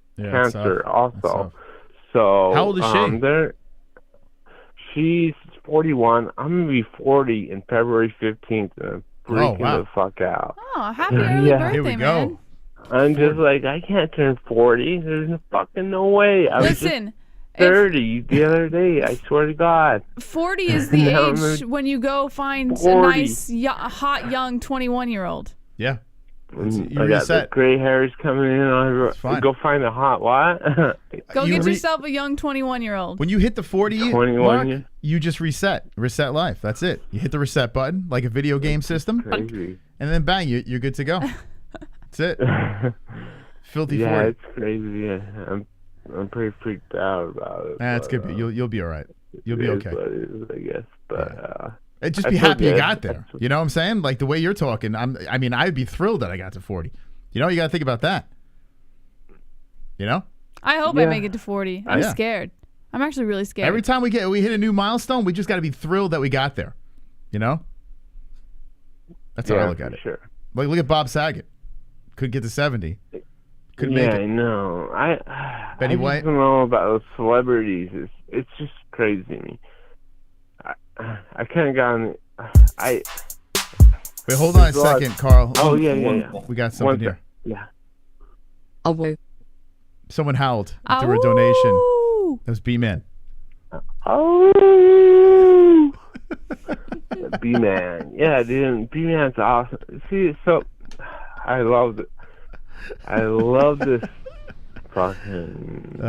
Also. So how old is she? She's 41. I'm gonna be 40 in February 15th. freaking wow. the fuck out. Oh, happy early birthday, Here we man. go. I'm just like, I can't turn 40. There's fucking no way. I was Listen, just 30 the other day. I swear to God. 40 is the Now age I'm when you go find 40. a nice, hot, young 21-year-old. Yeah. I got the gray hairs coming in. I go find a hot what? Go get yourself a young 21-year-old. When you hit the 40 21 mark, years? you just reset life. That's it. You hit the reset button like a video game system, Crazy. and then bang, you're good to go. That's it. Filthy 40. Yeah, it's crazy. Yeah. I'm pretty freaked out about it. That's good. You'll be all right. You'll be okay. What it is, I guess. But Just be happy you got there. You know what I'm saying? Like the way you're talking, I'd be thrilled that I got to 40. You know, you got to think about that. You know? I hope I make it to 40. I'm scared. I'm actually really scared. Every time we hit a new milestone, we just got to be thrilled that we got there. You know? That's how I look at it. Sure. Like look at Bob Saget. Could get to 70. Couldn't make it. I know. Betty I White? just don't know about those celebrities. It's just crazy to me. I kind of got on. Wait, hold on a second, Carl. Oh yeah. We got something here. Yeah. Oh, someone howled through a donation. That was B-Man. Oh, B-Man. Yeah, dude. B-Man's awesome. See, so I love it. I love this fucking.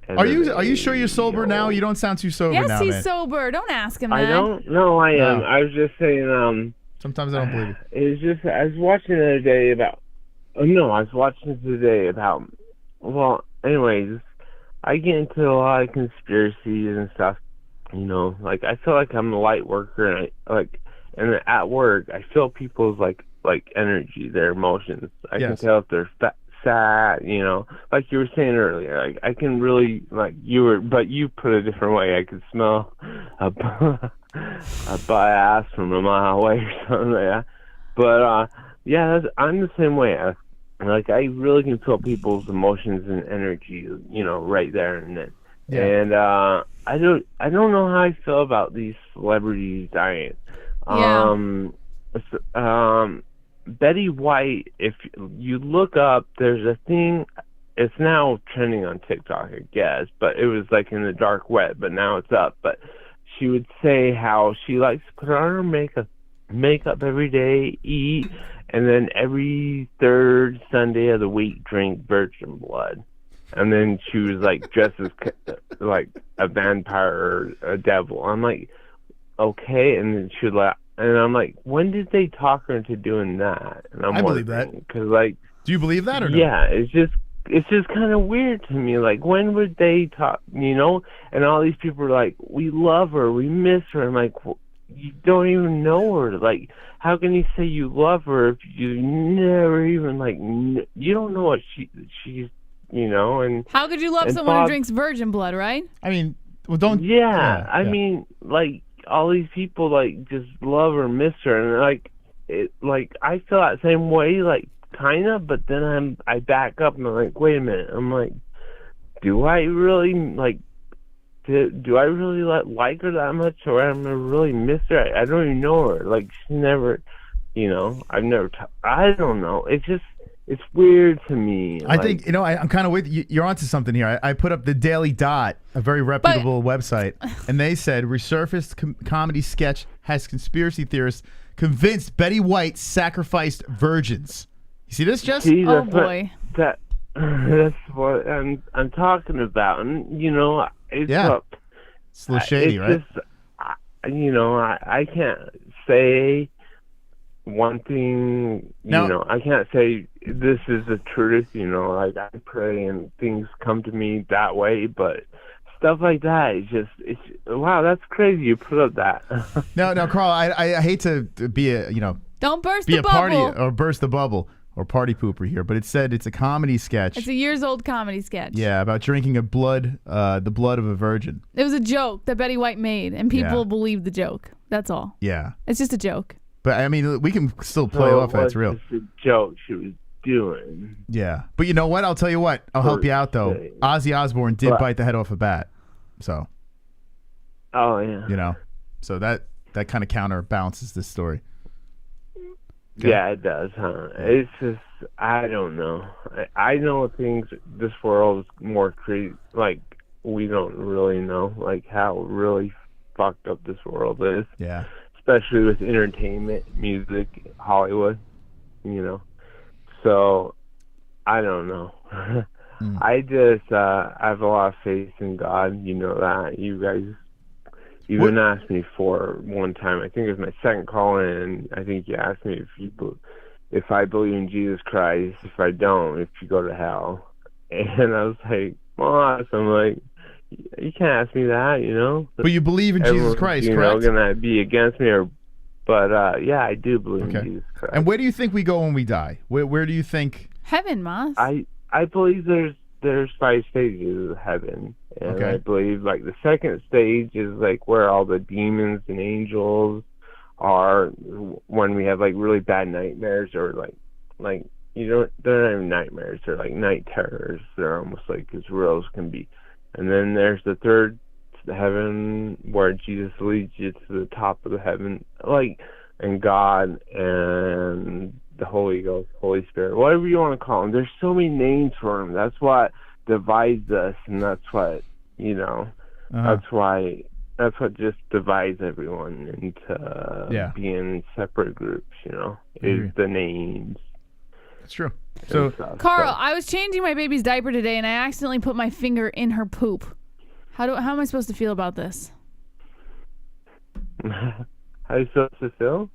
Are you sure you're sober now? You don't sound too sober yes, now, he's man. sober. Don't ask him that. I don't. No, I am. No. I was just saying. Sometimes I don't believe you. It was just I was watching the other day about. Oh no, I was watching today about. Well, anyways, I get into a lot of conspiracies and stuff. You know, like I feel like I'm a light worker, and and at work I feel people's like energy, their emotions. I can tell if they're sad, you know, like you were saying earlier. Like I can really but you put it a different way. I could smell a butt ass from a mile away or something like that. But I'm the same way. I really can feel people's emotions and energy, you know, right there and then. Yeah. And I don't know how I feel about these celebrities dying. Betty White, if you look up, there's a thing, it's now trending on TikTok, I guess, but it was like in the dark web, but now it's up. But she would say how she likes to put on her makeup every day, eat, and then every third Sunday of the week drink virgin blood. And then she was like dressed as like a vampire or a devil. I'm like, okay. And then she would like, and I'm like, when did they talk her into doing that? And I believe that. Cause like, do you believe that or no? Yeah, it's just kind of weird to me. Like, when would they talk? You know? And all these people are like, we love her, we miss her. I'm like, well, you don't even know her. Like, how can you say you love her if you never even like you don't know what she's, you know? And how could you love someone who drinks virgin blood, right? I mean, well, don't. Yeah, I mean, like. All these people like just love or miss her, and I feel that same way, like kinda, but then I back up and I'm like, wait a minute, I'm like, do I really like like her that much, or am I really miss her? I don't even know her. Like she never, you know, I've never. I don't know. It's weird to me. I think, you know, I'm kind of with you. You're onto something here. I put up the Daily Dot, a very reputable website, and they said resurfaced comedy sketch has conspiracy theorists convinced Betty White sacrificed virgins. You see this, Jess? Oh boy, that's what I'm talking about, and you know, it's it's a little shady, right? Just, you know, I can't say one thing, you know, I can't say this is the truth, you know, like I pray and things come to me that way, but stuff like that is it's wow, that's crazy you put up that. No, Carl, I hate to be a, you know, don't burst be the a bubble. party or burst the bubble or party pooper here, but it said it's a comedy sketch. It's a years-old comedy sketch. Yeah, about drinking the blood of a virgin. It was a joke that Betty White made, and people believed the joke. That's all. Yeah. It's just a joke. But I mean, we can still play off that it's real. It's a joke she was doing. Yeah, but you know what? I'll tell you what. I'll help you out though. Ozzy Osbourne did bite the head off a bat, so. Oh yeah. You know, so that kind of counterbalances this story. Okay. Yeah, it does, huh? It's just, I don't know. I know things, this world is more crazy, like, we don't really know, like, how really fucked up this world is. Yeah. Especially with entertainment, music, Hollywood, you know. So, I don't know. I just, I have a lot of faith in God, you know that. You guys even asked me for one time, I think it was my second call in, I think you asked me if I believe in Jesus Christ, if I don't, if you go to hell. And I was like, Moss, I'm like, you can't ask me that, you know. But you believe in Jesus Christ, correct? You know, gonna be against me, but yeah, I do believe in Jesus Christ. And where do you think we go when we die? Where do you think? Heaven, Moss. I believe there's 5 stages of heaven, and I believe like the second stage is like where all the demons and angels are when we have like really bad nightmares, or like you don't, they're not even nightmares, they're like night terrors. They're almost like as real as can be. And then there's the third heaven where Jesus leads you to the top of the heaven, like, and God and the Holy Ghost, Holy Spirit, whatever you want to call them. There's so many names for them. That's what divides us, and that's what, you know, that's what just divides everyone into being separate groups, you know, is the names. That's true. So, Carl, I was changing my baby's diaper today, and I accidentally put my finger in her poop. How am I supposed to feel about this? How are you supposed to feel?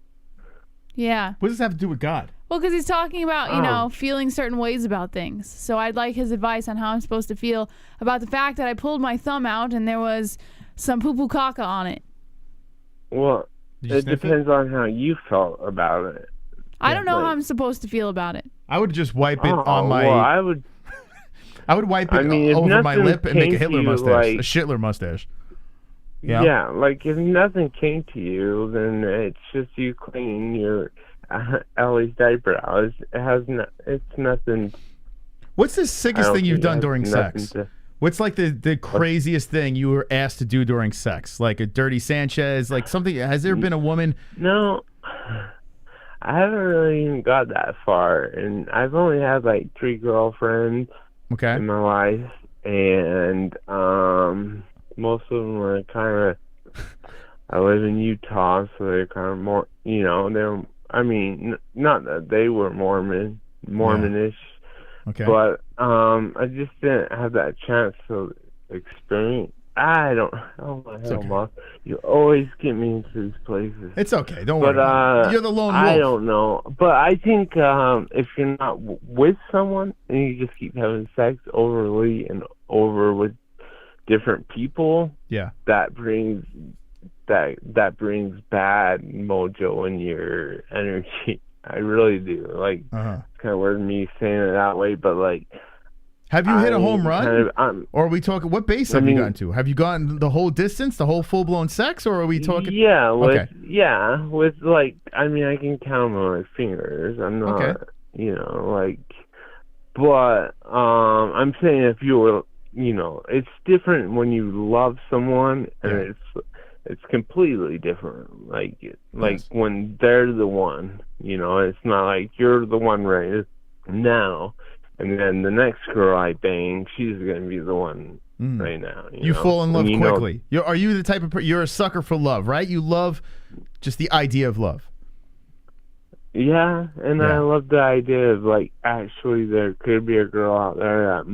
Yeah. What does that have to do with God? Well, because he's talking about, you know, feeling certain ways about things. So I'd like his advice on how I'm supposed to feel about the fact that I pulled my thumb out and there was some poo-poo caca on it. Well, it depends on how you felt about it. I don't know how I'm supposed to feel about it. I would just wipe it on my. Well, I would wipe it over my lip and make a Hitler mustache, a Shitler mustache. Yeah. Yeah, like if nothing came to you, then it's just you cleaning your Ellie's diaper out. It's nothing. What's the sickest thing you've done during sex? What's like the craziest thing you were asked to do during sex? Like a dirty Sanchez, like something. Has there been a woman? No. I haven't really even got that far, and I've only had like 3 girlfriends in my life, and most of them were kind of. I live in Utah, so they're kind of more, you know. They're, I mean, not that they were Mormonish, but I just didn't have that chance to experience. I don't. Oh my hell, Moss! You always get me into these places. It's okay. Don't worry. You're the lone wolf. I don't know, but I think if you're not with someone and you just keep having sex overly and over with different people, that brings bad mojo in your energy. I really do. Like, it's kind of weird me saying it that way, but like. Have you hit a home run? Or are we talking, what base have you gotten to? Have you gotten the whole distance, the whole full-blown sex, or are we talking? Yeah, with like, I mean, I can count on my fingers. I'm not, you know, like, but I'm saying if you were, you know, it's different when you love someone, and it's completely different. Like when they're the one, you know, it's not like you're the one right now. And then the next girl I bang, she's going to be the one right now. You know? Fall in love quickly. Are you the type of you're a sucker for love, right? You love just the idea of love. Yeah, and I love the idea of, like, actually there could be a girl out there that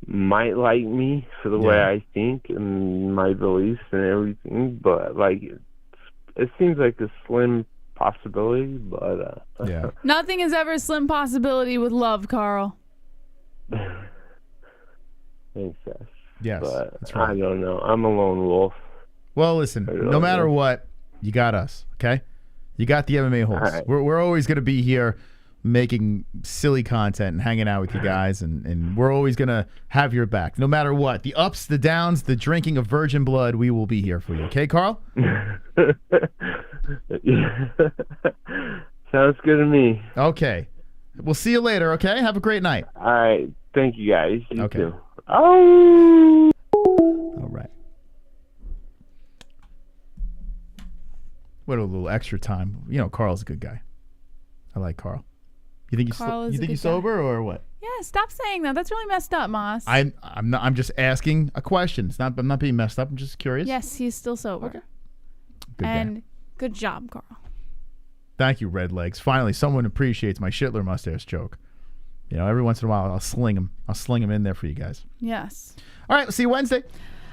might like me for the way I think and my beliefs and everything, but, like, it seems like a slim possibility, but nothing is ever a slim possibility with love, Carl. Thanks, Seth. Yes, but that's right. I don't know. I'm a lone wolf. Well, listen, no matter what, you got us, okay? You got the MMA Holes. Right. We're always going to be here making silly content and hanging out with you guys, and we're always going to have your back. No matter what. The ups, the downs, the drinking of virgin blood, we will be here for you. Okay, Carl? Sounds good to me. Okay. We'll see you later, okay? Have a great night. All right. Thank you, guys. You too. Oh! All right. What a little extra time. You know, Carl's a good guy. I like Carl. You think Carl is you a think good he's guy. sober or what? Yeah, stop saying that. That's really messed up, Moss. I'm not. I'm just asking a question. I'm not being messed up. I'm just curious. Yes, he's still sober. Okay. Good and guy. good job, Carl. Thank you, Red Legs. Finally, someone appreciates my Shitler mustache joke. You know, every once in a while, I'll sling him. I'll sling him in there for you guys. Yes. All right, we'll see you Wednesday.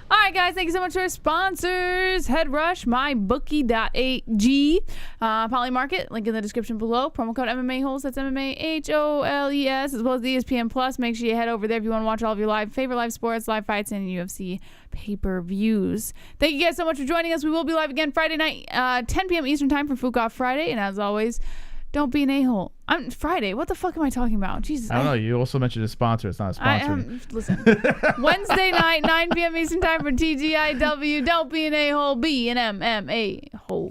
All right, guys, thank you so much to our sponsors. Head Rush, MyBookie.ag, Poly Market, link in the description below. Promo code MMA-Holes, that's MMA-HOLES, as well as the ESPN Plus. Make sure you head over there if you want to watch all of your favorite live sports, live fights, and UFC pay-per-views. Thank you guys so much for joining us. We will be live again Friday night, 10 p.m. Eastern Time for Fuck Off Friday. And as always, don't be an a-hole. Friday. What the fuck am I talking about? Jesus. I don't know. You also mentioned a sponsor. It's not a sponsor. Listen. Wednesday night, 9 p.m. Eastern Time for TGIW. Don't be an a-hole. Be an MMA hole.